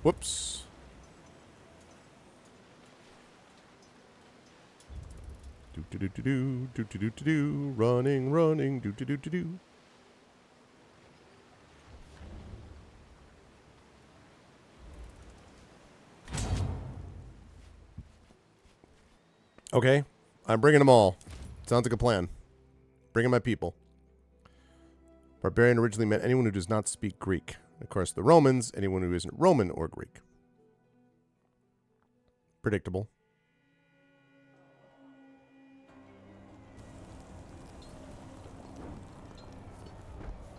Whoops. Do running, running, do. Okay, I'm bringing them all. Sounds like a plan. Bringing my people. Barbarian originally meant anyone who does not speak Greek. Of course, the Romans, anyone who isn't Roman or Greek. Predictable.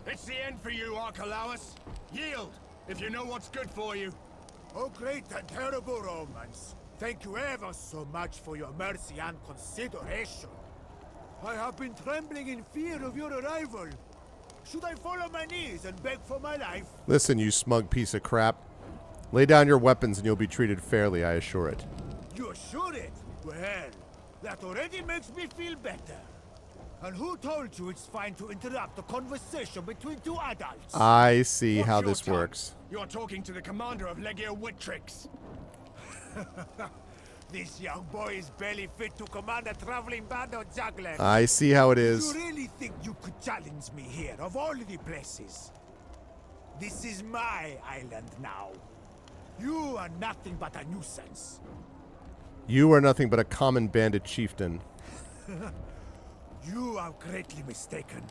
It's the end for you, Archelaus. Yield, if you know what's good for you. Oh, great and terrible Romans. Thank you ever so much for your mercy and consideration. I have been trembling in fear of your arrival. Should I fall on my knees and beg for my life? Listen, you smug piece of crap. Lay down your weapons and you'll be treated fairly, I assure it. You assure it? Well, that already makes me feel better. And who told you it's fine to interrupt a conversation between two adults? I see how this works. You're talking to the commander of Legio Witrix. This young boy is barely fit to command a traveling band of jugglers. I see how it is. You really think you could challenge me here, of all the places? This is my island now. You are nothing but a nuisance. You are nothing but a common bandit chieftain. You are greatly mistaken.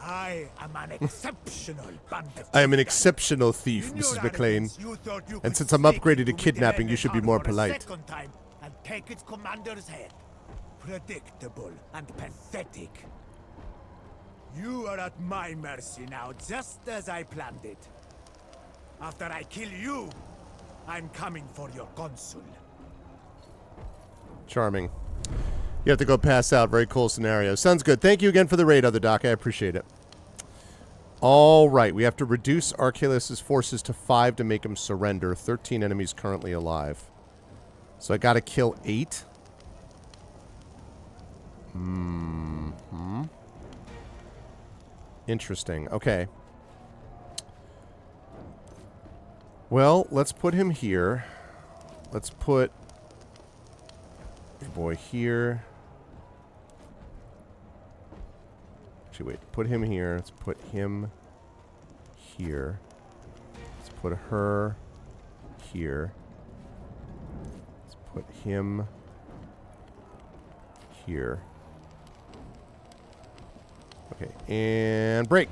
I am an exceptional bandit. I am an exceptional thief, Mrs. McLean. And since I'm upgraded to kidnapping, you should be more polite. And take its commander's head. Predictable and pathetic. You are at my mercy now, just as I planned it. After I kill you, I'm coming for your consul. Charming. You have to go pass out. Very cool scenario. Sounds good. Thank you again for the raid, Other Doc. I appreciate it. All right. We have to reduce Archelaus' forces to 5 to make him surrender. 13 enemies currently alive. So I got to kill 8. Interesting. Okay. Well, let's put him here. Let's put your boy here. Actually, wait. Put him here. Let's put him here. Let's put her here. Let's put him here. Okay, and break.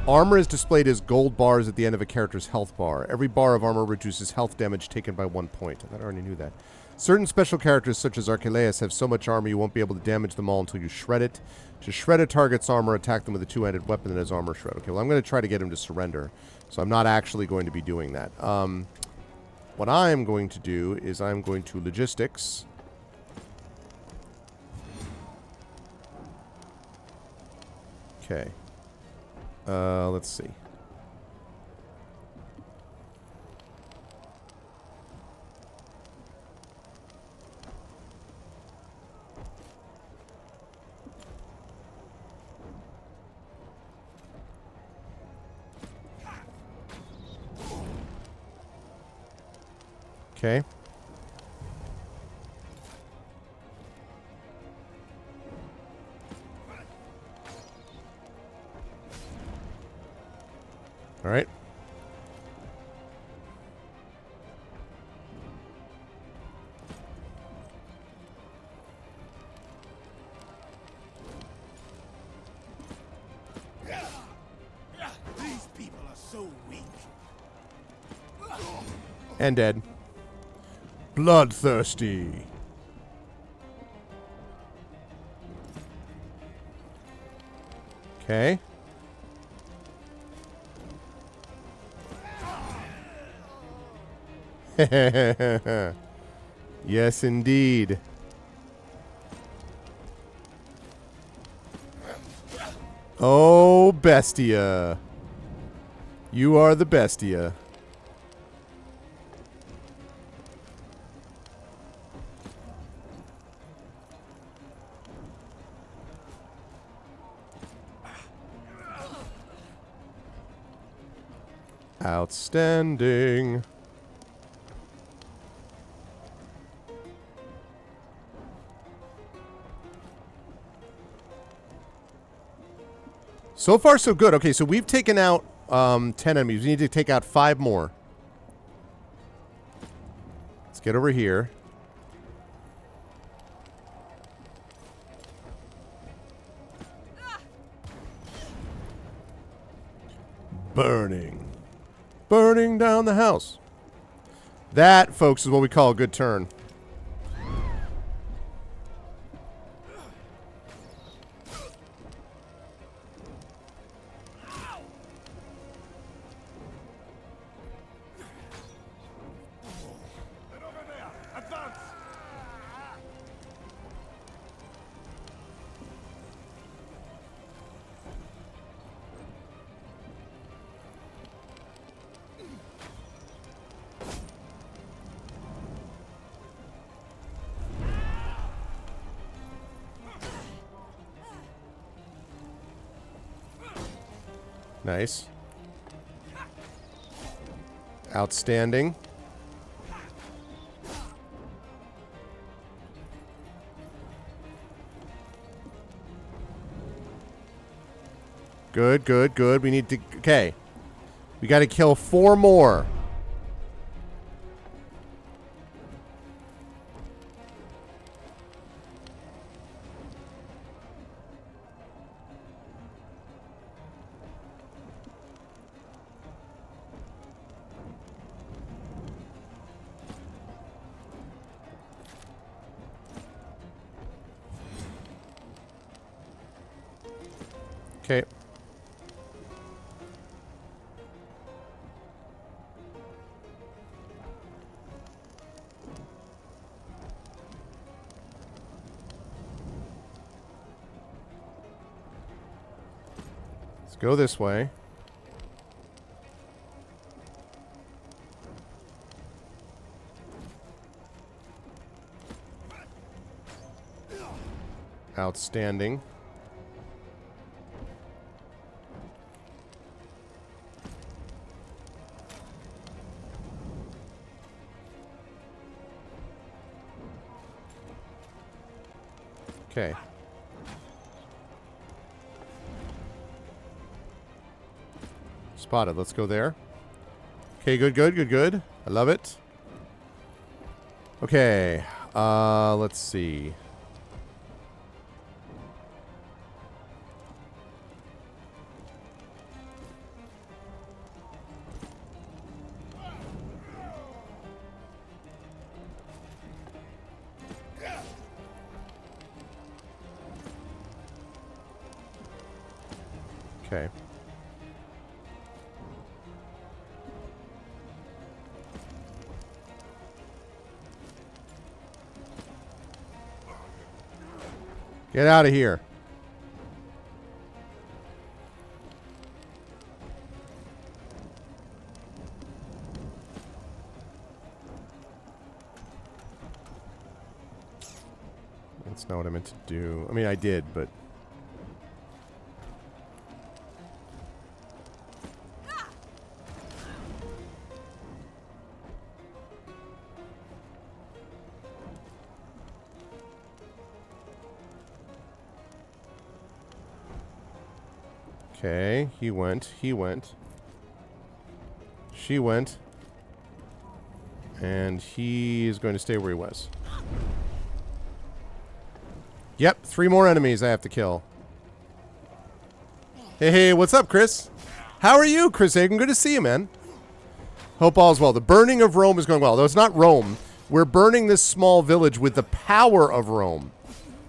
Armor is displayed as gold bars at the end of a character's health bar. Every bar of armor reduces health damage taken by 1 point. I thought I already knew that. Certain special characters, such as Archelaus, have so much armor you won't be able to damage them all until you shred it. To shred a target's armor, attack them with a 2-handed weapon that has armor shred. Okay, well, I'm going to try to get him to surrender. So I'm not actually going to be doing that. What I am going to do is I'm going to logistics. Okay. Let's see. Okay. All right. These people are so weak. And dead. Bloodthirsty. Okay. Yes, indeed. Oh, Bestia. You are the Bestia. Outstanding. So far, so good. Okay, so we've taken out 10 enemies. We need to take out 5 more. Let's get over here. Burning. Burning down the house. That, folks, is what we call a good turn. Nice. Outstanding. Good, good, good. We need to... Okay. We got to kill 4 more. Okay. Let's go this way. Outstanding. Okay. Spotted. Let's go there. Okay, good, good, good, good. I love it. Okay. Let's see. Okay. Get out of here. That's not what I meant to do. I mean, I did, but... Okay, he went, she went, and he is going to stay where he was. Yep, 3 more enemies I have to kill. Hey, hey, what's up, Chris? How are you, Chris Hagen? Good to see you, man. Hope all's well. The burning of Rome is going well. Though it's not Rome. We're burning this small village with the power of Rome.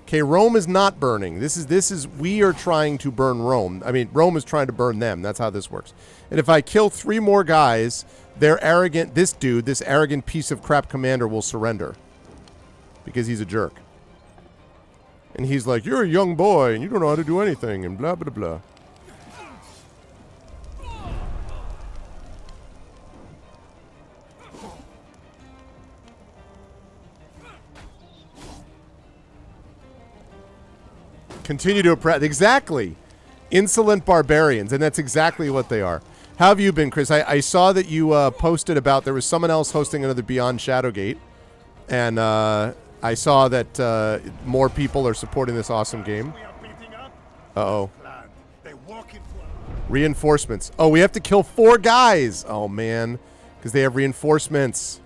Okay, Rome is not burning. This is we are trying to burn Rome. I mean, Rome is trying to burn them. That's how this works. And if I kill 3 more guys, they're arrogant. This dude, this arrogant piece of crap commander will surrender. because he's a jerk. And he's like, you're a young boy and you don't know how to do anything and blah, blah, blah. Continue to oppress. Exactly. Insolent barbarians. And that's exactly what they are. How have you been, Chris? I saw that you posted about there was someone else hosting another Beyond Shadowgate. And I saw that more people are supporting this awesome game. Uh-oh. Reinforcements. Oh, we have to kill 4 guys. Oh, man. Because they have reinforcements.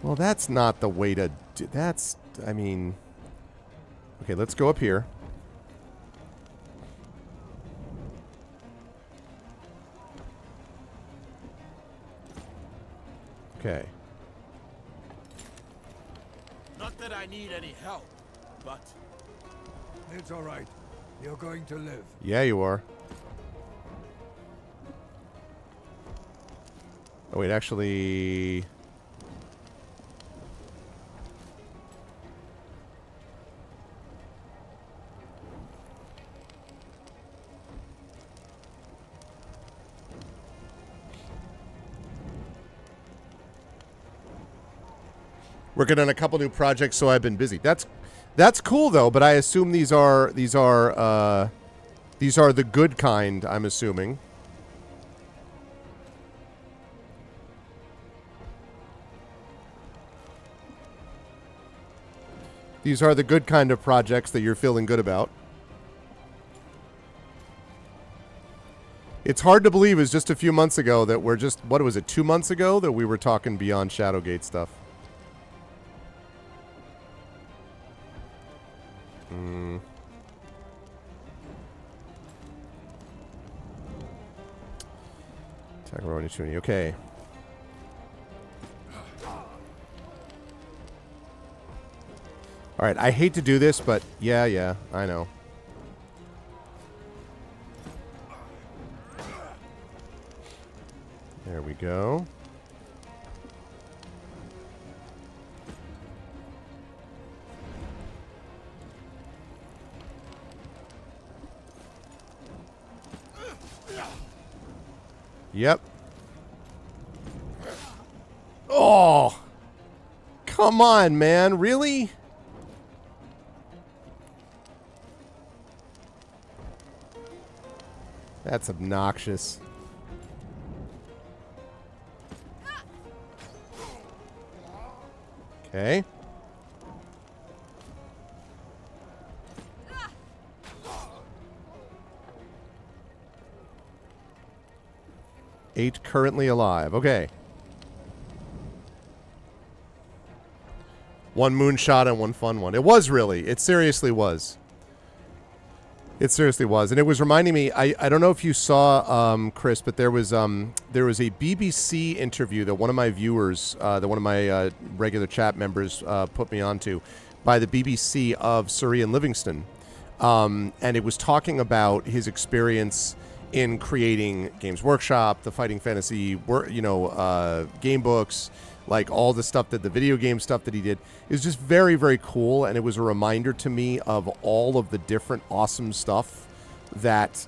Well, that's not the way to do. That's, I mean. Okay, let's go up here. Okay. Not that I need any help, but it's all right. You're going to live. Yeah, you are. Oh, wait, actually. Working on a couple new projects, so I've been busy. That's cool though, but I assume these are the good kind, I'm assuming. These are the good kind of projects that you're feeling good about. It's hard to believe it was just a few months ago that we're just, what was it, 2 months ago that we were talking Beyond Shadowgate stuff. Takaroni Chuni. Okay. All right. I hate to do this, but yeah, I know. There we go. Yep. Oh! Come on, man. Really? That's obnoxious. Okay. Eight currently alive. Okay. 1 moonshot and 1 fun one. It was really. It seriously was. It seriously was. And it was reminding me, I don't know if you saw, Chris, but there was a BBC interview that one of my viewers, that one of my regular chat members put me onto by the BBC of Sir Ian Livingstone. And it was talking about his experience in creating Games Workshop, the Fighting Fantasy, game books, like all the stuff that the video game stuff that he did is just very, very cool. And it was a reminder to me of all of the different awesome stuff that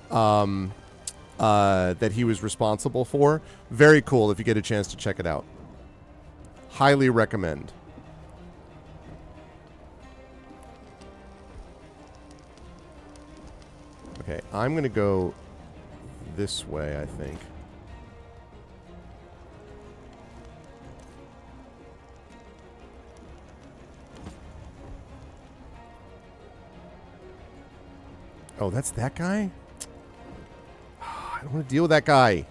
that he was responsible for. Very cool if you get a chance to check it out. Highly recommend. Okay, I'm going to go this way, I think. Oh, that's that guy? I don't want to deal with that guy.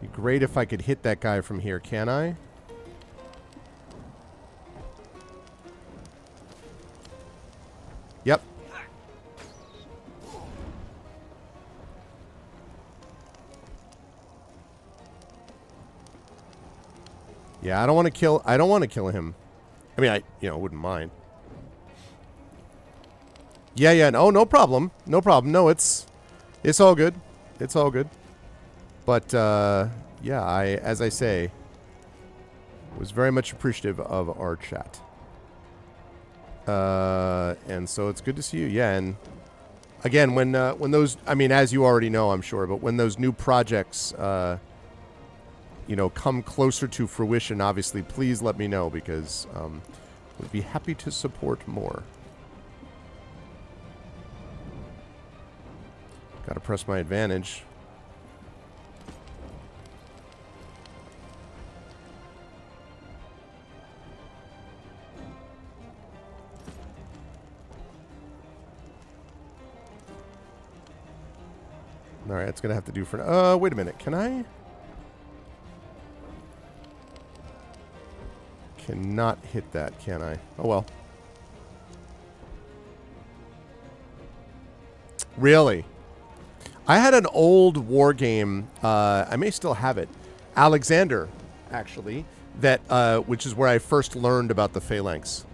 Be great if I could hit that guy from here, can I? Yep. Yeah, I don't want to kill him. I mean, I wouldn't mind. Yeah, yeah. No, no problem. No problem. No, it's all good. It's all good. But, yeah, as I say, was very much appreciative of our chat. And so it's good to see you. Yeah, and again, when those, I mean, as you already know, I'm sure, but when those new projects, you know, come closer to fruition, obviously, please let me know, because we'd be happy to support more. Gotta press my advantage. Alright, it's gonna have to do for... wait a minute. Can I... Cannot hit that, can I? Oh, well. Really? I had an old war game, I may still have it, Alexander, actually, that, which is where I first learned about the Phalanx.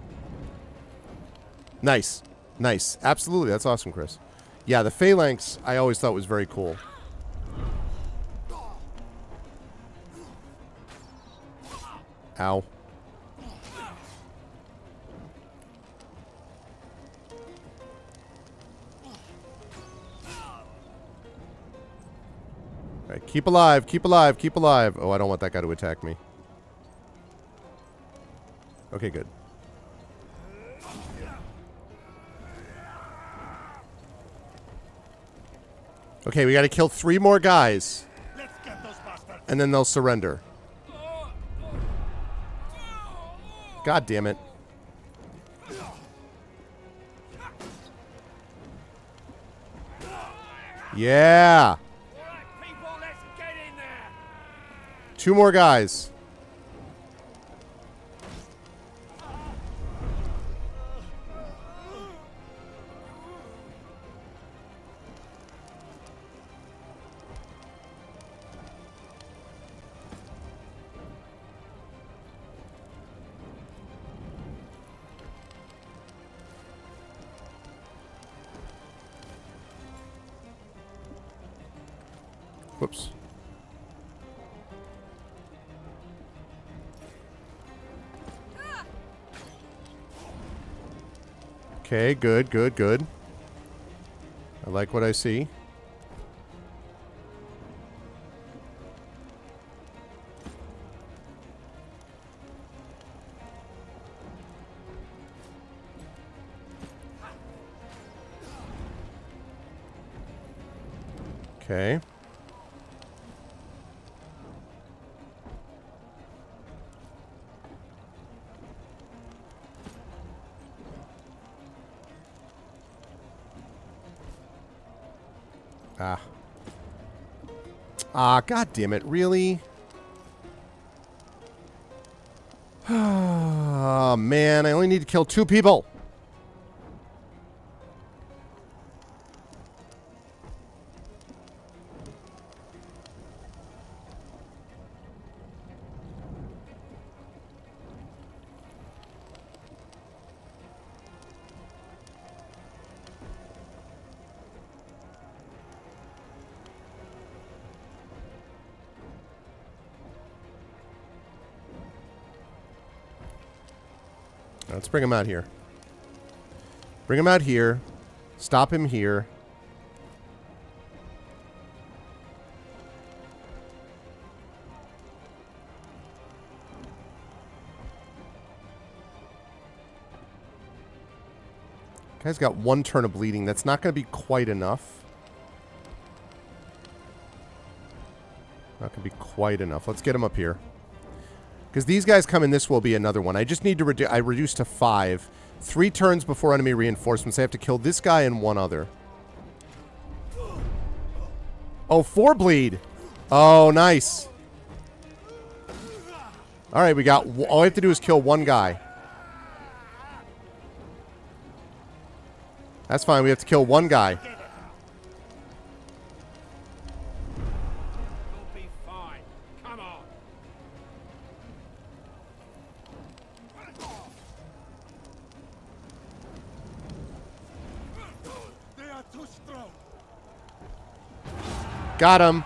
Nice. Nice. Absolutely. That's awesome, Chris. Yeah, the Phalanx I always thought was very cool. Ow. Alright, keep alive, keep alive, keep alive. Oh, I don't want that guy to attack me. Okay, good. Okay, we gotta kill 3 more guys. And then they'll surrender. God damn it. Yeah! 2 more guys. Whoops. Okay, good, good, good. I like what I see. Okay. Ah. Ah, god damn it, really? Oh, man, I only need to kill 2 people. Let's bring him out here. Bring him out here. Stop him here. Guy's got 1 turn of bleeding. That's not going to be quite enough. Not going to be quite enough. Let's get him up here. Because these guys come in, this will be another one. I just need to reduce to 5. 3 turns before enemy reinforcements. I have to kill this guy and 1 other. Oh, 4 bleed. Oh, nice. Alright, we got... All I have to do is kill 1 guy. That's fine. We have to kill 1 guy. Got him.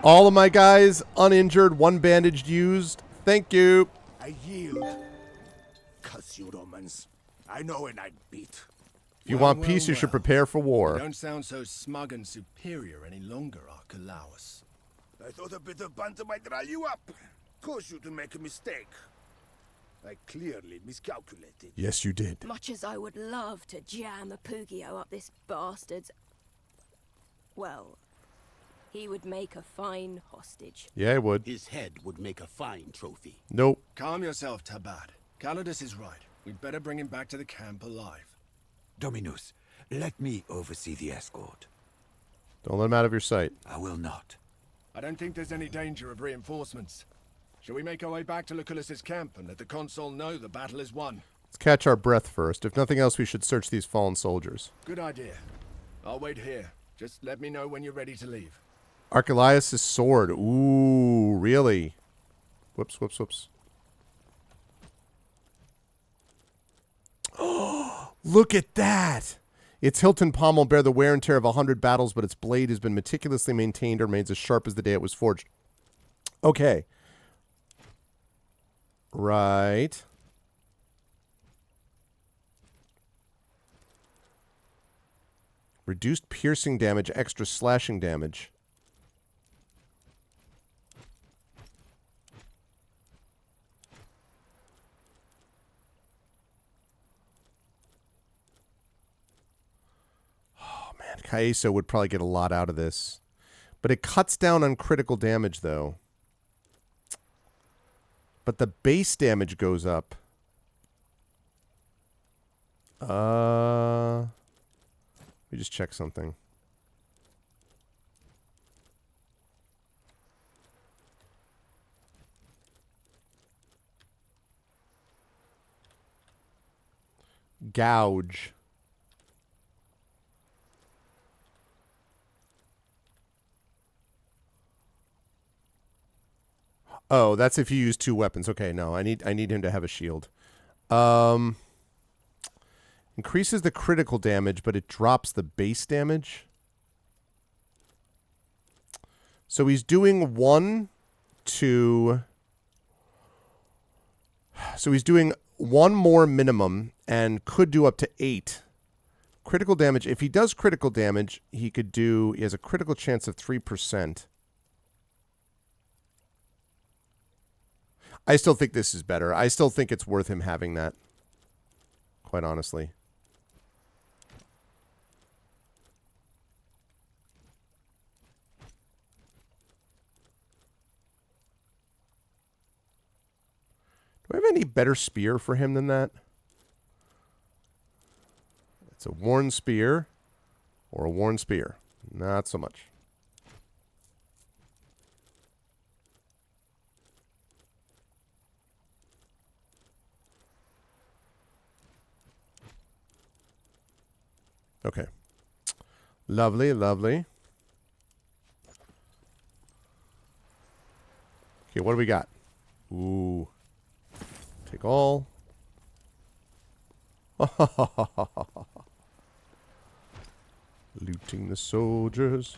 All of my guys uninjured, one bandaged used. Thank you. I yield. Curse you, Romans. I know when I'm beat. If you want peace, you should prepare for war. You don't sound so smug and superior any longer, Archelaus. I thought a bit of banter might rile you up. Cause you to make a mistake. I clearly miscalculated. Yes, you did. Much as I would love to jam a Pugio up this bastard's... Well, he would make a fine hostage. Yeah, he would. His head would make a fine trophy. Nope. Calm yourself, Tabad. Calidus is right. We'd better bring him back to the camp alive. Dominus, let me oversee the escort. Don't let him out of your sight. I will not. I don't think there's any danger of reinforcements. Shall we make our way back to Lucullus's camp and let the consul know the battle is won? Let's catch our breath first. If nothing else, we should search these fallen soldiers. Good idea. I'll wait here. Just let me know when you're ready to leave. Archelaus' sword. Ooh, really? Whoops, whoops, whoops. Oh, look at that! Its hilt and pommel bear the wear and tear of 100 battles, but its blade has been meticulously maintained and remains as sharp as the day it was forged. Okay. Right. Reduced piercing damage, extra slashing damage. Oh, man. Kaiso would probably get a lot out of this. But it cuts down on critical damage, though. But the base damage goes up. Let me just check something. Gouge. Oh, that's if you use 2 weapons. Okay, no, I need him to have a shield. Increases the critical damage, but it drops the base damage. So he's doing 1 to... So he's doing 1 more minimum and could do up to 8. Critical damage. If he does critical damage, he could do... He has a critical chance of 3%. I still think this is better. I still think it's worth him having that. Quite honestly. Do I have any better spear for him than that? It's a worn spear or a worn spear. Not so much. Okay. Lovely, lovely. Okay, what do we got? Ooh. Take all. Looting the soldiers.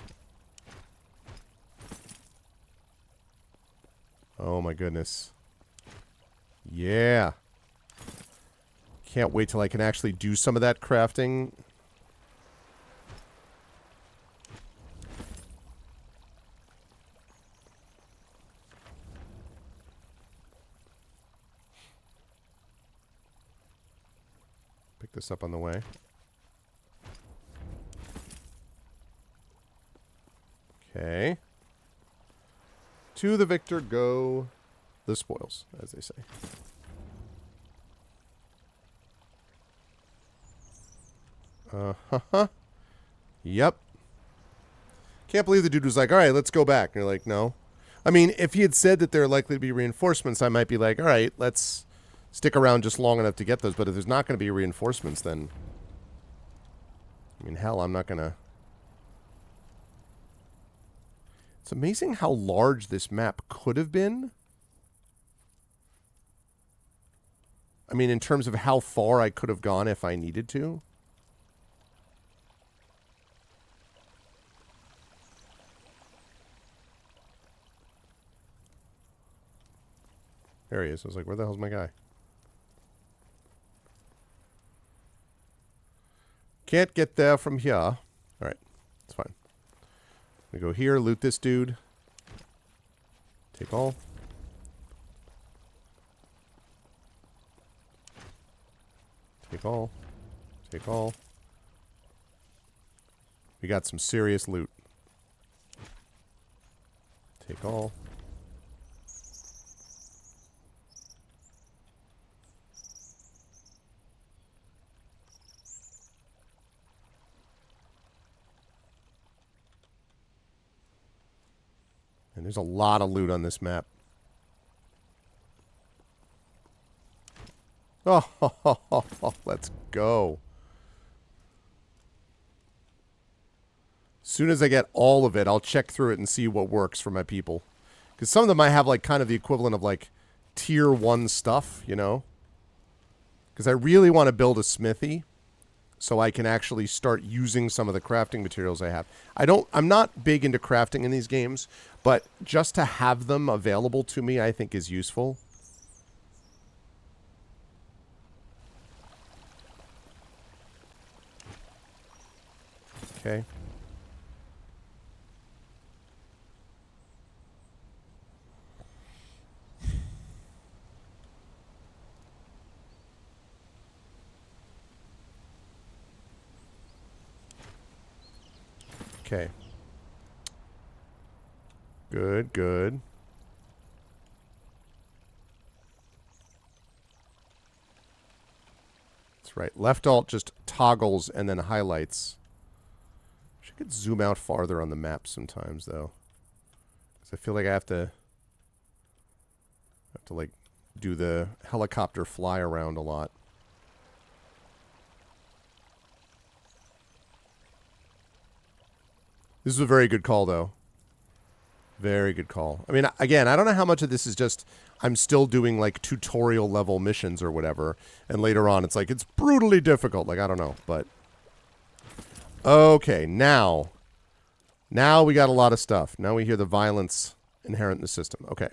Oh my goodness. Yeah. Can't wait till I can actually do some of that crafting. Pick this up on the way. Okay. To the victor go the spoils, as they say. Uh-huh. Yep. Can't believe the dude was like, all right, let's go back. And you're like, no. I mean, if he had said that there are likely to be reinforcements, I might be like, all right, let's stick around just long enough to get those. But if there's not going to be reinforcements, then... I mean, hell, I'm not going to... It's amazing how large this map could have been. I mean, in terms of how far I could have gone if I needed to. There he is. I was like, where the hell's my guy? Can't get there from here. All right. It's fine. We go here, loot this dude. Take all. Take all. Take all. We got some serious loot. Take all. And there's a lot of loot on this map. Oh, let's go. As soon as I get all of it, I'll check through it and see what works for my people. Because some of them I have like kind of the equivalent of like tier 1 stuff, you know? Because I really want to build a smithy so I can actually start using some of the crafting materials I have. I'm not big into crafting in these games, but just to have them available to me I think is useful. Okay. Okay. Good, good. That's right. Left alt just toggles and then highlights. I could zoom out farther on the map sometimes, though. Because I feel like I have to like, do the helicopter fly around a lot. This is a very good call, though. Very good call. I mean, again, I don't know how much of this is just I'm still doing, like, tutorial level missions or whatever. And later on, it's like, it's brutally difficult. Like, I don't know, but... Okay, now we got a lot of stuff. Now we hear the violence inherent in the system. Okay.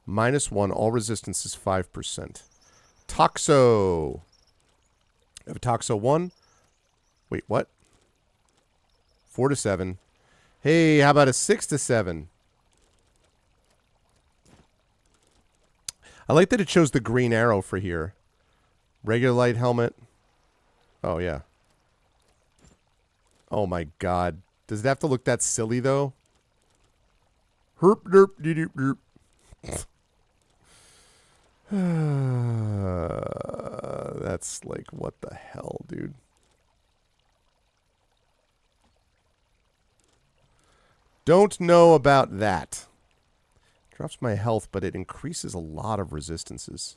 -1, all resistance is 5%. Toxo. I have a Toxo 1. Wait, what? 4 to 7. Hey, how about a 6 to 7? I like that it chose the green arrow for here. Regular light helmet. Oh, yeah. Oh, my God. Does it have to look that silly, though? Herp, derp, dee, doop, derp. That's like, what the hell, dude? Don't know about that. Drops my health, but it increases a lot of resistances.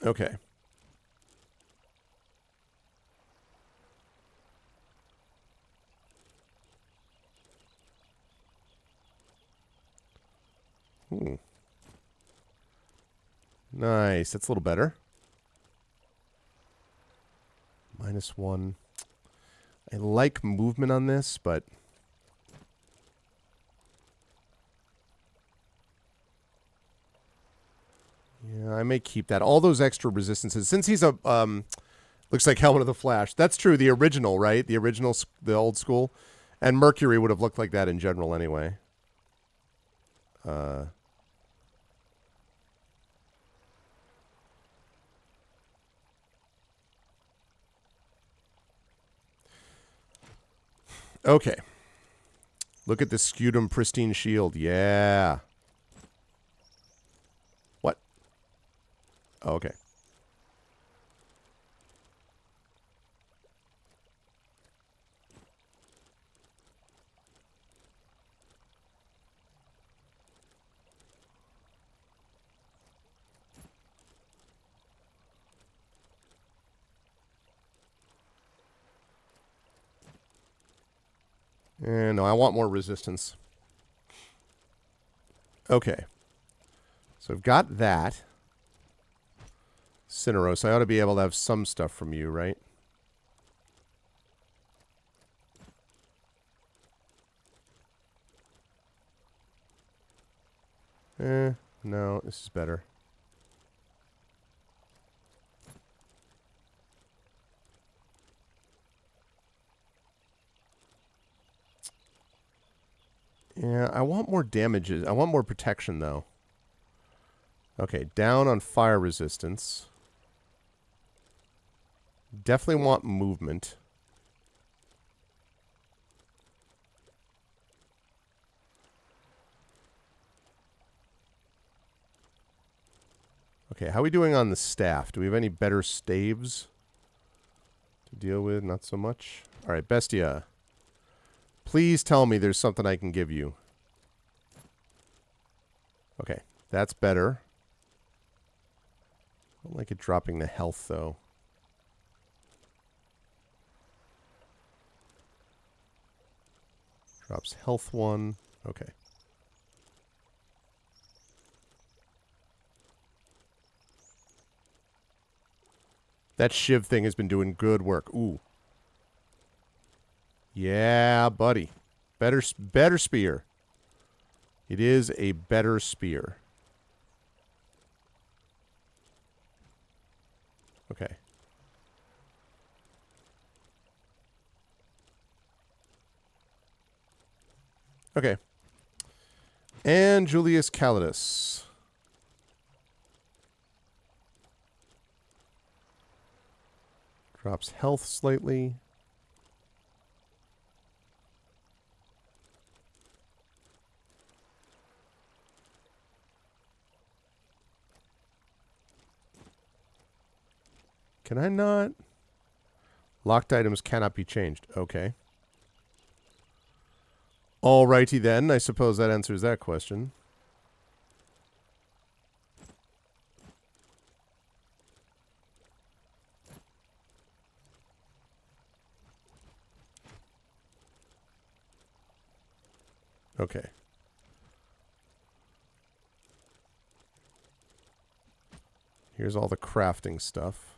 Okay. Ooh. Nice. That's a little better. -1. I like movement on this, but... yeah, I may keep that. All those extra resistances. Since he's a... looks like Helmet of the Flash. That's true. The original, right? The original, the old school. And Mercury would have looked like that in general anyway. Okay. Look at the Scutum Pristine Shield. Yeah. What? Oh, okay. No, I want more resistance. Okay. So I've got that. Cineros, I ought to be able to have some stuff from you, right? No, this is better. Yeah, I want more damages. I want more protection, though. Okay, down on fire resistance. Definitely want movement. Okay, how are we doing on the staff? Do we have any better staves to deal with? Not so much. All right, Bestia. Please tell me there's something I can give you. Okay, that's better. I don't like it dropping the health, though. Drops health 1. Okay. That Shiv thing has been doing good work. Ooh. Yeah, buddy. Better spear. It is a better spear. Okay. Okay. And Julius Calidus. Drops health slightly. Can I not? Locked items cannot be changed. Okay. Alrighty then. I suppose that answers that question. Okay. Here's all the crafting stuff.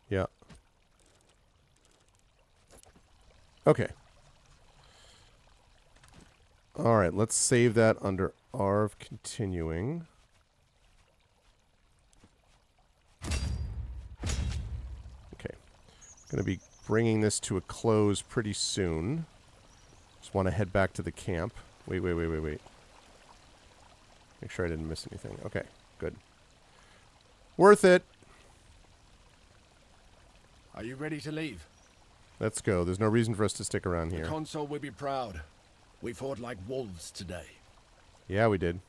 Yeah. Okay. All right, let's save that under Arv continuing. Okay. Going to be bringing this to a close pretty soon. Just want to head back to the camp. Wait. Make sure I didn't miss anything. Okay, good. Worth it. Are you ready to leave? Let's go. There's no reason for us to stick around here. The Consul will be proud. We fought like wolves today. Yeah, we did.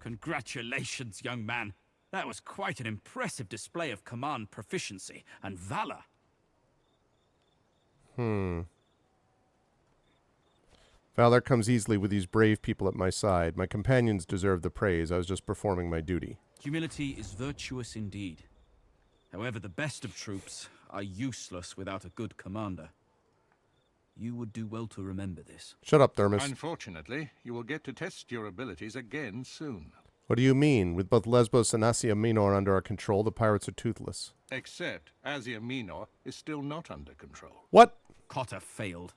Congratulations, young man. That was quite an impressive display of command proficiency and valor. Valor comes easily with these brave people at my side. My companions deserve the praise. I was just performing my duty. Humility is virtuous indeed. However, the best of troops are useless without a good commander. You would do well to remember this. Shut up, Thermos. Unfortunately, you will get to test your abilities again soon. What do you mean? With both Lesbos and Asia Minor under our control, the pirates are toothless. Except Asia Minor is still not under control. What? Cotter failed.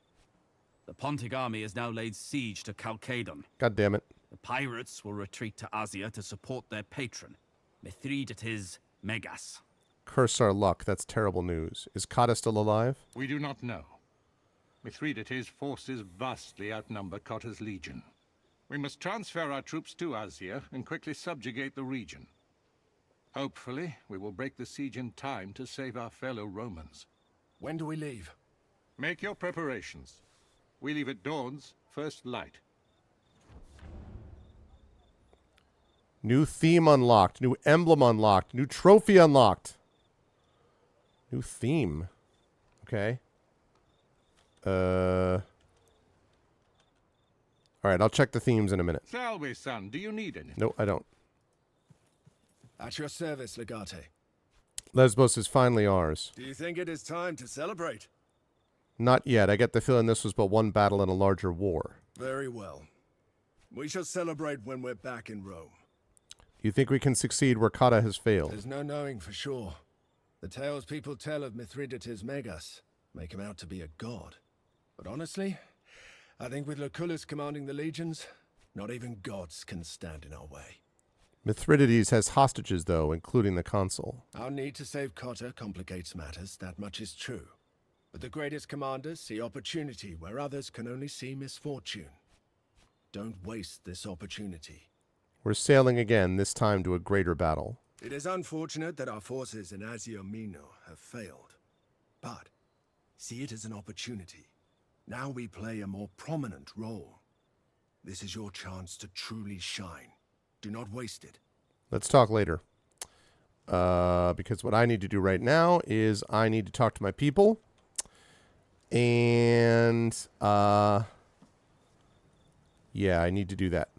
The Pontic army has now laid siege to Chalcedon. God damn it. The pirates will retreat to Asia to support their patron, Mithridates Megas. Curse our luck. That's terrible news. Is Cotta still alive? We do not know. Mithridates' forces vastly outnumber Cotta's legion. We must transfer our troops to Asia and quickly subjugate the region. Hopefully, we will break the siege in time to save our fellow Romans. When do we leave? Make your preparations. We leave at dawn's first light. New theme unlocked. New emblem unlocked. New trophy unlocked. New theme. Okay. Alright, I'll check the themes in a minute. Salve, son. Do you need anything? No, I don't. At your service, Legate. Lesbos is finally ours. Do you think it is time to celebrate? Not yet. I get the feeling this was but one battle in a larger war. Very well. We shall celebrate when we're back in Rome. You think we can succeed where Kata has failed? There's no knowing for sure. The tales people tell of Mithridates Megas make him out to be a god. But honestly, I think with Lucullus commanding the legions, not even gods can stand in our way. Mithridates has hostages, though, including the consul. Our need to save Cotta complicates matters, that much is true. But the greatest commanders see opportunity where others can only see misfortune. Don't waste this opportunity. We're sailing again, this time to a greater battle. It is unfortunate that our forces in Asia Minor have failed. But see it as an opportunity. Now we play a more prominent role. This is your chance to truly shine. Do not waste it. Let's talk later. Because what I need to do right now is I need to talk to my people. And, yeah, I need to do that.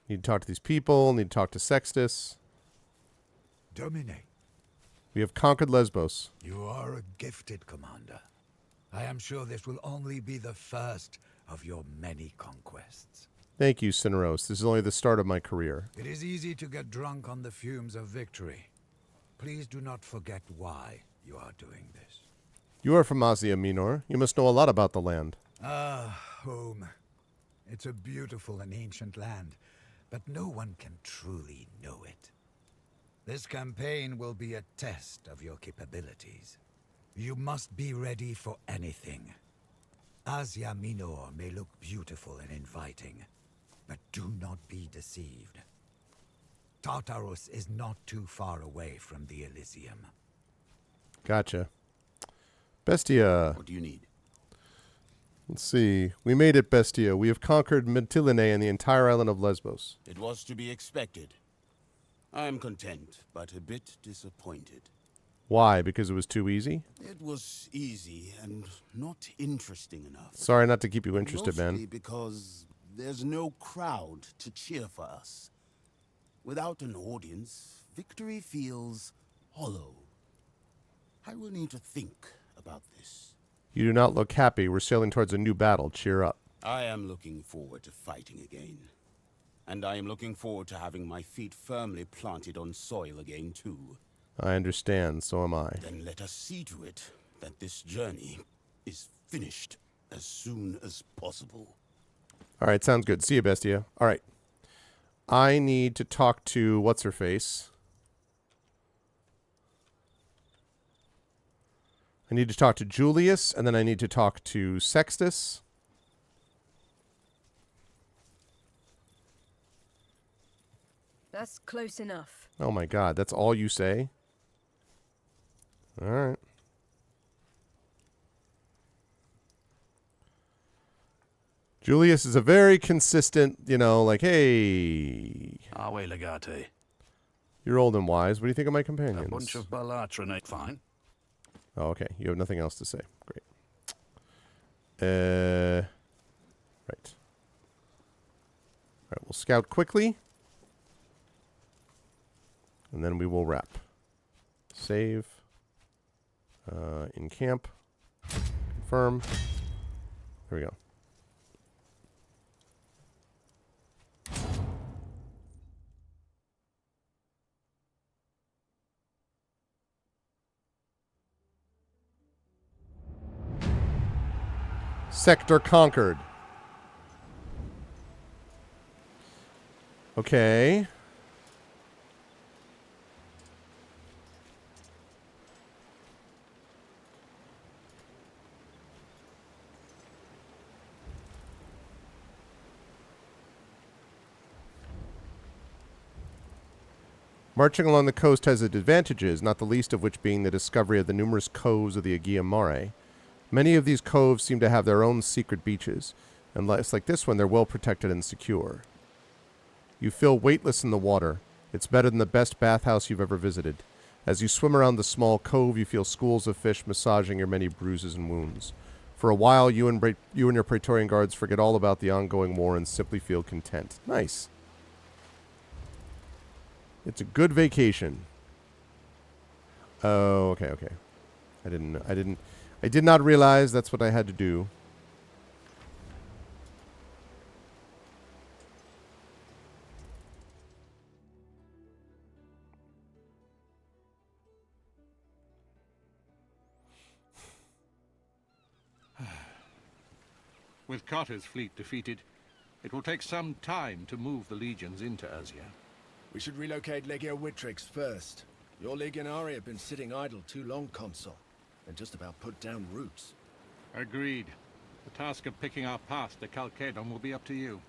Need to talk to these people. Need to talk to Sextus. Domine. We have conquered Lesbos. You are a gifted commander. I am sure this will only be the first of your many conquests. Thank you, Cineros. This is only the start of my career. It is easy to get drunk on the fumes of victory. Please do not forget why you are doing this. You are from Asia Minor. You must know a lot about the land. Ah, home. It's a beautiful and ancient land, but no one can truly know it. This campaign will be a test of your capabilities. You must be ready for anything. Asia Minor may look beautiful and inviting, but do not be deceived. Tartarus is not too far away from the Elysium. Gotcha. Bestia. What do you need? Let's see. We made it, Bestia. We have conquered Mytilene and the entire island of Lesbos. It was to be expected. I am content, but a bit disappointed. Why? Because it was too easy? It was easy and not interesting enough. Sorry not to keep you interested, Mostly man. because there's no crowd to cheer for us. Without an audience, victory feels hollow. I will need to think about this. You do not look happy. We're sailing towards a new battle. Cheer up. I am looking forward to fighting again. And I am looking forward to having my feet firmly planted on soil again, too. I understand. So am I. Then let us see to it that this journey is finished as soon as possible. All right, sounds good. See you, Bestia. All right. I need to talk to what's-her-face. I need to talk to Julius, and then I need to talk to Sextus. That's close enough. Oh my god, that's all you say? All right. Julius is a very consistent, you know, like, hey. Awe Legate. You're old and wise. What do you think of my companions? A bunch of Balatronate. Fine. Oh, okay. You have nothing else to say. Great. Right. All right, we'll scout quickly. And then we will wrap. Save. In camp. Confirm. There we go. Sector conquered. Okay. Marching along the coast has its advantages, not the least of which being the discovery of the numerous coves of the Aegean Mare. Many of these coves seem to have their own secret beaches, unless, like this one, they're well protected and secure. You feel weightless in the water. It's better than the best bathhouse you've ever visited. As you swim around the small cove, you feel schools of fish massaging your many bruises and wounds. For a while, you and your Praetorian guards forget all about the ongoing war and simply feel content. Nice. It's a good vacation. Oh, okay. I did not realize that's what I had to do. With Carter's fleet defeated, it will take some time to move the legions into Azia. We should relocate Legio Witrix first. Your Legionari have been sitting idle too long, Consul, and just about put down roots. Agreed. The task of picking our path to Chalcedon will be up to you.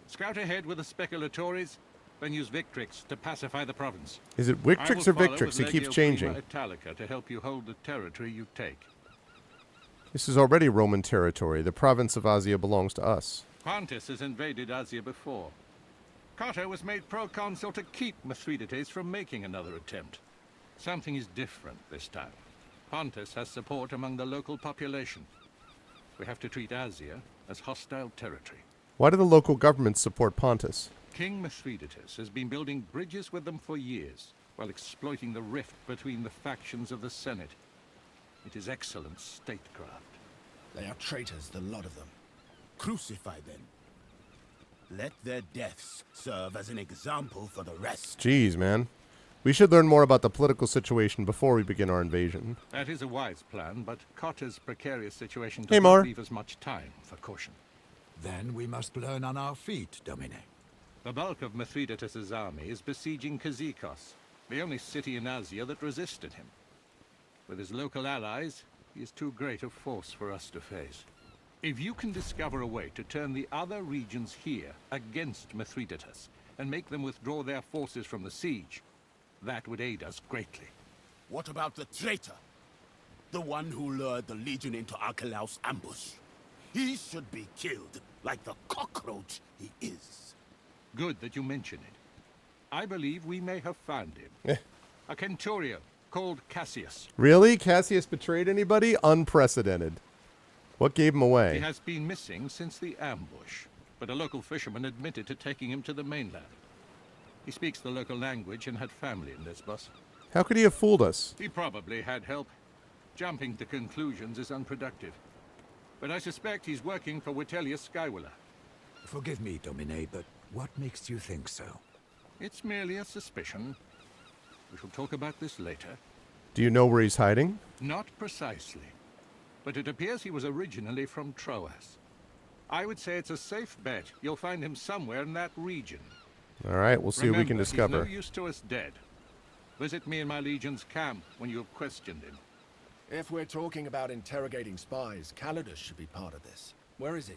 Scout ahead with the Speculatores, then use Victrix to pacify the province. Is it Victrix or Victrix? It keeps changing. Italica to help you hold the territory you take. This is already Roman territory. The province of Azia belongs to us. Pontus has invaded Azia before. Carter was made proconsul to keep Mithridates from making another attempt. Something is different this time. Pontus has support among the local population. We have to treat Azia as hostile territory. Why do the local governments support Pontus? King Mithridates has been building bridges with them for years, while exploiting the rift between the factions of the Senate. It is excellent statecraft. They are traitors, the lot of them. Crucify them. Let their deaths serve as an example for the rest. Jeez, man. We should learn more about the political situation before we begin our invasion. That is a wise plan, but Carter's precarious situation does not leave us much time for caution. Then we must learn on our feet, Domine. The bulk of Mithridates' army is besieging Kazikos, the only city in Azia that resisted him. With his local allies, he is too great a force for us to face. If you can discover a way to turn the other regions here against Mithridates and make them withdraw their forces from the siege, that would aid us greatly. What about the traitor? The one who lured the Legion into Archelaus' ambush? He should be killed, like the cockroach he is. Good that you mention it. I believe we may have found him. A Centurion called Cassius. Really? Cassius betrayed anybody? Unprecedented. What gave him away? He has been missing since the ambush, but a local fisherman admitted to taking him to the mainland. He speaks the local language and had family in Lesbos. How could he have fooled us? He probably had help. Jumping to conclusions is unproductive. But I suspect he's working for Vitellius Skywiller. Forgive me, Domine, but what makes you think so? It's merely a suspicion. We shall talk about this later. Do you know where he's hiding? Not precisely. But it appears he was originally from Troas. I would say it's a safe bet you'll find him somewhere in that region. All right, we'll see what we can discover. He's no use to us dead. Visit me in my Legion's camp when you have questioned him. If we're talking about interrogating spies, Calidus should be part of this. Where is he?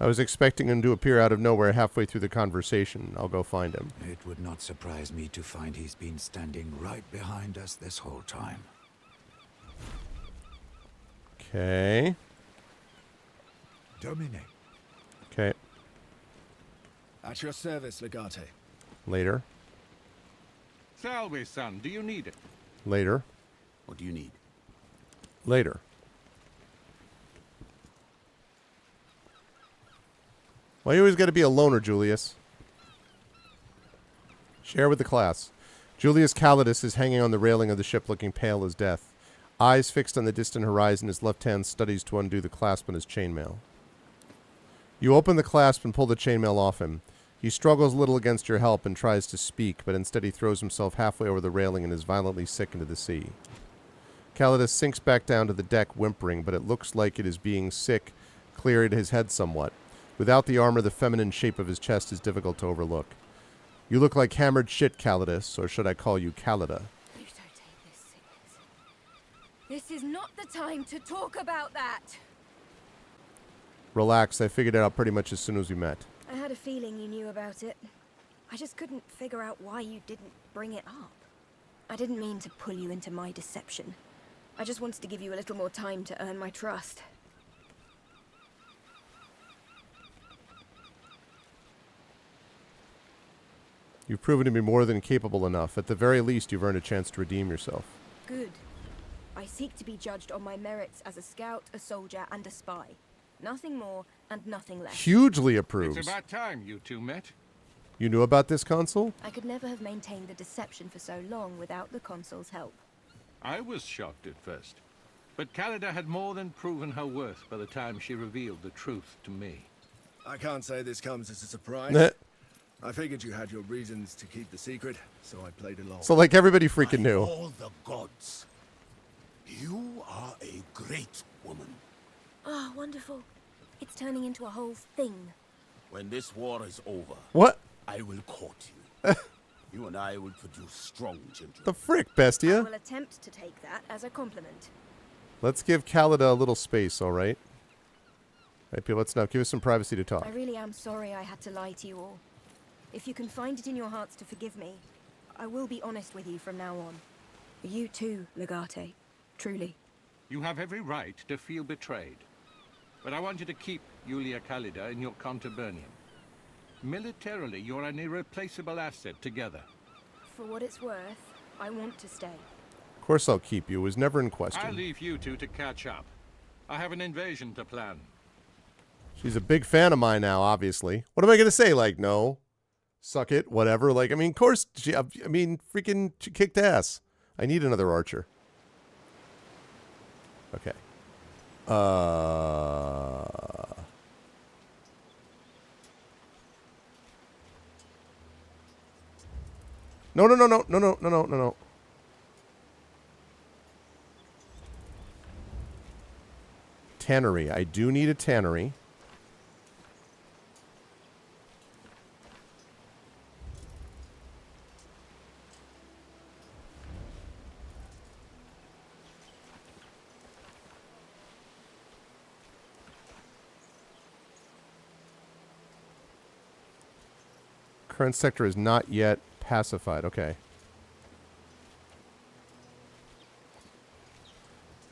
I was expecting him to appear out of nowhere halfway through the conversation. I'll go find him. It would not surprise me to find he's been standing right behind us this whole time. Okay. Domine. Okay. At your service, Legate. Later. Salve, son. Do you need it? Later. What do you need? Later. Why you always got to be a loner, Julius? Share with the class. Julius Calidus is hanging on the railing of the ship looking pale as death. Eyes fixed on the distant horizon, his left hand studies to undo the clasp on his chainmail. You open the clasp and pull the chainmail off him. He struggles a little against your help and tries to speak, but instead he throws himself halfway over the railing and is violently sick into the sea. Calidus sinks back down to the deck, whimpering, but it looks like it is being sick, cleared his head somewhat. Without the armor, the feminine shape of his chest is difficult to overlook. You look like hammered shit, Calidus, or should I call you Calida? Please don't take this seriously. This is not the time to talk about that. Relax, I figured it out pretty much as soon as we met. I had a feeling you knew about it. I just couldn't figure out why you didn't bring it up. I didn't mean to pull you into my deception. I just wanted to give you a little more time to earn my trust. You've proven to be more than capable enough. At the very least, you've earned a chance to redeem yourself. Good. I seek to be judged on my merits as a scout, a soldier, and a spy. Nothing more and nothing less. Hugely approves. It's about time you two met. You knew about this, Consul? I could never have maintained the deception for so long without the Consul's help. I was shocked at first. But Callida had more than proven her worth by the time she revealed the truth to me. I can't say this comes as a surprise. I figured you had your reasons to keep the secret, so I played along. So like everybody freaking knew. All the gods. You are a great woman. Oh, wonderful. It's turning into a whole thing. When this war is over, What? I will court you. You and I will produce strong children. The frick, I Bestia? will attempt to take that as a compliment. Let's give Callida a little space, all right? All right, people, let's now give us some privacy to talk. I really am sorry I had to lie to you all. If you can find it in your hearts to forgive me, I will be honest with you from now on. You too, Legate. Truly. You have every right to feel betrayed. But I want you to keep Julia Callida in your contubernium. Militarily, you're an irreplaceable asset together. For what it's worth, I want to stay. Of course I'll keep you. It was never in question. I'll leave you two to catch up. I have an invasion to plan. She's a big fan of mine now, obviously. What am I going to say? Like, no. Suck it, whatever. Like, I mean, of course, freaking she kicked ass. I need another archer. Okay. No. Tannery. I do need a tannery. Current sector is not yet pacified. Okay.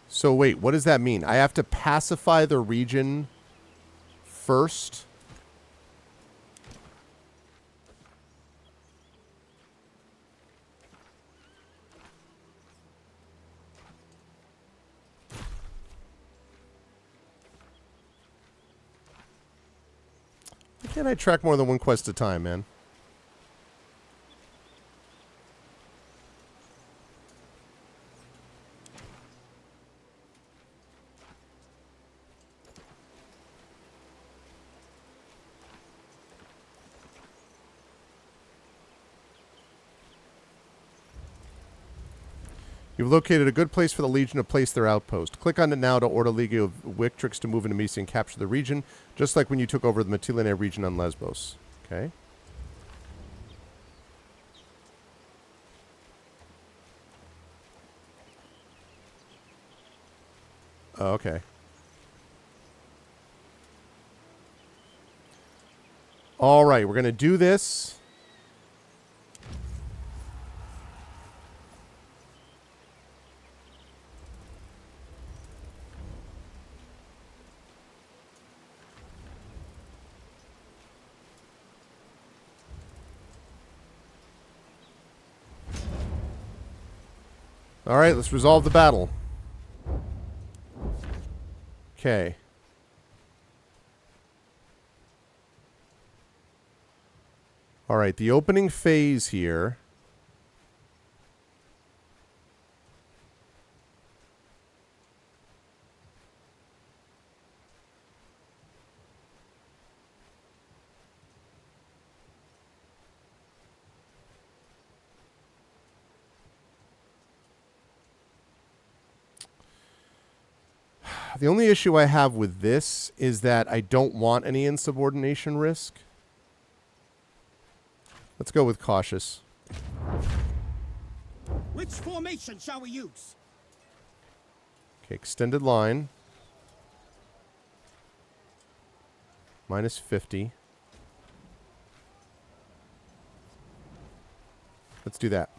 So wait, what does that mean? I have to pacify the region first? Why can't I track more than one quest at a time, man? You've located a good place for the Legion to place their outpost. Click on it now to order League of Victrix to move into Mysia and capture the region, just like when you took over the Mytilene region on Lesbos. Okay. Oh, okay. All right, we're going to do this. All right, let's resolve the battle. Okay. All right, the opening phase here. The only issue I have with this is that I don't want any insubordination risk. Let's go with cautious. Which formation shall we use? Okay, extended line. Minus 50. Let's do that.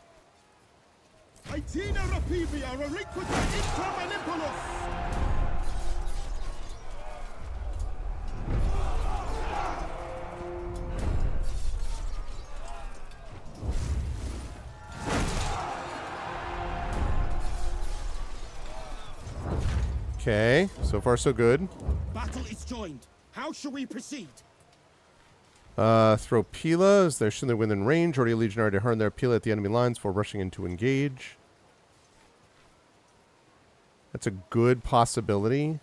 Okay, so far so good. Battle is joined. How shall we proceed? Throw Pila as they're shooting within range. Already a legionary to harm their Pila at the enemy lines before rushing in to engage. That's a good possibility.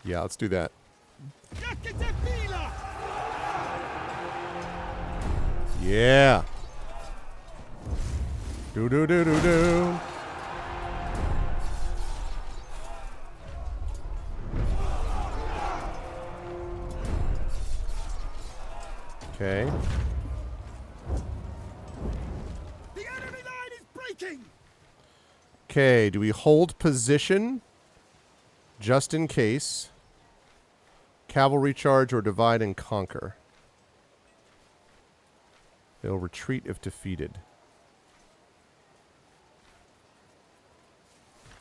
Yeah, let's do that. Yeah. Do do do do do. Okay. The enemy line is breaking. Okay, do we hold position just in case? Cavalry charge or divide and conquer? They'll retreat if defeated.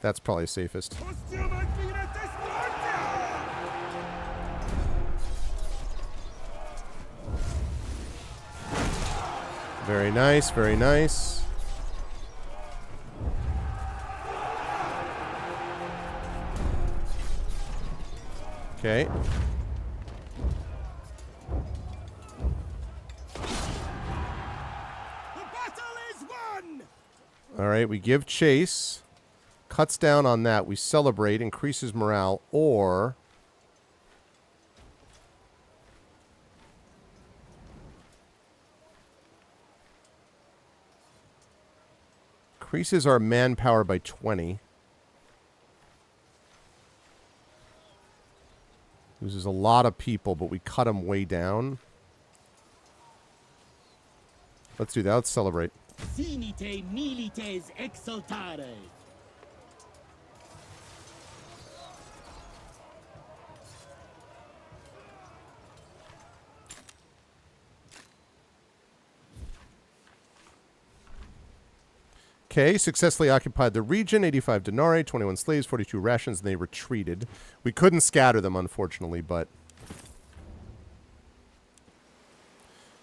That's probably safest. Very nice, very nice. Okay. All right, we give chase. Cuts down on that. We celebrate, increases morale, or... increases our manpower by 20. Loses a lot of people, but we cut them way down. Let's do that. Let's celebrate. Finite milites exultare. Okay, successfully occupied the region. 85 denarii, 21 slaves, 42 rations, and they retreated. We couldn't scatter them, unfortunately, but...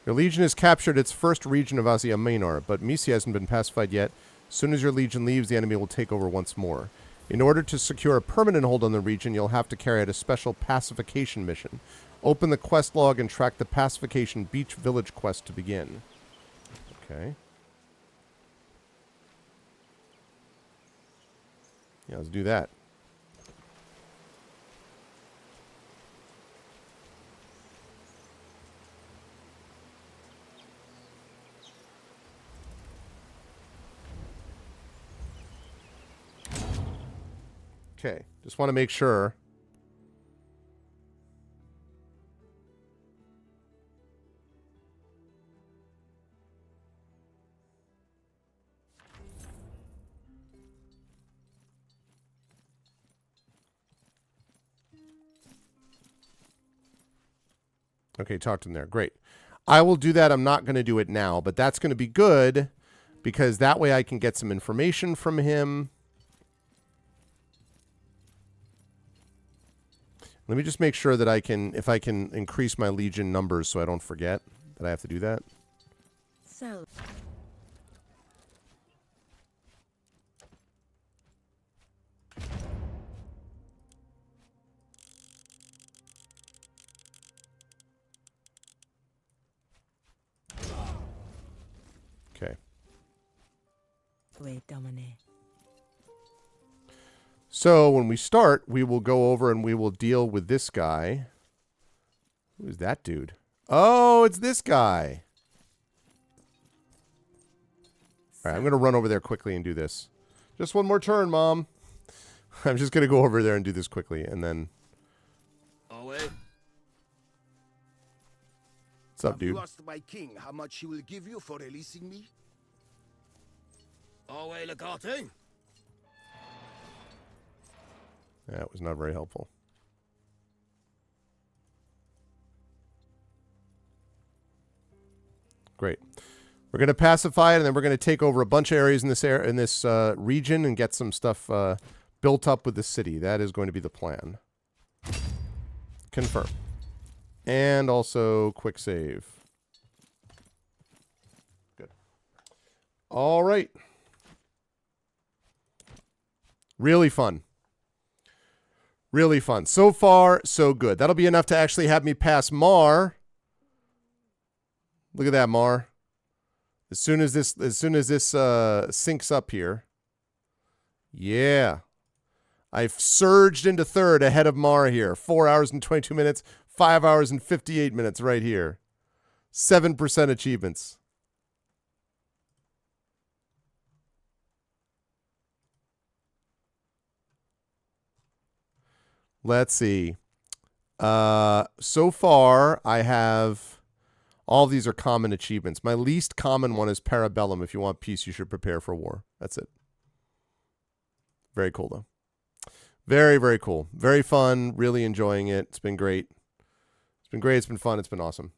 your legion has captured its first region of Asia Minor, but Mysia hasn't been pacified yet. As soon as your legion leaves, the enemy will take over once more. In order to secure a permanent hold on the region, you'll have to carry out a special pacification mission. Open the quest log and track the pacification beach village quest to begin. Okay. Yeah, let's do that. Okay, just want to make sure. Okay, talk to him there. Great. I will do that. I'm not going to do it now, but that's going to be good because that way I can get some information from him. Let me just make sure that I can, if I can increase my legion numbers so I don't forget that I have to do that. So. Okay. Wait, Domine. So when we start, we will go over and we will deal with this guy. Who is that dude? Oh, it's this guy. All right, I'm going to run over there quickly and do this. Just one more turn, Mom. I'm just going to go over there and do this quickly, and then... What's up, dude? Have you asked my king how much he will give you for releasing me? Legate? That was not very helpful. Great. We're going to pacify it, and then we're going to take over a bunch of areas in this region and get some stuff built up with the city. That is going to be the plan. Confirm. And also quick save. Good. All right. Really fun. Really fun. So far, so good. That'll be enough to actually have me pass Mar. Look at that, Mar. As soon as this syncs up here. Yeah. I've surged into third ahead of Mar here. 4 hours and 22 minutes. 5 hours and 58 minutes right here. 7% achievements. Let's see. So far, I have... All these are common achievements. My least common one is Parabellum. If you want peace, you should prepare for war. That's it. Very cool, though. Very, very cool. Very fun. Really enjoying it. It's been great. It's been great. It's been fun. It's been awesome.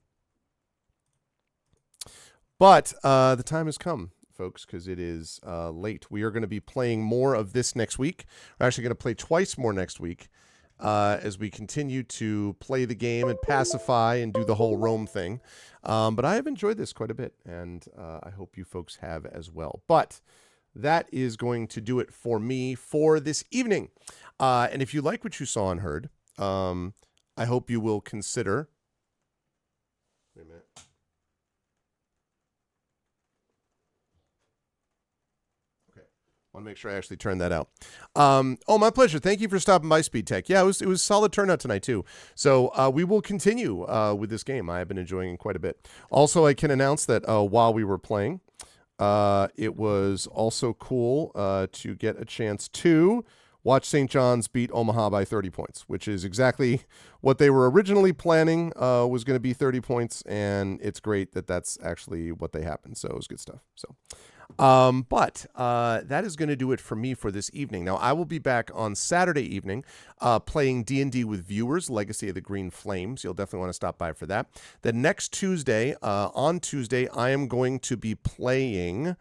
But the time has come, folks, because it is late. We are going to be playing more of this next week. We're actually going to play twice more next week as we continue to play the game and pacify and do the whole Rome thing. But I have enjoyed this quite a bit, and I hope you folks have as well. But that is going to do it for me for this evening. And if you like what you saw and heard, I hope you will consider... Wait a minute. Want to make sure I actually turn that out. Oh, my pleasure. Thank you for stopping by, Speed Tech. Yeah, it was solid turnout tonight, too. So we will continue with this game. I have been enjoying it quite a bit. Also, I can announce that while we were playing, it was also cool to get a chance to watch St. John's beat Omaha by 30 points, which is exactly what they were originally planning was going to be 30 points, and it's great that that's actually what they happened. So it was good stuff. So... but that is going to do it for me for this evening. Now, I will be back on Saturday evening playing D&D with viewers, Legacy of the Green Flames. You'll definitely want to stop by for that. Then next Tuesday, on Tuesday, I am going to be playing...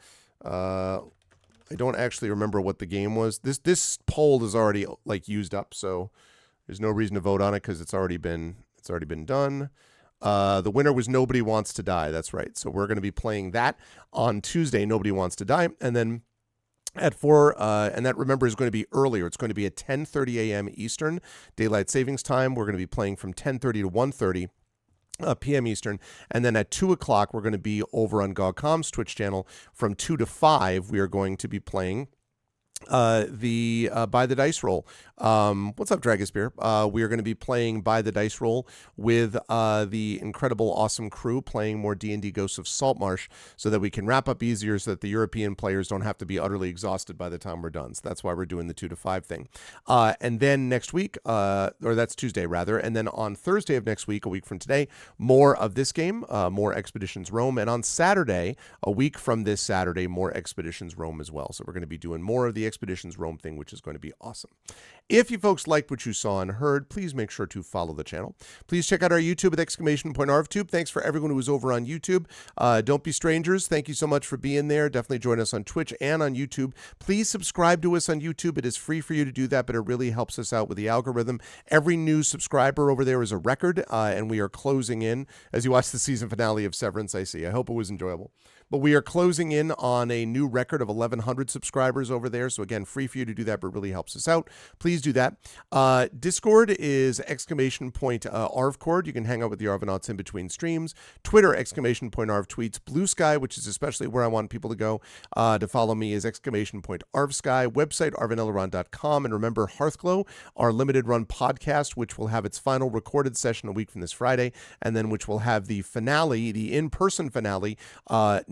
I don't actually remember what the game was. This poll is already used up, so there's no reason to vote on it because it's already been done. The winner was Nobody Wants to Die. That's right. So we're going to be playing that on Tuesday, Nobody Wants to Die. And then at 4, and that, remember, is going to be earlier. It's going to be at 10:30 a.m. Eastern Daylight Savings Time. We're going to be playing from 10:30 to 1:30 p.m. Eastern. And then at 2 o'clock, we're going to be over on GogCom's Twitch channel. From 2 to 5, we are going to be playing the By the Dice Roll. What's up, Dragosphere? We are going to be playing By the Dice Roll with the incredible, awesome crew playing more D&D Ghosts of Saltmarsh so that we can wrap up easier so that the European players don't have to be utterly exhausted by the time we're done. So that's why we're doing the 2 to 5 thing. And then next week, or that's Tuesday rather, and then on Thursday of next week, a week from today, more of this game, more Expeditions Rome. And on Saturday, a week from this Saturday, more Expeditions Rome as well. So we're going to be doing more of the Expeditions Rome thing, which is going to be awesome. If you folks liked what you saw and heard, please make sure to follow the channel. Please check out our YouTube at !ArvTube. Thanks for everyone who was over on YouTube. Don't be strangers. Thank you so much for being there. Definitely join us on Twitch and on YouTube. Please subscribe to us on YouTube. It is free for you to do that, but it really helps us out with the algorithm. Every new subscriber over there is a record, and we are closing in. As you watch the season finale of Severance, I see. I hope it was enjoyable. But we are closing in on a new record of 1,100 subscribers over there. So again, free for you to do that, but really helps us out. Please do that. Discord is !ArvCord. You can hang out with the Arvanauts in between streams. Twitter, !Arv tweets. Blue Sky, which is especially where I want people to go to follow me, is !ArvSky. Website, arvanelleron.com. And remember, Hearthglow, our limited run podcast, which will have its final recorded session a week from this Friday, and then which will have the finale, the in-person finale,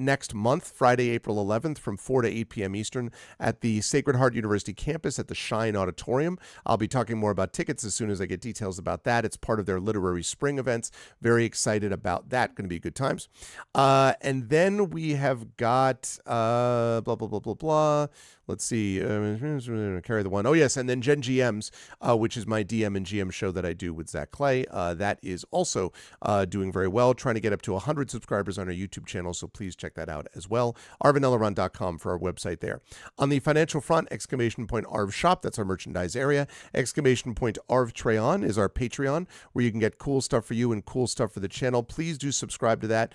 next month, Friday, April 11th, from 4 to 8 p.m. Eastern at the Sacred Heart University campus at the Shine Auditorium. I'll be talking more about tickets as soon as I get details about that. It's part of their literary spring events. Very excited about that. Going to be good times. And then we have got blah, blah, blah, blah, blah. Let's see. Carry the one. Oh, yes. And then Gen GMs, which is my DM and GM show that I do with Zach Clay. That is also doing very well. Trying to get up to 100 subscribers on our YouTube channel. So please check that out as well. arvanelleron.com for our website there. On the financial front, front, !Arv Shop, that's our merchandise area. !Arv Treon is our Patreon, where you can get cool stuff for you and cool stuff for the channel. Please do subscribe to that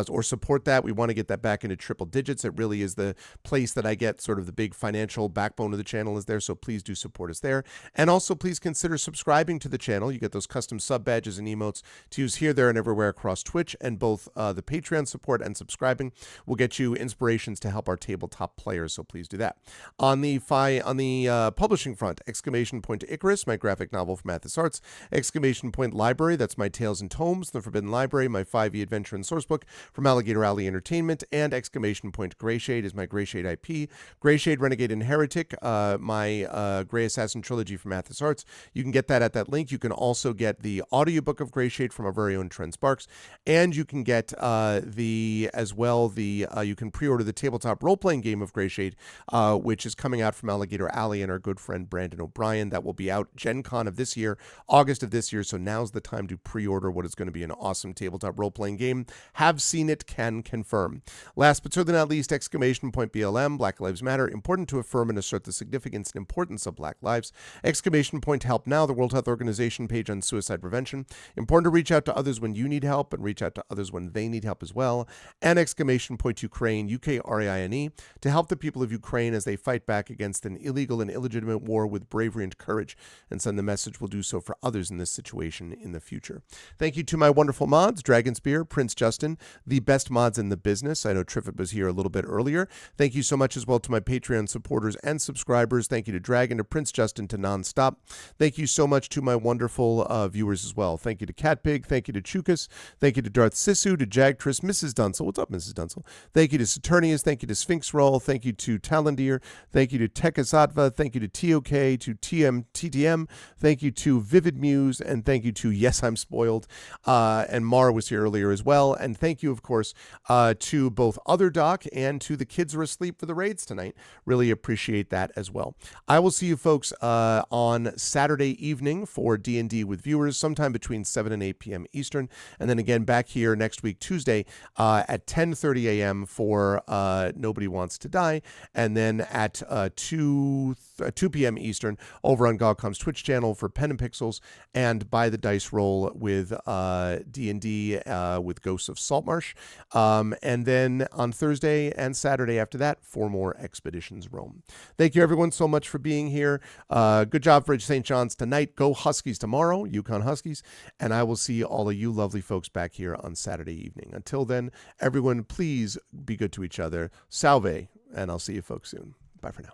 or support that. We want to get that back into triple digits. It really is the place that I get sort of the big financial backbone of the channel is there, so please do support us there. And also please consider subscribing to the channel. You get those custom sub badges and emotes to use here, there, and everywhere across Twitch, and both the Patreon support and subscribing will get you inspirations to help our tabletop players, so please do that. On the publishing front, Icarus, my graphic novel from Athos Arts, Library, that's my Tales and Tomes, The Forbidden Library, my 5e adventure and sourcebook from Alligator Alley Entertainment, and Greyshade is my Greyshade IP, Greyshade, Renegade, and Heretic, my Grey Assassin trilogy from Athos Arts. You can get that at that link. You can also get the audiobook of Greyshade from our very own Trent Sparks, and you can get you can pre-order the tabletop role-playing game of Greyshade, which is coming out from Alligator Alley and our good friend Brandon O'Brien. That will be out Gen Con of this year, August of this year, so now's the time to pre-order what is going to be an awesome tabletop role-playing game. Have seen it, can confirm. Last but certainly not least, BLM, Black Lives Matter, important to affirm and assert the significance and importance of Black lives. Help Now, the World Health Organization page on suicide prevention. Important to reach out to others when you need help and reach out to others when they need help as well. And Ukraine, UKRAINE, to help the people of Ukraine as they fight back against an illegal and illegitimate war with bravery and courage, and send the message we'll do so for others in this situation in the future. Thank you to my wonderful mods, Dragonspear, Prince Justin, the best mods in the business. I know Triffid was here a little bit earlier. Thank you so much as well to my Patreon supporters and subscribers. Thank you to Dragon, to Prince Justin, to Nonstop. Thank you so much to my wonderful viewers as well. Thank you to Catpig. Thank you to Chukas. Thank you to Darth Sisu, to Jagtris, Mrs. Dunsel. What's up, Mrs. Dunsel? Thank you to Saturnius. Thank you to Sphinx Roll. Thank you to Talandir. Thank you to Tekasatva. Thank you to TOK, to TTM. Thank you to Vivid Muse. And thank you to Yes, I'm Spoiled. And Mara was here earlier as well. And thank you, of course, to both Other Doc and to the kids who are asleep for the raids tonight. Really appreciate that as well. I will see you folks on Saturday evening for D&D with viewers, sometime between 7 and 8 p.m. Eastern. And then again back here next week, Tuesday, at 10:30 a.m. for Nobody Wants to Die. And then at 2 p.m. Eastern over on GogCom's Twitch channel for Pen and Pixels and By the Dice Roll with D&D with Ghosts of Saltmarsh. And then on Thursday and Saturday after that, 4 more Expeditions Rome. Thank you everyone so much for being here. Good job for St. John's tonight. Go Huskies tomorrow, Yukon Huskies. And I will see all of you lovely folks back here on Saturday evening. Until then, everyone, please be good to each other. Salve, and I'll see you folks soon. Bye for now.